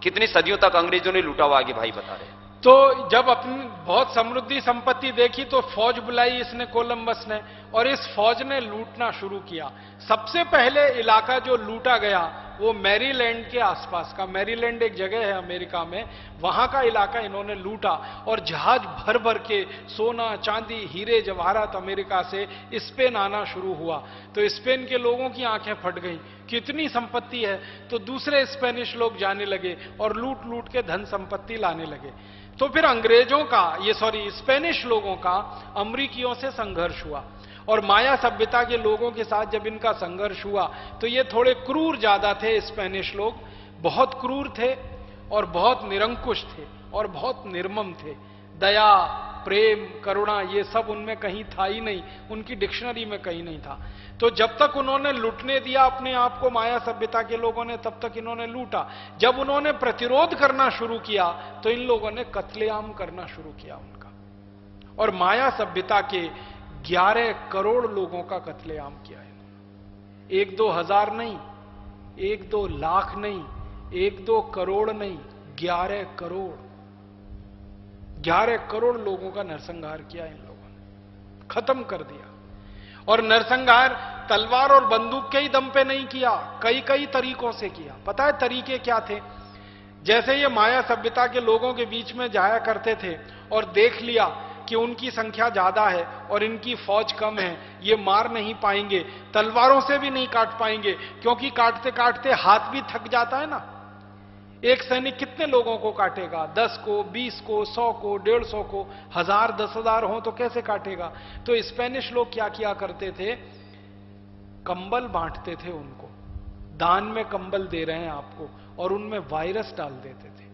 कितनी सदियों तक अंग्रेजों ने लूटा हुआ, आगे भाई बता रहे हैं। तो जब अपनी बहुत समृद्धि संपत्ति देखी तो फौज बुलाई इसने, कोलंबस ने, और इस फौज ने लूटना शुरू किया। सबसे पहले इलाका जो लूटा गया वो मैरीलैंड के आसपास का, मैरीलैंड एक जगह है अमेरिका में, वहां का इलाका इन्होंने लूटा, और जहाज भर भर के सोना चांदी हीरे जवाहरात अमेरिका से स्पेन आना शुरू हुआ। तो स्पेन के लोगों की आंखें फट गई, कितनी संपत्ति है, तो दूसरे स्पेनिश लोग जाने लगे और लूट लूट के धन संपत्ति लाने लगे। तो फिर अंग्रेजों का, स्पेनिश लोगों का अमरीकियों से संघर्ष हुआ, और माया सभ्यता के लोगों के साथ जब इनका संघर्ष हुआ तो ये थोड़े क्रूर ज्यादा थे। स्पेनिश लोग बहुत क्रूर थे और बहुत निरंकुश थे और बहुत निर्मम थे। दया, प्रेम, करुणा ये सब उनमें कहीं था ही नहीं, उनकी डिक्शनरी में कहीं नहीं था। तो जब तक उन्होंने लूटने दिया अपने आप को माया सभ्यता के लोगों ने, तब तक इन्होंने लूटा। जब उन्होंने प्रतिरोध करना शुरू किया तो इन लोगों ने कत्लेआम करना शुरू किया उनका, और माया सभ्यता के 11 करोड़ लोगों का कत्लेआम किया है। 1-2 हजार नहीं, 1-2 लाख नहीं, 1-2 करोड़ नहीं, 11 करोड़, 11 करोड़ लोगों का नरसंहार किया इन लोगों ने, खत्म कर दिया। और नरसंहार तलवार और बंदूक के ही दम पे नहीं किया, कई कई तरीकों से किया। पता है तरीके क्या थे? जैसे ये माया सभ्यता के लोगों के बीच में जाया करते थे और देख लिया कि उनकी संख्या ज्यादा है और इनकी फौज कम है, ये मार नहीं पाएंगे, तलवारों से भी नहीं काट पाएंगे, क्योंकि काटते काटते हाथ भी थक जाता है ना। एक सैनिक कितने लोगों को काटेगा? 10 को, 20 को, 100 को, 150 को, 1000, 10,000 हो तो कैसे काटेगा? तो स्पेनिश लोग क्या किया करते थे, कंबल बांटते थे उनको, दान में कंबल दे रहे हैं आपको, और उनमें वायरस डाल देते थे,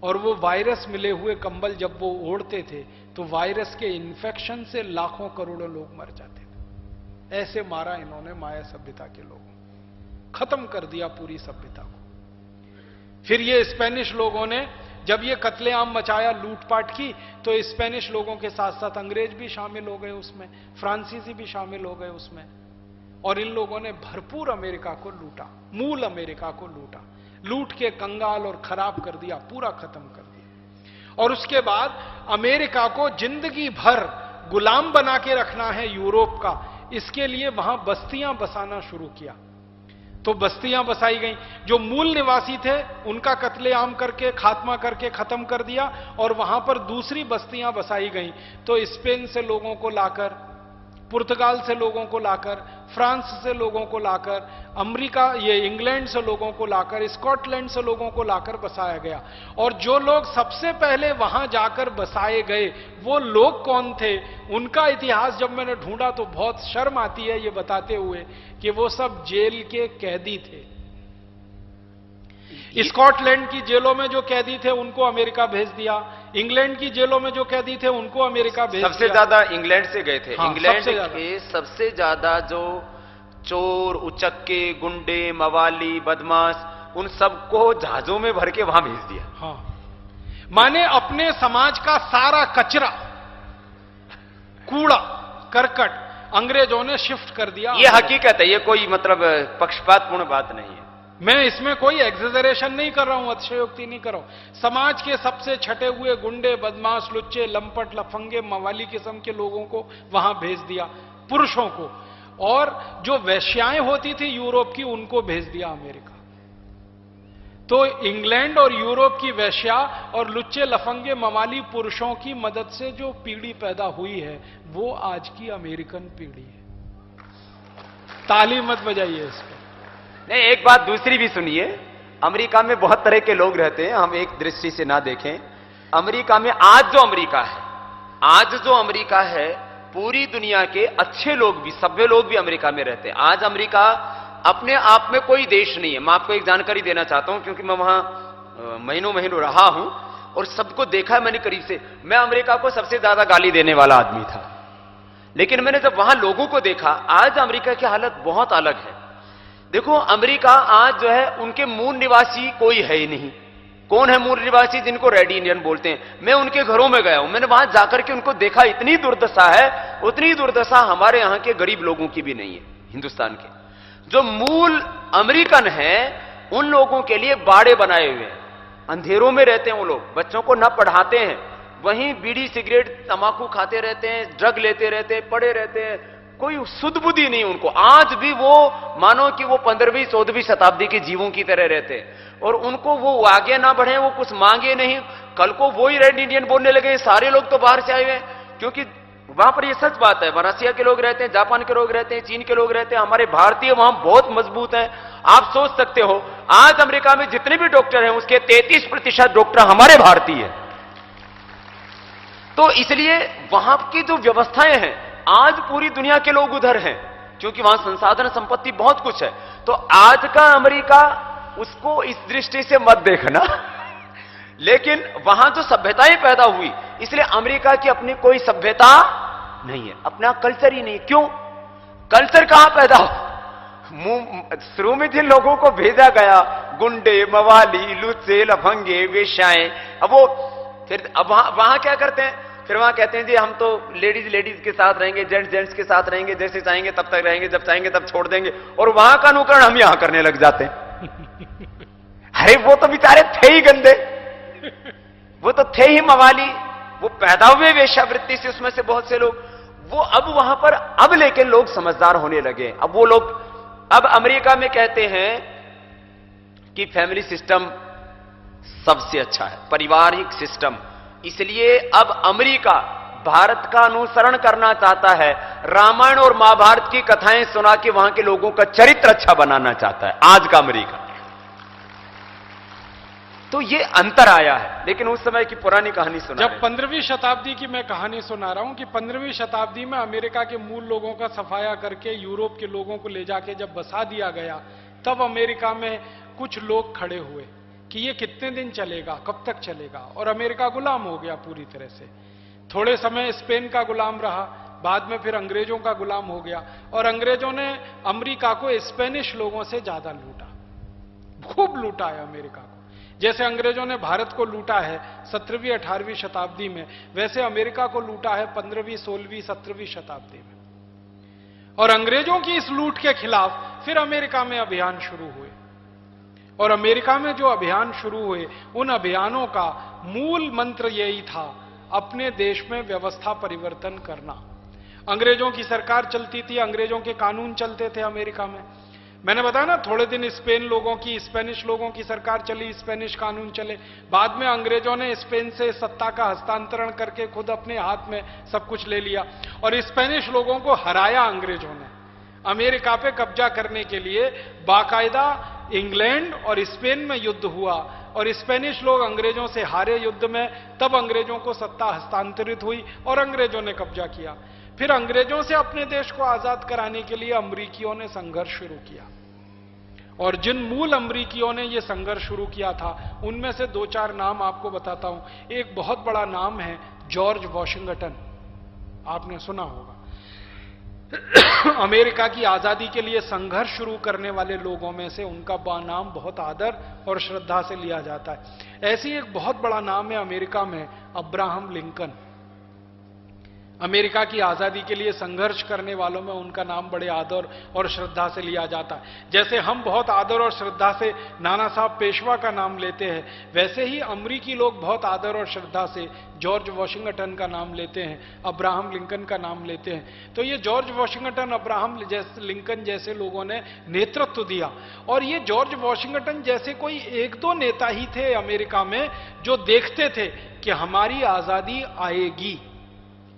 और वो वायरस मिले हुए कंबल जब वो ओढ़ते थे तो वायरस के इन्फेक्शन से लाखों करोड़ों लोग मर जाते थे। ऐसे मारा इन्होंने माया सभ्यता के लोगों, खत्म कर दिया पूरी सभ्यता को। फिर ये स्पेनिश लोगों ने जब ये कत्लेआम मचाया, लूटपाट की, तो स्पेनिश लोगों के साथ साथ अंग्रेज भी शामिल हो गए उसमें, फ्रांसीसी भी शामिल हो गए उसमें, और इन लोगों ने भरपूर अमेरिका को लूटा, मूल अमेरिका को लूटा, लूट के कंगाल और खराब कर दिया, पूरा खत्म कर दिया। और उसके बाद अमेरिका को जिंदगी भर गुलाम बना के रखना है यूरोप का, इसके लिए वहां बस्तियां बसाना शुरू किया। तो बस्तियां बसाई गई, जो मूल निवासी थे उनका कत्लेआम करके, खात्मा करके खत्म कर दिया, और वहां पर दूसरी बस्तियां बसाई गई। तो स्पेन से लोगों को लाकर, पुर्तगाल से लोगों को लाकर, फ्रांस से लोगों को लाकर, अमेरिका, ये इंग्लैंड से लोगों को लाकर, स्कॉटलैंड से लोगों को लाकर बसाया गया। और जो लोग सबसे पहले वहां जाकर बसाए गए वो लोग कौन थे, उनका इतिहास जब मैंने ढूंढा तो बहुत शर्म आती है ये बताते हुए कि वो सब जेल के कैदी थे। स्कॉटलैंड की जेलों में जो कैदी थे उनको अमेरिका भेज दिया, इंग्लैंड की जेलों में जो कैदी थे उनको अमेरिका भेज दिया। सबसे ज्यादा इंग्लैंड से गए थे। हाँ, इंग्लैंड सबसे के सबसे ज्यादा जो चोर, उचक्के, गुंडे, मवाली, बदमाश, उन सबको जहाजों में भर के वहां भेज दिया। हाँ, माने अपने समाज का सारा कचरा, कूड़ा करकट अंग्रेजों ने शिफ्ट कर दिया। ये हकीकत है, ये कोई मतलब पक्षपातपूर्ण बात नहीं है। मैं इसमें कोई एग्जेजरेशन नहीं कर रहा हूं, अतिशयोक्ति नहीं कर रहा हूं। समाज के सबसे छटे हुए गुंडे, बदमाश, लुच्चे, लंपट, लफंगे, मवाली किस्म के लोगों को वहां भेज दिया, पुरुषों को, और जो वेश्याएं होती थी यूरोप की उनको भेज दिया अमेरिका। तो इंग्लैंड और यूरोप की वेश्या और लुच्चे लफंगे मवाली पुरुषों की मदद से जो पीढ़ी पैदा हुई है वो आज की अमेरिकन पीढ़ी है। ताली मत बजाइए इस पर। नहीं, एक बात दूसरी भी सुनिए। अमेरिका में बहुत तरह के लोग रहते हैं, हम एक दृष्टि से ना देखें। अमेरिका में आज जो अमेरिका है पूरी दुनिया के अच्छे लोग भी, सभ्य लोग भी अमेरिका में रहते हैं। आज अमेरिका अपने आप में कोई देश नहीं है। मैं आपको एक जानकारी देना चाहता हूं क्योंकि मैं वहां महीनों रहा हूं और सबको देखा है मैंने करीब से। मैं अमेरिका को सबसे ज्यादा गाली देने वाला आदमी था, लेकिन मैंने जब वहां लोगों को देखा, आज अमेरिका की हालत बहुत अलग है। देखो, अमेरिका आज जो है उनके मूल निवासी कोई है ही नहीं। कौन है मूल निवासी? जिनको रेड इंडियन बोलते हैं। मैं उनके घरों में गया हूं, मैंने वहां जाकर के उनको देखा, इतनी दुर्दशा है, उतनी दुर्दशा हमारे यहां के गरीब लोगों की भी नहीं है हिंदुस्तान के। जो मूल अमेरिकन हैं उन लोगों के लिए बाड़े बनाए हुए हैं, अंधेरों में रहते हैं वो लोग, बच्चों को न पढ़ाते हैं, वहीं बीड़ी सिगरेट तंबाकू खाते रहते हैं, ड्रग लेते रहते हैं, पड़े रहते हैं, कोई सुध बुद्धि नहीं उनको। आज भी वो मानो कि वो 15वीं 14वीं शताब्दी के जीवों की तरह रहते हैं और उनको वो आगे ना बढ़े, वो कुछ मांगे नहीं। कल को वो ही रेड इंडियन बोलने लगे। सारे लोग तो बाहर से आए हुए हैं, क्योंकि वहां पर ये सच बात है, रसिया के लोग रहते हैं, जापान के लोग रहते हैं, चीन के लोग रहते हैं, हमारे भारतीय वहां बहुत मजबूत हैं। आप सोच सकते हो आज अमेरिका में जितने भी डॉक्टर हैं उसके 33% डॉक्टर हमारे भारतीय हैं। तो इसलिए वहां की जो व्यवस्थाएं हैं, आज पूरी दुनिया के लोग उधर हैं क्योंकि वहां संसाधन संपत्ति बहुत कुछ है। तो आज का अमेरिका उसको इस दृष्टि से मत देखना लेकिन वहां जो सभ्यताएं पैदा हुई, इसलिए अमेरिका की अपनी कोई सभ्यता नहीं है, अपना कल्चर ही नहीं। क्यों? कल्चर कहां पैदा हो? शुरू में जिन लोगों को भेजा गया, गुंडे, मवाली, लुच्चे, लफंगे, वेश्याएं, अब वो फिर अब वहां क्या करते हैं? फिर वहां कहते हैं जी हम तो लेडीज के साथ रहेंगे, जेंट्स के साथ रहेंगे, जैसे चाहेंगे तब तक रहेंगे, जब चाहेंगे तब छोड़ देंगे, और वहां का अनुकरण हम यहां करने लग जाते हैं। अरे वो तो बेचारे थे ही गंदे, वो तो थे ही मवाली, वो पैदा हुए वेश्यावृत्ति से, उसमें से बहुत से लोग वो अब वहां पर, अब लेकिन लोग समझदार होने लगे। अब वो लोग अब अमेरिका में कहते हैं कि फैमिली सिस्टम सबसे अच्छा है, पारिवारिक सिस्टम। इसलिए अब अमेरिका भारत का अनुसरण करना चाहता है, रामायण और महाभारत की कथाएं सुना के वहां के लोगों का चरित्र अच्छा बनाना चाहता है आज का अमेरिका। तो ये अंतर आया है, लेकिन उस समय की पुरानी कहानी सुना। जब 15वीं शताब्दी की मैं कहानी सुना रहा हूं कि 15वीं शताब्दी में अमेरिका के मूल लोगों का सफाया करके यूरोप के लोगों को ले जाके जब बसा दिया गया, तब अमेरिका में कुछ लोग खड़े हुए कि ये कितने दिन चलेगा, कब तक चलेगा, और अमेरिका गुलाम हो गया पूरी तरह से। थोड़े समय स्पेन का गुलाम रहा, बाद में फिर अंग्रेजों का गुलाम हो गया, और अंग्रेजों ने अमेरिका को स्पेनिश लोगों से ज्यादा लूटा, खूब लूटा है अमेरिका को। जैसे अंग्रेजों ने भारत को लूटा है 17वीं 18वीं शताब्दी में, वैसे अमेरिका को लूटा है 15वीं 16वीं 17वीं शताब्दी में। और अंग्रेजों की इस लूट के खिलाफ फिर अमेरिका में अभियान शुरू हुए, और अमेरिका में जो अभियान शुरू हुए, उन अभियानों का मूल मंत्र यही था, अपने देश में व्यवस्था परिवर्तन करना। अंग्रेजों की सरकार चलती थी, अंग्रेजों के कानून चलते थे अमेरिका में। मैंने बताया ना, थोड़े दिन स्पेनिश लोगों की सरकार चली, स्पेनिश कानून चले, बाद में अंग्रेजों ने स्पेन से सत्ता का हस्तांतरण करके खुद अपने हाथ में सब कुछ ले लिया, और स्पेनिश लोगों को हराया अंग्रेजों ने। अमेरिका पे कब्जा करने के लिए बाकायदा इंग्लैंड और स्पेन में युद्ध हुआ, और स्पेनिश लोग अंग्रेजों से हारे युद्ध में, तब अंग्रेजों को सत्ता हस्तांतरित हुई और अंग्रेजों ने कब्जा किया। फिर अंग्रेजों से अपने देश को आजाद कराने के लिए अमरीकियों ने संघर्ष शुरू किया, और जिन मूल अमरीकियों ने यह संघर्ष शुरू किया था, उनमें से 2-4 नाम आपको बताता हूं। एक बहुत बड़ा नाम है जॉर्ज वॉशिंगटन, आपने सुना होगा। अमेरिका की आजादी के लिए संघर्ष शुरू करने वाले लोगों में से उनका नाम बहुत आदर और श्रद्धा से लिया जाता है। ऐसी एक बहुत बड़ा नाम है अमेरिका में, अब्राहम लिंकन। अमेरिका की आजादी के लिए संघर्ष करने वालों में उनका नाम बड़े आदर और श्रद्धा से लिया जाता है। जैसे हम बहुत आदर और श्रद्धा से नाना साहब पेशवा का नाम लेते हैं, वैसे ही अमरीकी लोग बहुत आदर और श्रद्धा से जॉर्ज वॉशिंगटन का नाम लेते हैं, अब्राहम लिंकन का नाम लेते हैं। तो ये जॉर्ज वॉशिंगटन, अब्राहम लिंकन जैसे लोगों ने नेतृत्व दिया, और ये जॉर्ज वॉशिंगटन जैसे कोई एक दो नेता ही थे अमेरिका में जो देखते थे कि हमारी आजादी आएगी,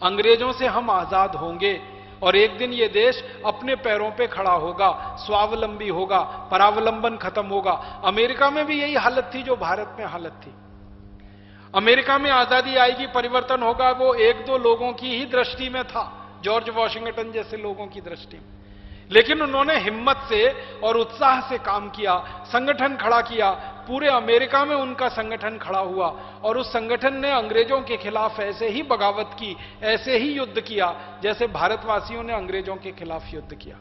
अंग्रेजों से हम आजाद होंगे और एक दिन ये देश अपने पैरों पे खड़ा होगा, स्वावलंबी होगा, परावलंबन खत्म होगा। अमेरिका में भी यही हालत थी जो भारत में हालत थी। अमेरिका में आजादी आएगी, परिवर्तन होगा, वो एक दो लोगों की ही दृष्टि में था, जॉर्ज वॉशिंगटन जैसे लोगों की दृष्टि में। लेकिन उन्होंने हिम्मत से और उत्साह से काम किया, संगठन खड़ा किया, पूरे अमेरिका में उनका संगठन खड़ा हुआ और उस संगठन ने अंग्रेजों के खिलाफ ऐसे ही बगावत की, ऐसे ही युद्ध किया जैसे भारतवासियों ने अंग्रेजों के खिलाफ युद्ध किया।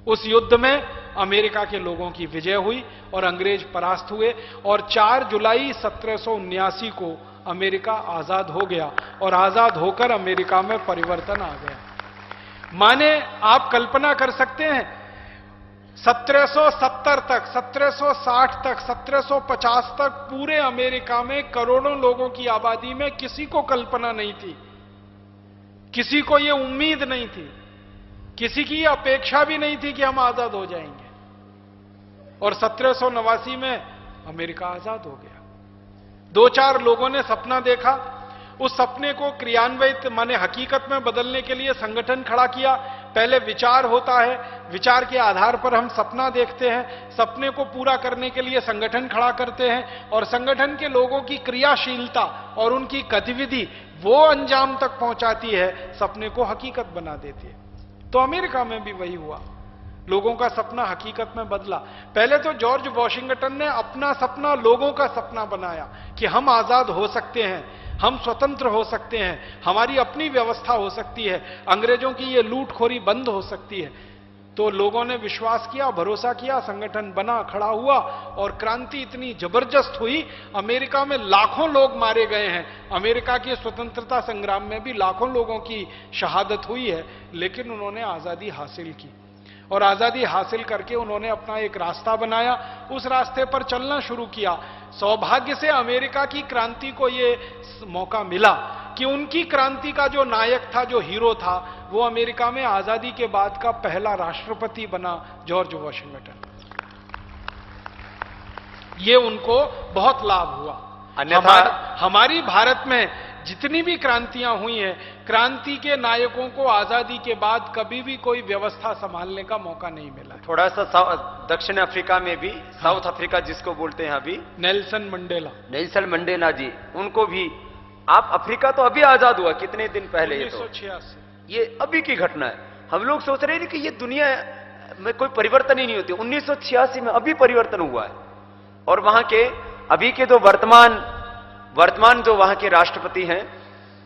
उस युद्ध में अमेरिका के लोगों की विजय हुई और अंग्रेज परास्त हुए और 4 जुलाई 1779 को अमेरिका आजाद हो गया और आजाद होकर अमेरिका में परिवर्तन आ गया। माने आप कल्पना कर सकते हैं 1770 तक, 1760 तक, 1750 तक पूरे अमेरिका में करोड़ों लोगों की आबादी में किसी को कल्पना नहीं थी, किसी को यह उम्मीद नहीं थी, किसी की अपेक्षा भी नहीं थी कि हम आजाद हो जाएंगे। और 1789 में अमेरिका आजाद हो गया। 2-4 लोगों ने सपना देखा, उस सपने को क्रियान्वित माने हकीकत में बदलने के लिए संगठन खड़ा किया। पहले विचार होता है, विचार के आधार पर हम सपना देखते हैं, सपने को पूरा करने के लिए संगठन खड़ा करते हैं और संगठन के लोगों की क्रियाशीलता और उनकी गतिविधि वो अंजाम तक पहुंचाती है, सपने को हकीकत बना देती है। तो अमेरिका में भी वही हुआ, लोगों का सपना हकीकत में बदला। पहले तो जॉर्ज वॉशिंगटन ने अपना सपना लोगों का सपना बनाया कि हम आजाद हो सकते हैं, हम स्वतंत्र हो सकते हैं, हमारी अपनी व्यवस्था हो सकती है, अंग्रेजों की ये लूटखोरी बंद हो सकती है। तो लोगों ने विश्वास किया, भरोसा किया, संगठन बना, खड़ा हुआ और क्रांति इतनी जबरदस्त हुई, अमेरिका में लाखों लोग मारे गए हैं। अमेरिका के स्वतंत्रता संग्राम में भी लाखों लोगों की शहादत हुई है, लेकिन उन्होंने आजादी हासिल की और आजादी हासिल करके उन्होंने अपना एक रास्ता बनाया, उस रास्ते पर चलना शुरू किया। सौभाग्य से अमेरिका की क्रांति को यह मौका मिला कि उनकी क्रांति का जो नायक था, जो हीरो था, वो अमेरिका में आजादी के बाद का पहला राष्ट्रपति बना, जॉर्ज वॉशिंगटन। ये उनको बहुत लाभ हुआ। अन्यथा हमारी भारत में जितनी भी क्रांतियां हुई हैं, क्रांति के नायकों को आजादी के बाद कभी भी कोई व्यवस्था संभालने का मौका नहीं मिला। थोड़ा सा दक्षिण अफ्रीका में भी, साउथ अफ्रीका जिसको बोलते हैं अभी, नेल्सन मंडेला जी, उनको भी, आप अफ्रीका तो अभी आजाद हुआ कितने दिन पहले, 1986। ये अभी की घटना है। हम लोग सोच रहे हैं कि ये दुनिया में कोई परिवर्तन ही नहीं होती। 1986 में अभी परिवर्तन हुआ है। और वहां के अभी के जो वर्तमान जो वहां के राष्ट्रपति हैं,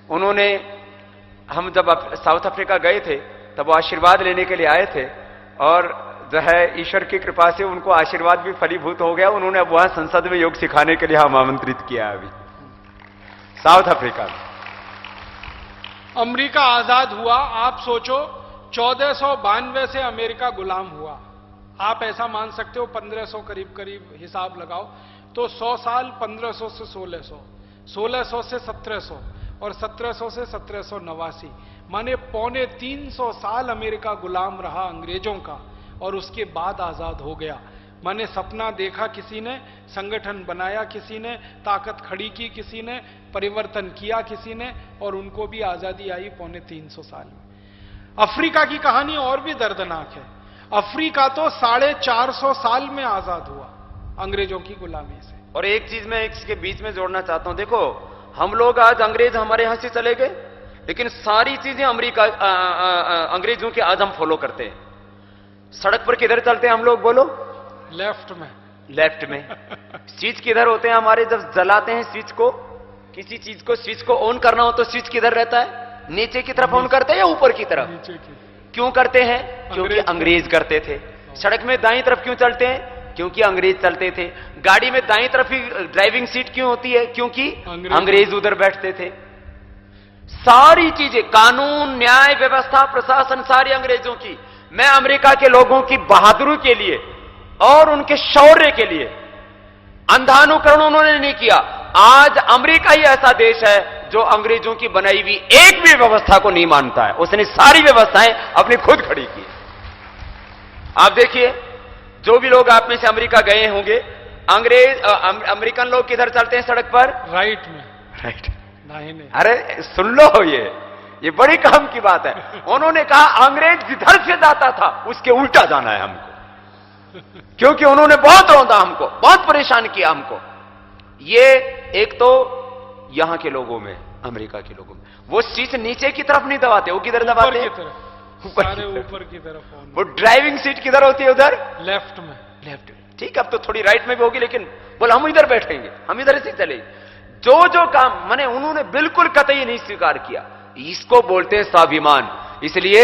उन्होंने, हम जब साउथ अफ्रीका गए थे तब वो आशीर्वाद लेने के लिए आए थे और जो है ईश्वर की कृपा से उनको आशीर्वाद भी फलीभूत हो गया। उन्होंने अब वहां संसद में योग सिखाने के लिए हम आमंत्रित किया है अभी साउथ अफ्रीका में। अमेरिका आजाद हुआ, आप सोचो 1492 से अमेरिका गुलाम हुआ। आप ऐसा मान सकते हो 1500 करीब हिसाब लगाओ तो 100 साल, 1500 से 1600, 1600 से 1700 और 1700 से 1789, माने 325 साल अमेरिका गुलाम रहा अंग्रेजों का और उसके बाद आजाद हो गया। माने सपना देखा किसी ने, संगठन बनाया किसी ने, ताकत खड़ी की किसी ने, परिवर्तन किया किसी ने और उनको भी आजादी आई 325 साल में। अफ्रीका की कहानी और भी दर्दनाक है। अफ्रीका तो 450 साल में आजाद हुआ अंग्रेजों की गुलामी से। और एक चीज मैं इसके बीच में जोड़ना चाहता हूं, देखो हम लोग आज, अंग्रेज हमारे यहां से चले गए, लेकिन सारी चीजें अंग्रेजों के आज हम फॉलो करते हैं। सड़क पर किधर चलते हैं हम लोग, बोलो? लेफ्ट में। स्विच किधर होते हैं हमारे, जब जलाते हैं स्विच को, किसी चीज को, स्विच को ऑन करना हो तो स्विच किधर रहता है? नीचे की तरफ ऑन करते हैं या ऊपर की तरफ? नीचे की। क्यों करते हैं? क्योंकि अंग्रेज करते थे। सड़क में दाईं तरफ क्यों चलते हैं? क्योंकि अंग्रेज चलते थे। गाड़ी में दाईं तरफ ही ड्राइविंग सीट क्यों होती है? क्योंकि अंग्रेज उधर बैठते थे। सारी चीजें, कानून, न्याय व्यवस्था, प्रशासन, सारी अंग्रेजों की। मैं अमेरिका के लोगों की बहादुरी के लिए और उनके शौर्य के लिए अंधानुकरण उन्होंने नहीं किया। आज अमेरिका ही ऐसा देश है जो अंग्रेजों की बनाई हुई एक भी व्यवस्था को नहीं मानता है। उसने सारी व्यवस्थाएं अपनी खुद खड़ी की। आप देखिए, जो भी लोग आप में से अमेरिका गए होंगे, अमेरिकन लोग किधर चलते हैं सड़क पर? राइट में। राइट। नहीं। अरे सुन लो, ये बड़ी काम की बात है। उन्होंने कहा अंग्रेज जिधर से जाता था उसके उल्टा जाना है हमको, क्योंकि उन्होंने बहुत रौंदा हमको, बहुत परेशान किया हमको। ये एक तो यहां के लोगों में, अमेरिका के लोगों में, वो सीट नीचे की तरफ नहीं दबाते, वो किधर दबाते हैं? ऊपर की तरफ। वो ड्राइविंग सीट किधर होती है? उधर लेफ्ट में। लेफ्ट। ठीक, अब तो थोड़ी राइट में भी होगी, लेकिन बोला हम इधर बैठेंगे, हम इधर से चलेंगे। जो काम माने उन्होंने बिल्कुल कतई नहीं स्वीकार किया। इसको बोलते हैं स्वाभिमान। इसलिए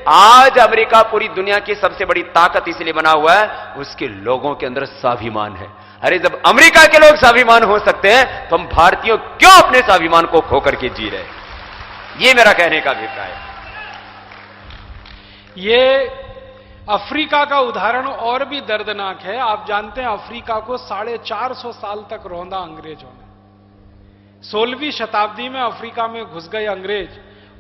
आज अमेरिका पूरी दुनिया की सबसे बड़ी ताकत इसलिए बना हुआ है, उसके लोगों के अंदर स्वाभिमान है। अरे जब अमेरिका के लोग स्वाभिमान हो सकते हैं तो हम भारतीयों क्यों अपने स्वाभिमान को खो करके जी रहे? ये मेरा कहने का अभिप्राय है। ये अफ्रीका का उदाहरण और भी दर्दनाक है। आप जानते हैं अफ्रीका को 450 साल तक रौंदा अंग्रेजों ने। 16वीं शताब्दी में अफ्रीका में घुस गए अंग्रेज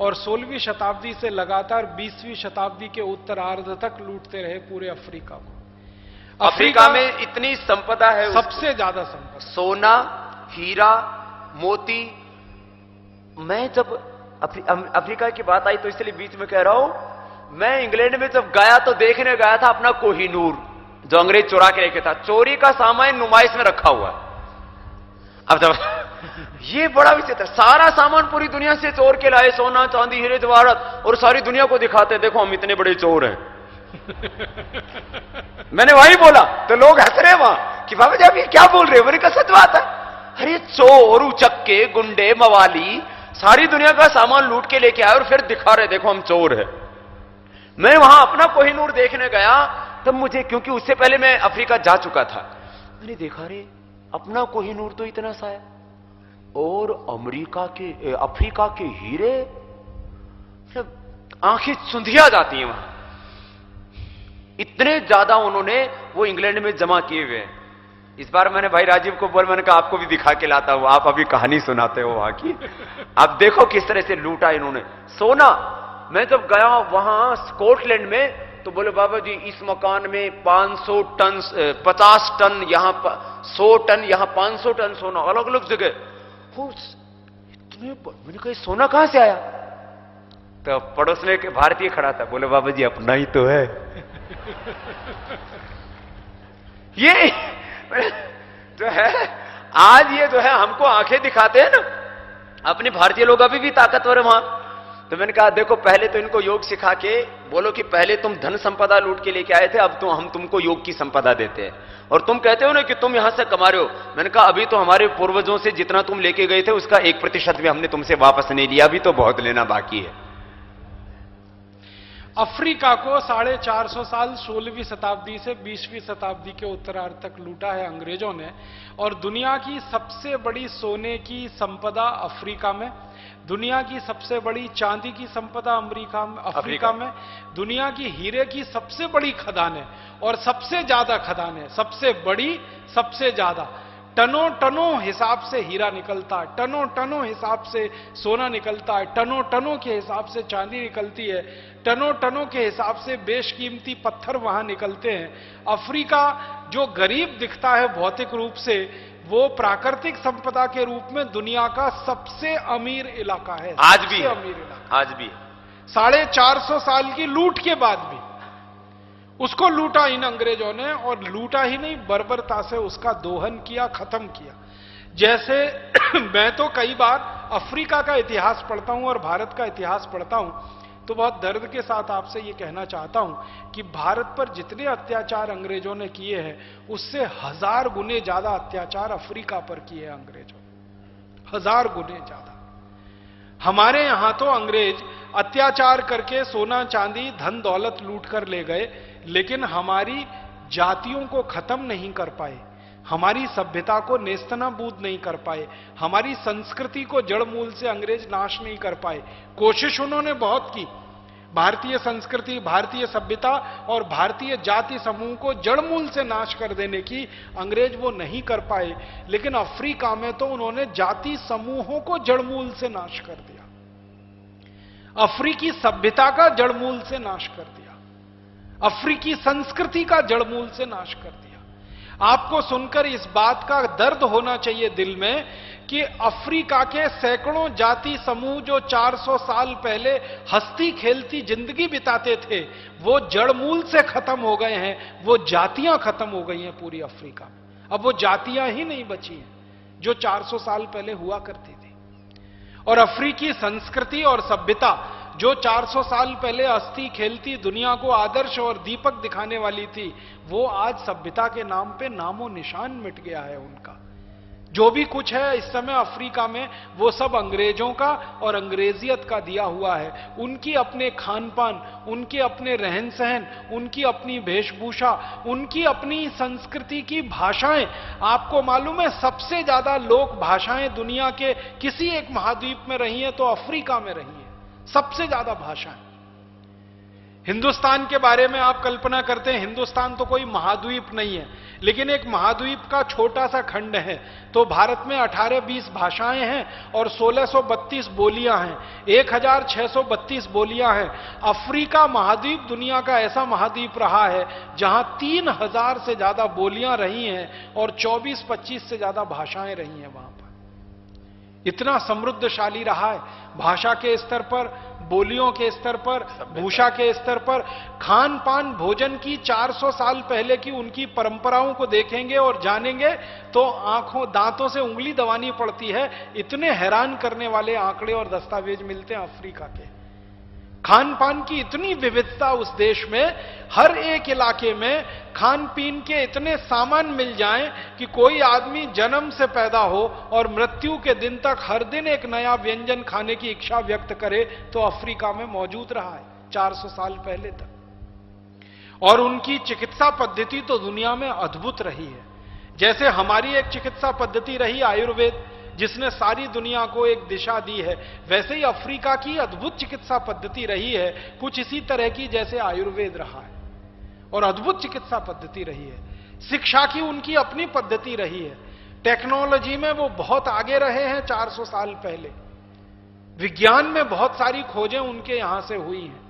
और 16वीं शताब्दी से लगातार 20वीं शताब्दी के उत्तरार्ध तक लूटते रहे पूरे अफ्रीका को। अफ्रीका में इतनी संपदा है, सबसे ज्यादा संपदा, सोना, हीरा, मोती। मैं जब अफ्रीका की बात आई तो इसलिए बीच में कह रहा हूं, मैं इंग्लैंड में जब गया तो देखने गया था अपना कोहिनूर, जो अंग्रेज चुरा के लेके था। चोरी का सामान नुमाइश में रखा हुआ है। अब जब ये बड़ा विचित्र, सारा सामान पूरी दुनिया से चोर के लाए, सोना, चांदी, हीरे जवाहरात, और सारी दुनिया को दिखाते, देखो हम इतने बड़े चोर हैं। मैंने वही बोला तो लोग हंस रहे वहां कि बाबा जी आप ये क्या बोल रहे हो? मैंने कहा सच बात है। अरे चोर, उचक्के, गुंडे, मवाली सारी दुनिया का सामान लूट के लेके आए और फिर दिखा रहे देखो हम चोर है। मैं वहां अपना कोहिनूर देखने गया तब मुझे, क्योंकि उससे पहले मैं अफ्रीका जा चुका था, मैंने देखा रे अपना कोहिनूर तो इतना सा है और अफ्रीका के हीरे, मतलब आंखें चुंधिया जाती हैं वहां। इतने ज्यादा उन्होंने वो इंग्लैंड में जमा किए हुए हैं। इस बार मैंने भाई राजीव को बोल, मैंने कहा आपको भी दिखा के लाता हूं, आप अभी कहानी सुनाते हो वहां की। आप देखो किस तरह से लूटा इन्होंने सोना। मैं जब गया वहां स्कॉटलैंड में तो बोले बाबा जी इस मकान में 500 टन, 50 टन, यहां 100 टन, यहां 500 टन सोना, अलग अलग जगह। इतने, मैंने कहा सोना कहां से आया? तो पड़ोस में एक भारतीय खड़ा था, बोले बाबा जी अपना ही तो है। ये जो है आज, ये जो है हमको आंखें दिखाते हैं ना, अपने भारतीय लोग अभी भी ताकतवर है वहां। तो मैंने कहा देखो पहले तो इनको योग सिखा के बोलो कि पहले तुम धन संपदा लूट के लेके आए थे, अब तो हम तुमको योग की संपदा देते हैं, और तुम कहते हो ना कि तुम यहां से कमा रहे हो। मैंने कहा अभी तो हमारे पूर्वजों से जितना तुम लेके गए थे उसका 1% भी हमने तुमसे वापस नहीं लिया, अभी तो बहुत लेना बाकी है। अफ्रीका को 450 साल 16वीं शताब्दी से 20वीं शताब्दी के उत्तरार्ध तक लूटा है अंग्रेजों ने, और दुनिया की सबसे बड़ी सोने की संपदा अफ्रीका में, दुनिया की सबसे बड़ी चांदी की संपदा अफ्रीका में, दुनिया की हीरे की सबसे बड़ी खदानें और सबसे ज्यादा खदानें, सबसे बड़ी, सबसे ज्यादा, टनों टनों हिसाब से हीरा निकलता है, टनों टनों हिसाब से सोना निकलता है, टनों टनों के हिसाब से चांदी निकलती है, टनों टनों के हिसाब से बेशकीमती पत्थर वहां निकलते हैं। अफ्रीका जो गरीब दिखता है भौतिक रूप से, वो प्राकृतिक संपदा के रूप में दुनिया का सबसे अमीर इलाका है। आज भी अमीर इलाका आज भी 450 साल की लूट के बाद भी उसको लूटा इन अंग्रेजों ने, और लूटा ही नहीं बर्बरता से उसका दोहन किया, खत्म किया। जैसे मैं तो कई बार अफ्रीका का इतिहास पढ़ता हूं और भारत का इतिहास पढ़ता हूं तो बहुत दर्द के साथ आपसे ये कहना चाहता हूं कि भारत पर जितने अत्याचार अंग्रेजों ने किए हैं उससे 1000 गुने ज्यादा अत्याचार अफ्रीका पर किए हैं अंग्रेजों, 1000 गुने ज्यादा। हमारे यहां तो अंग्रेज अत्याचार करके सोना चांदी धन दौलत लूट कर ले गए, लेकिन हमारी जातियों को खत्म नहीं कर पाए, हमारी सभ्यता को नेस्तनाबूद नहीं कर पाए, हमारी संस्कृति को जड़ मूल से अंग्रेज नाश नहीं कर पाए। कोशिश उन्होंने बहुत की, भारतीय संस्कृति, भारतीय सभ्यता और भारतीय जाति समूह को जड़ मूल से नाश कर देने की अंग्रेज वो नहीं कर पाए, लेकिन अफ्रीका में तो उन्होंने जाति समूहों को जड़ मूल से नाश कर दिया, अफ्रीकी सभ्यता का जड़ मूल से नाश कर दिया, अफ्रीकी संस्कृति का जड़ मूल से नाश कर दिया। आपको सुनकर इस बात का दर्द होना चाहिए दिल में कि अफ्रीका के सैकड़ों जाति समूह जो 400 साल पहले हंसती खेलती जिंदगी बिताते थे, वो जड़ मूल से खत्म हो गए हैं, वो जातियां खत्म हो गई हैं पूरी अफ्रीका में। अब वो जातियां ही नहीं बची हैं जो 400 साल पहले हुआ करती थी। और अफ्रीकी संस्कृति और सभ्यता जो 400 साल पहले हंसती खेलती दुनिया को आदर्श और दीपक दिखाने वाली थी, वो आज सभ्यता के नाम पे नामो निशान मिट गया है उनका। जो भी कुछ है इस समय अफ्रीका में, वो सब अंग्रेजों का और अंग्रेजियत का दिया हुआ है। उनकी अपने खान पान, उनके अपने रहन सहन, उनकी अपनी वेशभूषा, उनकी अपनी संस्कृति की भाषाएं। आपको मालूम है सबसे ज्यादा लोक भाषाएं दुनिया के किसी एक महाद्वीप में रही हैं तो अफ्रीका में रही हैं, सबसे ज्यादा भाषाएं। हिंदुस्तान के बारे में आप कल्पना करते हैं, हिंदुस्तान तो कोई महाद्वीप नहीं है, लेकिन एक महाद्वीप का छोटा सा खंड है, तो भारत में 18-20 भाषाएं हैं और 1632 बोलियां हैं, 1632 बोलियां हैं। अफ्रीका महाद्वीप दुनिया का ऐसा महाद्वीप रहा है जहां 3000 से ज्यादा बोलियां रही हैं और 24-25 से ज्यादा भाषाएं रही हैं वहां पर। इतना समृद्धशाली रहा है भाषा के स्तर पर, बोलियों के स्तर पर, भूषा के स्तर पर। खान पान भोजन की 400 साल पहले की उनकी परंपराओं को देखेंगे और जानेंगे तो आंखों दांतों से उंगली दबानी पड़ती है, इतने हैरान करने वाले आंकड़े और दस्तावेज मिलते हैं अफ्रीका के। खान पान की इतनी विविधता उस देश में, हर एक इलाके में खान पीन के इतने सामान मिल जाएं कि कोई आदमी जन्म से पैदा हो और मृत्यु के दिन तक हर दिन एक नया व्यंजन खाने की इच्छा व्यक्त करे, तो अफ्रीका में मौजूद रहा है 400 साल पहले तक। और उनकी चिकित्सा पद्धति तो दुनिया में अद्भुत रही है। जैसे हमारी एक चिकित्सा पद्धति रही आयुर्वेद, जिसने सारी दुनिया को एक दिशा दी है, वैसे ही अफ्रीका की अद्भुत चिकित्सा पद्धति रही है, कुछ इसी तरह की जैसे आयुर्वेद रहा है, और अद्भुत चिकित्सा पद्धति रही है। शिक्षा की उनकी अपनी पद्धति रही है। टेक्नोलॉजी में वो बहुत आगे रहे हैं 400 साल पहले। विज्ञान में बहुत सारी खोजें उनके यहां से हुई हैं।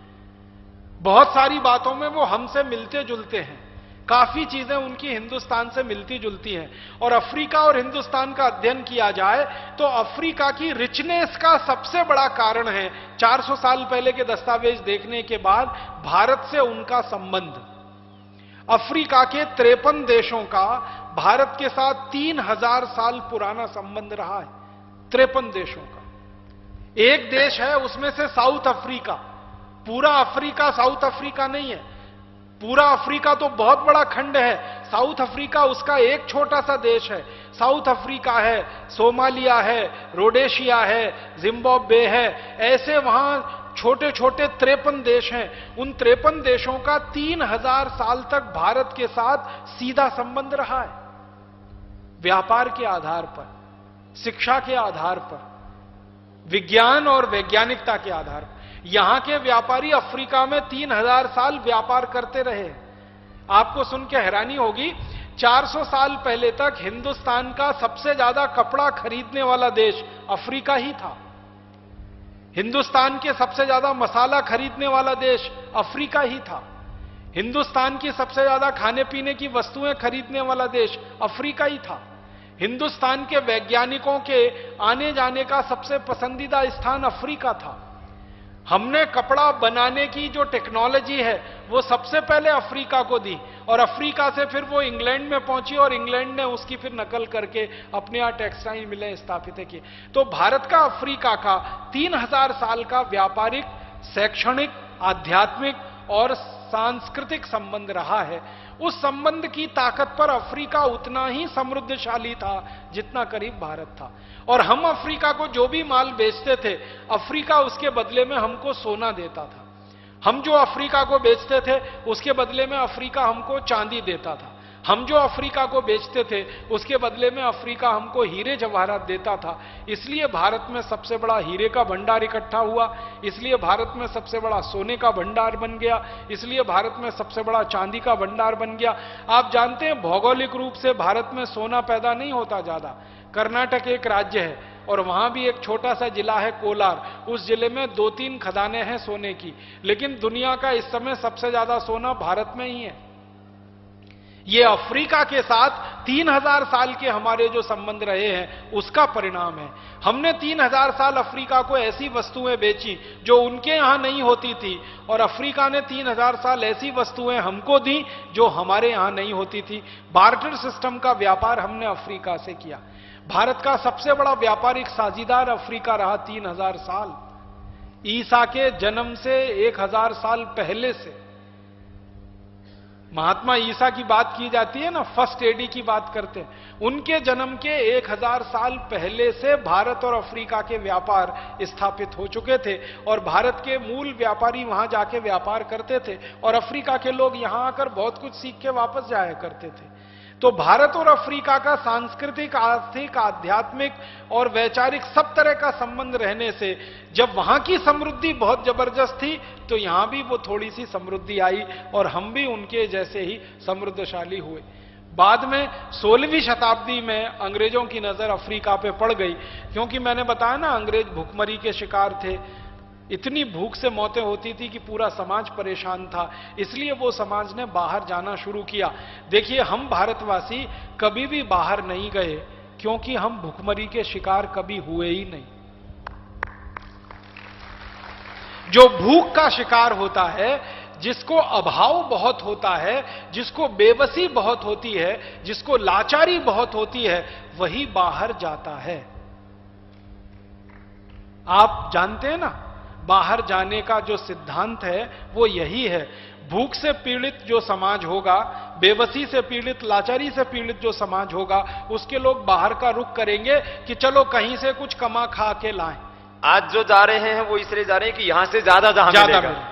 बहुत सारी बातों में वो हमसे मिलते जुलते हैं। काफी चीजें उनकी हिंदुस्तान से मिलती जुलती हैं। और अफ्रीका और हिंदुस्तान का अध्ययन किया जाए तो अफ्रीका की रिचनेस का सबसे बड़ा कारण है, 400 साल पहले के दस्तावेज देखने के बाद, भारत से उनका संबंध। अफ्रीका के 53 देशों का भारत के साथ 3000 साल पुराना संबंध रहा है। 53 देशों का। एक देश है उसमें से साउथ अफ्रीका, पूरा अफ्रीका साउथ अफ्रीका नहीं है। पूरा अफ्रीका तो बहुत बड़ा खंड है, साउथ अफ्रीका उसका एक छोटा सा देश है। साउथ अफ्रीका है, सोमालिया है, रोडेशिया है, जिम्बाब्वे है, ऐसे वहां छोटे छोटे 53 देश हैं। उन 53 देशों का 3000 साल तक भारत के साथ सीधा संबंध रहा है, व्यापार के आधार पर, शिक्षा के आधार पर, विज्ञान और वैज्ञानिकता के आधार पर। यहां के व्यापारी अफ्रीका में 3000 साल व्यापार करते रहे। आपको सुन के हैरानी होगी, 400 साल पहले तक हिंदुस्तान का सबसे ज्यादा कपड़ा खरीदने वाला देश अफ्रीका ही था। हिंदुस्तान के सबसे ज्यादा मसाला खरीदने वाला देश अफ्रीका ही था। हिंदुस्तान की सबसे ज्यादा खाने पीने की वस्तुएं खरीदने वाला देश अफ्रीका ही था। हिंदुस्तान के वैज्ञानिकों के आने जाने का सबसे पसंदीदा स्थान अफ्रीका था। हमने कपड़ा बनाने की जो टेक्नोलॉजी है वो सबसे पहले अफ्रीका को दी, और अफ्रीका से फिर वो इंग्लैंड में पहुंची और इंग्लैंड ने उसकी फिर नकल करके अपने यहां टेक्सटाइल मिलें स्थापित की। तो भारत का अफ्रीका का 3000 साल का व्यापारिक, शैक्षणिक, आध्यात्मिक और सांस्कृतिक संबंध रहा है। उस संबंध की ताकत पर अफ्रीका उतना ही समृद्धशाली था जितना करीब भारत था। और हम अफ्रीका को जो भी माल बेचते थे, अफ्रीका उसके बदले में हमको सोना देता था। हम जो अफ्रीका को बेचते थे उसके बदले में अफ्रीका हमको चांदी देता था। हम जो अफ्रीका को बेचते थे उसके बदले में अफ्रीका हमको हीरे जवाहरात देता था। इसलिए भारत में सबसे बड़ा हीरे का भंडार इकट्ठा हुआ, इसलिए भारत में सबसे बड़ा सोने का भंडार बन गया, इसलिए भारत में सबसे बड़ा चांदी का भंडार बन गया। आप जानते हैं भौगोलिक रूप से भारत में सोना पैदा नहीं होता ज्यादा। कर्नाटक एक राज्य है और वहां भी एक छोटा सा जिला है कोलार, उस जिले में 2-3 खदानें हैं सोने की, लेकिन दुनिया का इस समय सबसे ज्यादा सोना भारत में ही है। ये अफ्रीका के साथ 3000 साल के हमारे जो संबंध रहे हैं उसका परिणाम है। हमने 3000 साल अफ्रीका को ऐसी वस्तुएं बेची जो उनके यहां नहीं होती थी, और अफ्रीका ने 3000 साल ऐसी वस्तुएं हमको दी जो हमारे यहां नहीं होती थी। बार्टर सिस्टम का व्यापार हमने अफ्रीका से किया। भारत का सबसे बड़ा व्यापारिक साझीदार अफ्रीका रहा 3000 साल। ईसा के जन्म से 1000 साल पहले से महात्मा ईसा की बात की जाती है ना, फर्स्ट एडी की बात करते हैं, उनके जन्म के 1000 साल पहले से भारत और अफ्रीका के व्यापार स्थापित हो चुके थे, और भारत के मूल व्यापारी वहां जाके व्यापार करते थे और अफ्रीका के लोग यहां आकर बहुत कुछ सीख के वापस जाया करते थे। तो भारत और अफ्रीका का सांस्कृतिक, आर्थिक, आध्यात्मिक और वैचारिक सब तरह का संबंध रहने से जब वहां की समृद्धि बहुत जबरदस्त थी तो यहां भी वो थोड़ी सी समृद्धि आई और हम भी उनके जैसे ही समृद्धशाली हुए। बाद में 16वीं शताब्दी में अंग्रेजों की नजर अफ्रीका पे पड़ गई, क्योंकि मैंने बताया ना अंग्रेज भूखमरी के शिकार थे। इतनी भूख से मौतें होती थी कि पूरा समाज परेशान था, इसलिए वो समाज ने बाहर जाना शुरू किया। देखिए, हम भारतवासी कभी भी बाहर नहीं गए क्योंकि हम भूखमरी के शिकार कभी हुए ही नहीं। जो भूख का शिकार होता है, जिसको अभाव बहुत होता है, जिसको बेबसी बहुत होती है, जिसको लाचारी बहुत होती है, वही बाहर जाता है। आप जानते हैं ना, बाहर जाने का जो सिद्धांत है वो यही है। भूख से पीड़ित जो समाज होगा, बेबसी से पीड़ित, लाचारी से पीड़ित जो समाज होगा, उसके लोग बाहर का रुख करेंगे कि चलो कहीं से कुछ कमा खा के लाएं। आज जो जा रहे हैं वो इसलिए जा रहे हैं कि यहां से ज्यादा मिलेगा।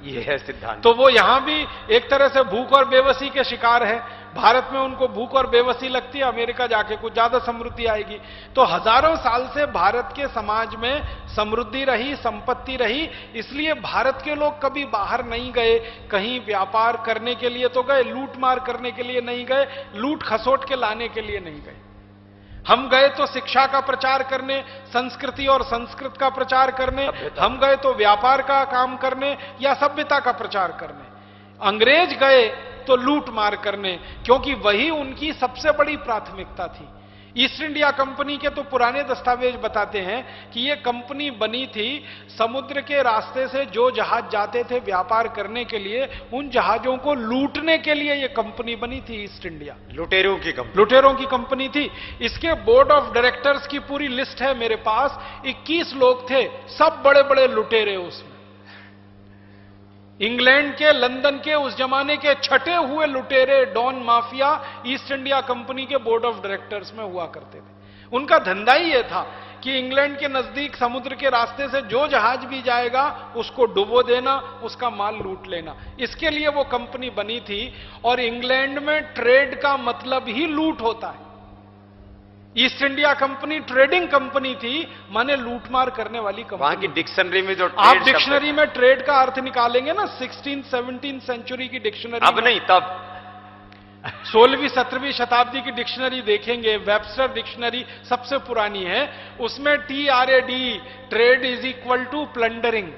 ये है सिद्धांत। तो वो यहां भी एक तरह से भूख और बेबसी के शिकार है। भारत में उनको भूख और बेबसी लगती है, अमेरिका जाके कुछ ज्यादा समृद्धि आएगी। तो हजारों साल से भारत के समाज में समृद्धि रही, संपत्ति रही, इसलिए भारत के लोग कभी बाहर नहीं गए। कहीं व्यापार करने के लिए तो गए, लूट मार करने के लिए नहीं गए, लूट खसोट के लाने के लिए नहीं गए। हम गए तो शिक्षा का प्रचार करने, संस्कृति और संस्कृत का प्रचार करने, हम गए तो व्यापार का काम करने या सभ्यता का प्रचार करने। अंग्रेज गए तो लूट मार करने, क्योंकि वही उनकी सबसे बड़ी प्राथमिकता थी। ईस्ट इंडिया कंपनी के तो पुराने दस्तावेज बताते हैं कि यह कंपनी बनी थी समुद्र के रास्ते से जो जहाज जाते थे व्यापार करने के लिए, उन जहाजों को लूटने के लिए यह कंपनी बनी थी ईस्ट इंडिया। लुटेरों की कंपनी थी। इसके बोर्ड ऑफ डायरेक्टर्स की पूरी लिस्ट है मेरे पास। 21 लोग थे, सब बड़े बड़े लुटेरे उसमें। इंग्लैंड के, लंदन के उस जमाने के छटे हुए लुटेरे, don mafia East India company के बोर्ड ऑफ डायरेक्टर्स में हुआ करते थे। उनका धंधा ही यह था कि इंग्लैंड के नजदीक समुद्र के रास्ते से जो जहाज भी जाएगा उसको डुबो देना, उसका माल लूट लेना। इसके लिए वो कंपनी बनी थी। और इंग्लैंड में ट्रेड का मतलब ही लूट होता है। East India company trading company थी, माने लूटमार करने वाली कंपनी। वहां की डिक्शनरी में जो आप डिक्शनरी में ट्रेड का अर्थ निकालेंगे ना, 16-17 सेंचुरी की डिक्शनरी, अब नहीं तब 16वीं 17वीं शताब्दी की डिक्शनरी देखेंगे, वेबस्टर डिक्शनरी सबसे पुरानी है, उसमें TRAD, trade is equal to plundering,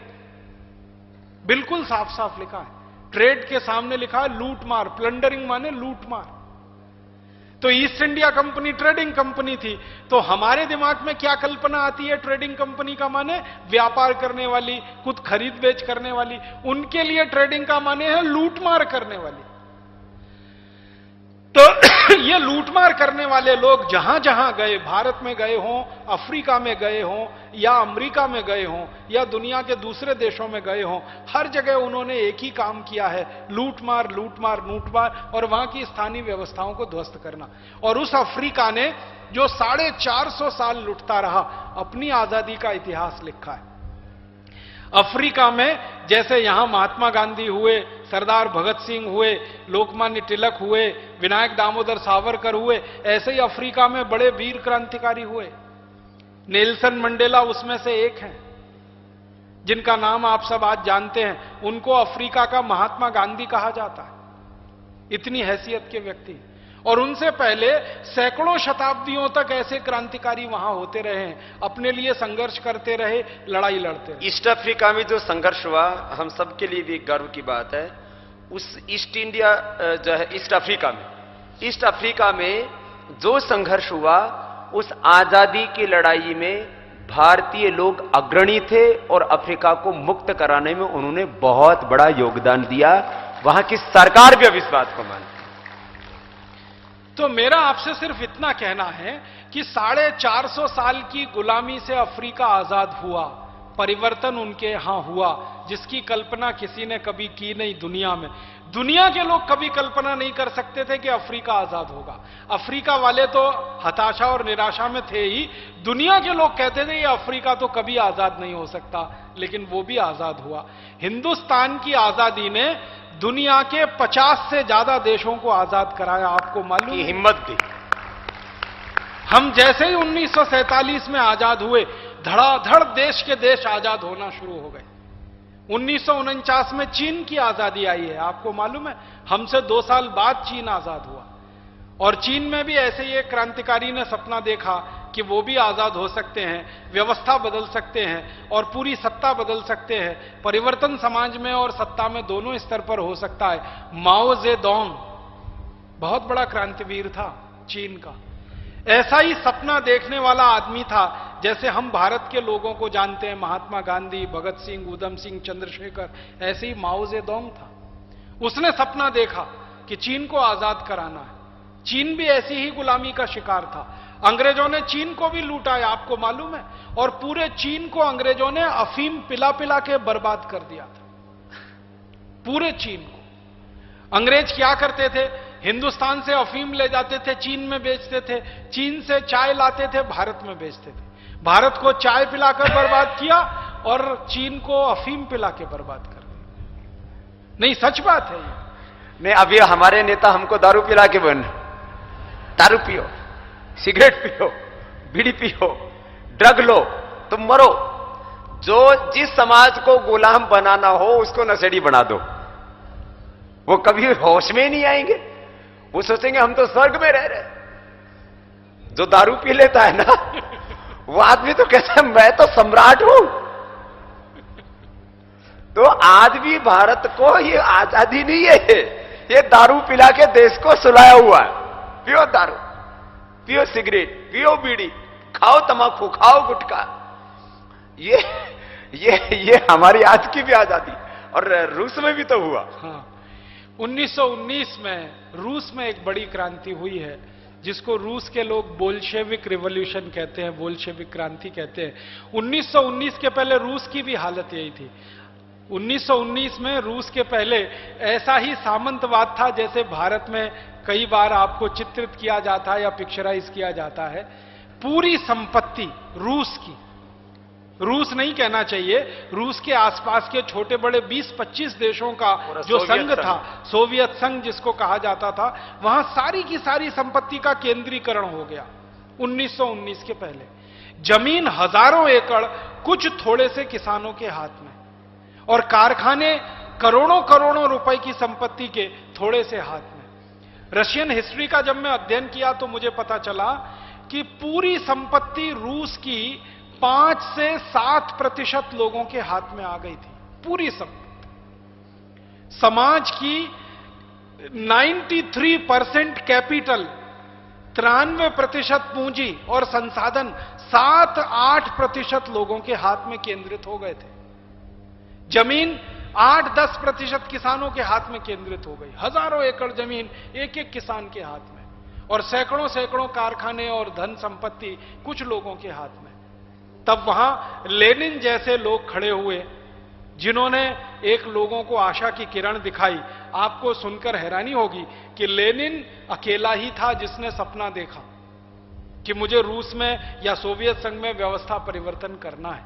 बिल्कुल साफ साफ लिखा है। ट्रेड के सामने लिखा है लूटमार, प्लंडरिंग माने लूटमार। तो east India company trading company थी। तो हमारे दिमाग में क्या कल्पना आती है ट्रेडिंग कंपनी का माने? व्यापार करने वाली, खुद खरीद बेच करने वाली। उनके लिए ट्रेडिंग का माने है लूटमार करने वाली। तो ये लूटमार करने वाले लोग जहां जहां गए, भारत में गए हों, अफ्रीका में गए हों, या अमेरिका में गए हों, या दुनिया के दूसरे देशों में गए हों, हर जगह उन्होंने एक ही काम किया है, लूटमार लूटमार लूटमार, और वहां की स्थानीय व्यवस्थाओं को ध्वस्त करना। और उस अफ्रीका ने जो 450 साल लुटता रहा, अपनी आजादी का इतिहास लिखा है। अफ्रीका में जैसे यहां महात्मा गांधी हुए, सरदार भगत सिंह हुए, लोकमान्य तिलक हुए, विनायक दामोदर सावरकर हुए, ऐसे ही अफ्रीका में बड़े वीर क्रांतिकारी हुए। नेल्सन मंडेला उसमें से एक हैं, जिनका नाम आप सब आज जानते हैं। उनको अफ्रीका का महात्मा गांधी कहा जाता है, इतनी हैसियत के व्यक्ति। और उनसे पहले सैकड़ों शताब्दियों तक ऐसे क्रांतिकारी वहां होते रहे हैं, अपने लिए संघर्ष करते रहे, लड़ाई लड़ते रहे। ईस्ट अफ्रीका में जो संघर्ष हुआ, हम सबके लिए भी गर्व की बात है। उस ईस्ट इंडिया जो है ईस्ट अफ्रीका में जो संघर्ष हुआ, उस आजादी की लड़ाई में भारतीय लोग अग्रणी थे और अफ्रीका को मुक्त कराने में उन्होंने बहुत बड़ा योगदान दिया। वहां की सरकार भी अब इस बात को मानती। तो मेरा आपसे सिर्फ इतना कहना है कि 450 साल की गुलामी से अफ्रीका आजाद हुआ, परिवर्तन उनके यहां हुआ, जिसकी कल्पना किसी ने कभी की नहीं दुनिया में। दुनिया के लोग कभी कल्पना नहीं कर सकते थे कि अफ्रीका आजाद होगा। अफ्रीका वाले तो हताशा और निराशा में थे ही। दुनिया के लोग कहते थे ये अफ्रीका तो कभी आजाद नहीं हो सकता, लेकिन वो भी आजाद हुआ। हिंदुस्तान की आजादी ने दुनिया के 50 से ज्यादा देशों को आजाद कराया, आपको मालूम है? हिम्मत दी। हम जैसे ही 1947 में आजाद हुए, धड़ाधड़ देश के देश आजाद होना शुरू हो गए। 1949 में चीन की आजादी आई है, आपको मालूम है? हमसे 2 साल बाद चीन आजाद हुआ। और चीन में भी ऐसे ही एक क्रांतिकारी ने सपना देखा कि वो भी आजाद हो सकते हैं, व्यवस्था बदल सकते हैं और पूरी सत्ता बदल सकते हैं। परिवर्तन समाज में और सत्ता में दोनों स्तर पर हो सकता है। माओ जेडोंग बहुत बड़ा क्रांतिवीर था चीन का। ऐसा ही सपना देखने वाला आदमी था जैसे हम भारत के लोगों को जानते हैं, महात्मा गांधी, भगत सिंह, उधम सिंह, चंद्रशेखर। ऐसे ही माओ जेडोंग था। उसने सपना देखा कि चीन को आजाद कराना है। चीन भी ऐसी ही गुलामी का शिकार था। अंग्रेजों ने चीन को भी लूटा है, आपको मालूम है? और पूरे चीन को अंग्रेजों ने अफीम पिला पिला के बर्बाद कर दिया था। पूरे चीन को अंग्रेज क्या करते थे? हिंदुस्तान से अफीम ले जाते थे, चीन में बेचते थे। चीन से चाय लाते थे, भारत में बेचते थे। भारत को चाय पिलाकर बर्बाद किया और चीन को अफीम पिला के बर्बाद कर दिया। नहीं, सच बात है ये। नहीं, अभी हमारे नेता हमको दारू पिला के दारू पियो, सिगरेट पियो, बीड़ी पियो, ड्रग लो, तुम मरो। जो जिस समाज को गुलाम बनाना हो उसको नशेड़ी बना दो। वो कभी होश में नहीं आएंगे। वो सोचेंगे हम तो स्वर्ग में रह रहे। जो दारू पी लेता है ना, वो आदमी तो कहता है मैं तो सम्राट हूं। तो आज भी भारत को ये आजादी नहीं है, ये दारू पिला के देश को सुलाया हुआ है। पियो दारू, पियो सिगरेट, पियो बीड़ी, खाओ तंबाकू, खाओ गुटखा। ये हमारी आज की भी आजादी। और रूस में भी तो हुआ। हाँ, 1919 में रूस में एक बड़ी क्रांति हुई है, जिसको रूस के लोग बोल्शेविक रिवॉल्यूशन कहते हैं, बोल्शेविक क्रांति कहते हैं। 1919 के पहले रूस की भी हालत यही थी। 1919 में रूस के पहले ऐसा ही सामंतवाद था जैसे भारत में कई बार आपको चित्रित किया जाता है या पिक्चराइज किया जाता है। पूरी संपत्ति रूस की, रूस नहीं कहना चाहिए, रूस के आसपास के छोटे बड़े 20-25 देशों का जो संघ था, सोवियत संघ जिसको कहा जाता था, वहां सारी की सारी संपत्ति का केंद्रीकरण हो गया 1919 के पहले। जमीन हजारों एकड़ कुछ थोड़े से किसानों के हाथ में, और कारखाने करोड़ों करोड़ों रुपए की संपत्ति के थोड़े से हाथ में। रशियन हिस्ट्री का जब मैं अध्ययन किया तो मुझे पता चला कि पूरी संपत्ति रूस की 5 से 7% लोगों के हाथ में आ गई थी। पूरी संपत्ति, समाज की 93% कैपिटल, 93% पूंजी और संसाधन 7-8% लोगों के हाथ में केंद्रित हो गए थे। जमीन 8-10% किसानों के हाथ में केंद्रित हो गई। हजारों एकड़ जमीन एक एक किसान के हाथ में, और सैकड़ों सैकड़ों कारखाने और धन संपत्ति कुछ लोगों के हाथ में। तब वहां लेनिन जैसे लोग खड़े हुए, जिन्होंने एक लोगों को आशा की किरण दिखाई। आपको सुनकर हैरानी होगी कि लेनिन अकेला ही था जिसने सपना देखा कि मुझे रूस में या सोवियत संघ में व्यवस्था परिवर्तन करना है।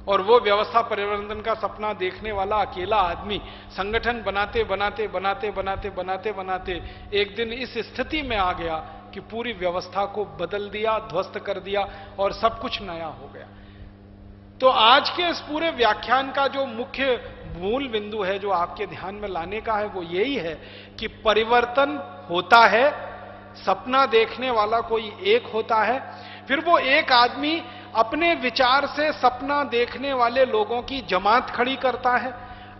और वो व्यवस्था परिवर्तन का सपना देखने वाला अकेला आदमी संगठन बनाते बनाते बनाते बनाते बनाते बनाते एक दिन इस स्थिति में आ गया कि पूरी व्यवस्था को बदल दिया, ध्वस्त कर दिया और सब कुछ नया हो गया। तो आज के इस पूरे व्याख्यान का जो मुख्य मूल बिंदु है जो आपके ध्यान में लाने का है वो यही है कि परिवर्तन होता है, सपना देखने वाला कोई एक होता है, फिर वो एक आदमी अपने विचार से सपना देखने वाले लोगों की जमात खड़ी करता है,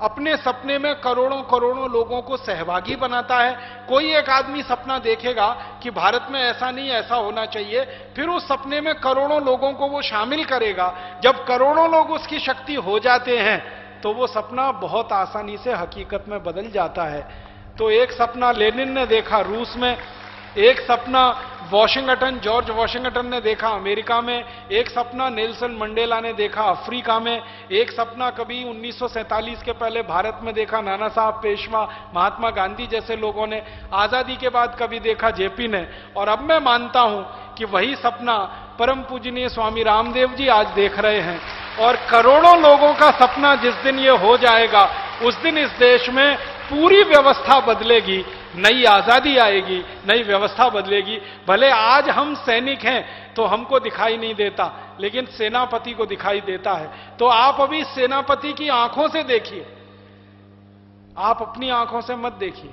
अपने सपने में करोड़ों करोड़ों लोगों को सहभागी बनाता है। कोई एक आदमी सपना देखेगा कि भारत में ऐसा नहीं, ऐसा होना चाहिए, फिर उस सपने में करोड़ों लोगों को वो शामिल करेगा। जब करोड़ों लोग उसकी शक्ति हो जाते हैं तो वो सपना बहुत आसानी से हकीकत में बदल जाता है। तो एक सपना लेनिन ने देखा रूस में, एक सपना वॉशिंगटन, जॉर्ज वॉशिंगटन ने देखा अमेरिका में, एक सपना नेल्सन मंडेला ने देखा अफ्रीका में, एक सपना कभी 1947 के पहले भारत में देखा नाना साहब पेशवा, महात्मा गांधी जैसे लोगों ने, आजादी के बाद कभी देखा जेपी ने, और अब मैं मानता हूं कि वही सपना परम पूजनीय स्वामी रामदेव जी आज देख रहे हैं। और करोड़ों लोगों का सपना जिस दिन ये हो जाएगा उस दिन इस देश में पूरी व्यवस्था बदलेगी, नई आजादी आएगी, नई व्यवस्था बदलेगी। भले आज हम सैनिक हैं तो हमको दिखाई नहीं देता, लेकिन सेनापति को दिखाई देता है। तो आप अभी सेनापति की आंखों से देखिए, आप अपनी आंखों से मत देखिए,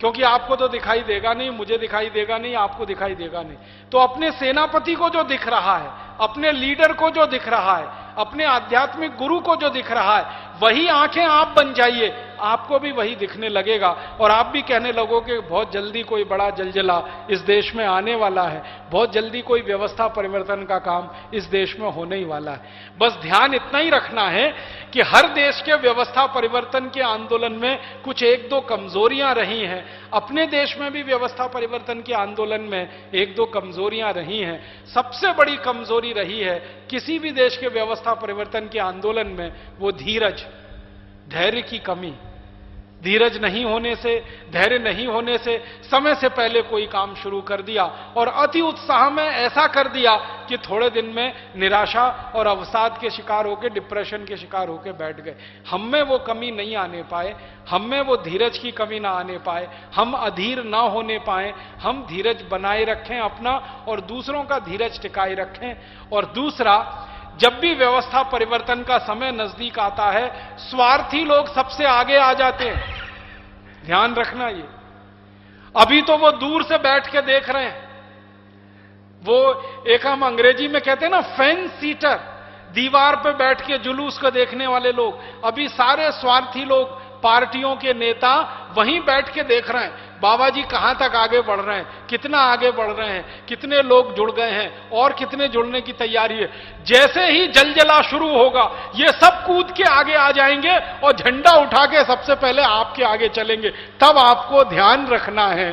क्योंकि आपको तो दिखाई देगा नहीं, मुझे दिखाई देगा नहीं, आपको दिखाई देगा नहीं। तो अपने सेनापति को जो दिख रहा है, अपने लीडर को जो दिख रहा है, अपने आध्यात्मिक गुरु को जो दिख रहा है, वही आंखें आप बन जाइए, आपको भी वही दिखने लगेगा और आप भी कहने लगोगे बहुत जल्दी कोई बड़ा जलजला इस देश में आने वाला है, बहुत जल्दी कोई व्यवस्था परिवर्तन का काम इस देश में होने ही वाला है। बस ध्यान इतना ही रखना है कि हर देश के व्यवस्था परिवर्तन के आंदोलन में कुछ एक दो कमजोरियां रही हैं। अपने देश में भी व्यवस्था परिवर्तन के आंदोलन में एक दो कमजोरियां रही हैं। सबसे बड़ी कमजोरी रही है किसी भी देश के व्यवस्था परिवर्तन के आंदोलन में वो धीरज, धैर्य की कमी। धीरज नहीं होने से, धैर्य नहीं होने से समय से पहले कोई काम शुरू कर दिया और अति उत्साह में ऐसा कर दिया कि थोड़े दिन में निराशा और अवसाद के शिकार होकर, डिप्रेशन के शिकार होकर बैठ गए। हम में वो कमी नहीं आने पाए, हम में वो धीरज की कमी ना आने पाए, हम अधीर ना होने पाए। हम धीरज बनाए रखें अपना और दूसरों का धीरज टिकाए रखें। और दूसरा, जब भी व्यवस्था परिवर्तन का समय नजदीक आता है, स्वार्थी लोग सबसे आगे आ जाते हैं। ध्यान रखना ये। अभी तो वो दूर से बैठ के देख रहे हैं। वो एक हम अंग्रेजी में कहते हैं ना फेंस सीटर, दीवार पे बैठ के जुलूस को देखने वाले लोग। अभी सारे स्वार्थी लोग, पार्टियों के नेता वहीं बैठ के देख रहे हैं बाबा जी कहां तक आगे बढ़ रहे हैं, कितना आगे बढ़ रहे हैं, कितने लोग जुड़ गए हैं और कितने जुड़ने की तैयारी है। जैसे ही जलजला शुरू होगा ये सब कूद के आगे आ जाएंगे और झंडा उठा के सबसे पहले आपके आगे चलेंगे। तब आपको ध्यान रखना है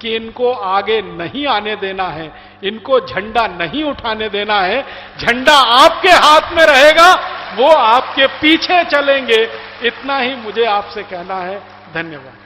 कि इनको आगे नहीं आने देना है, इनको झंडा नहीं उठाने देना है। झंडा आपके हाथ में रहेगा, वो आपके पीछे चलेंगे। इतना ही मुझे आपसे कहना है। धन्यवाद।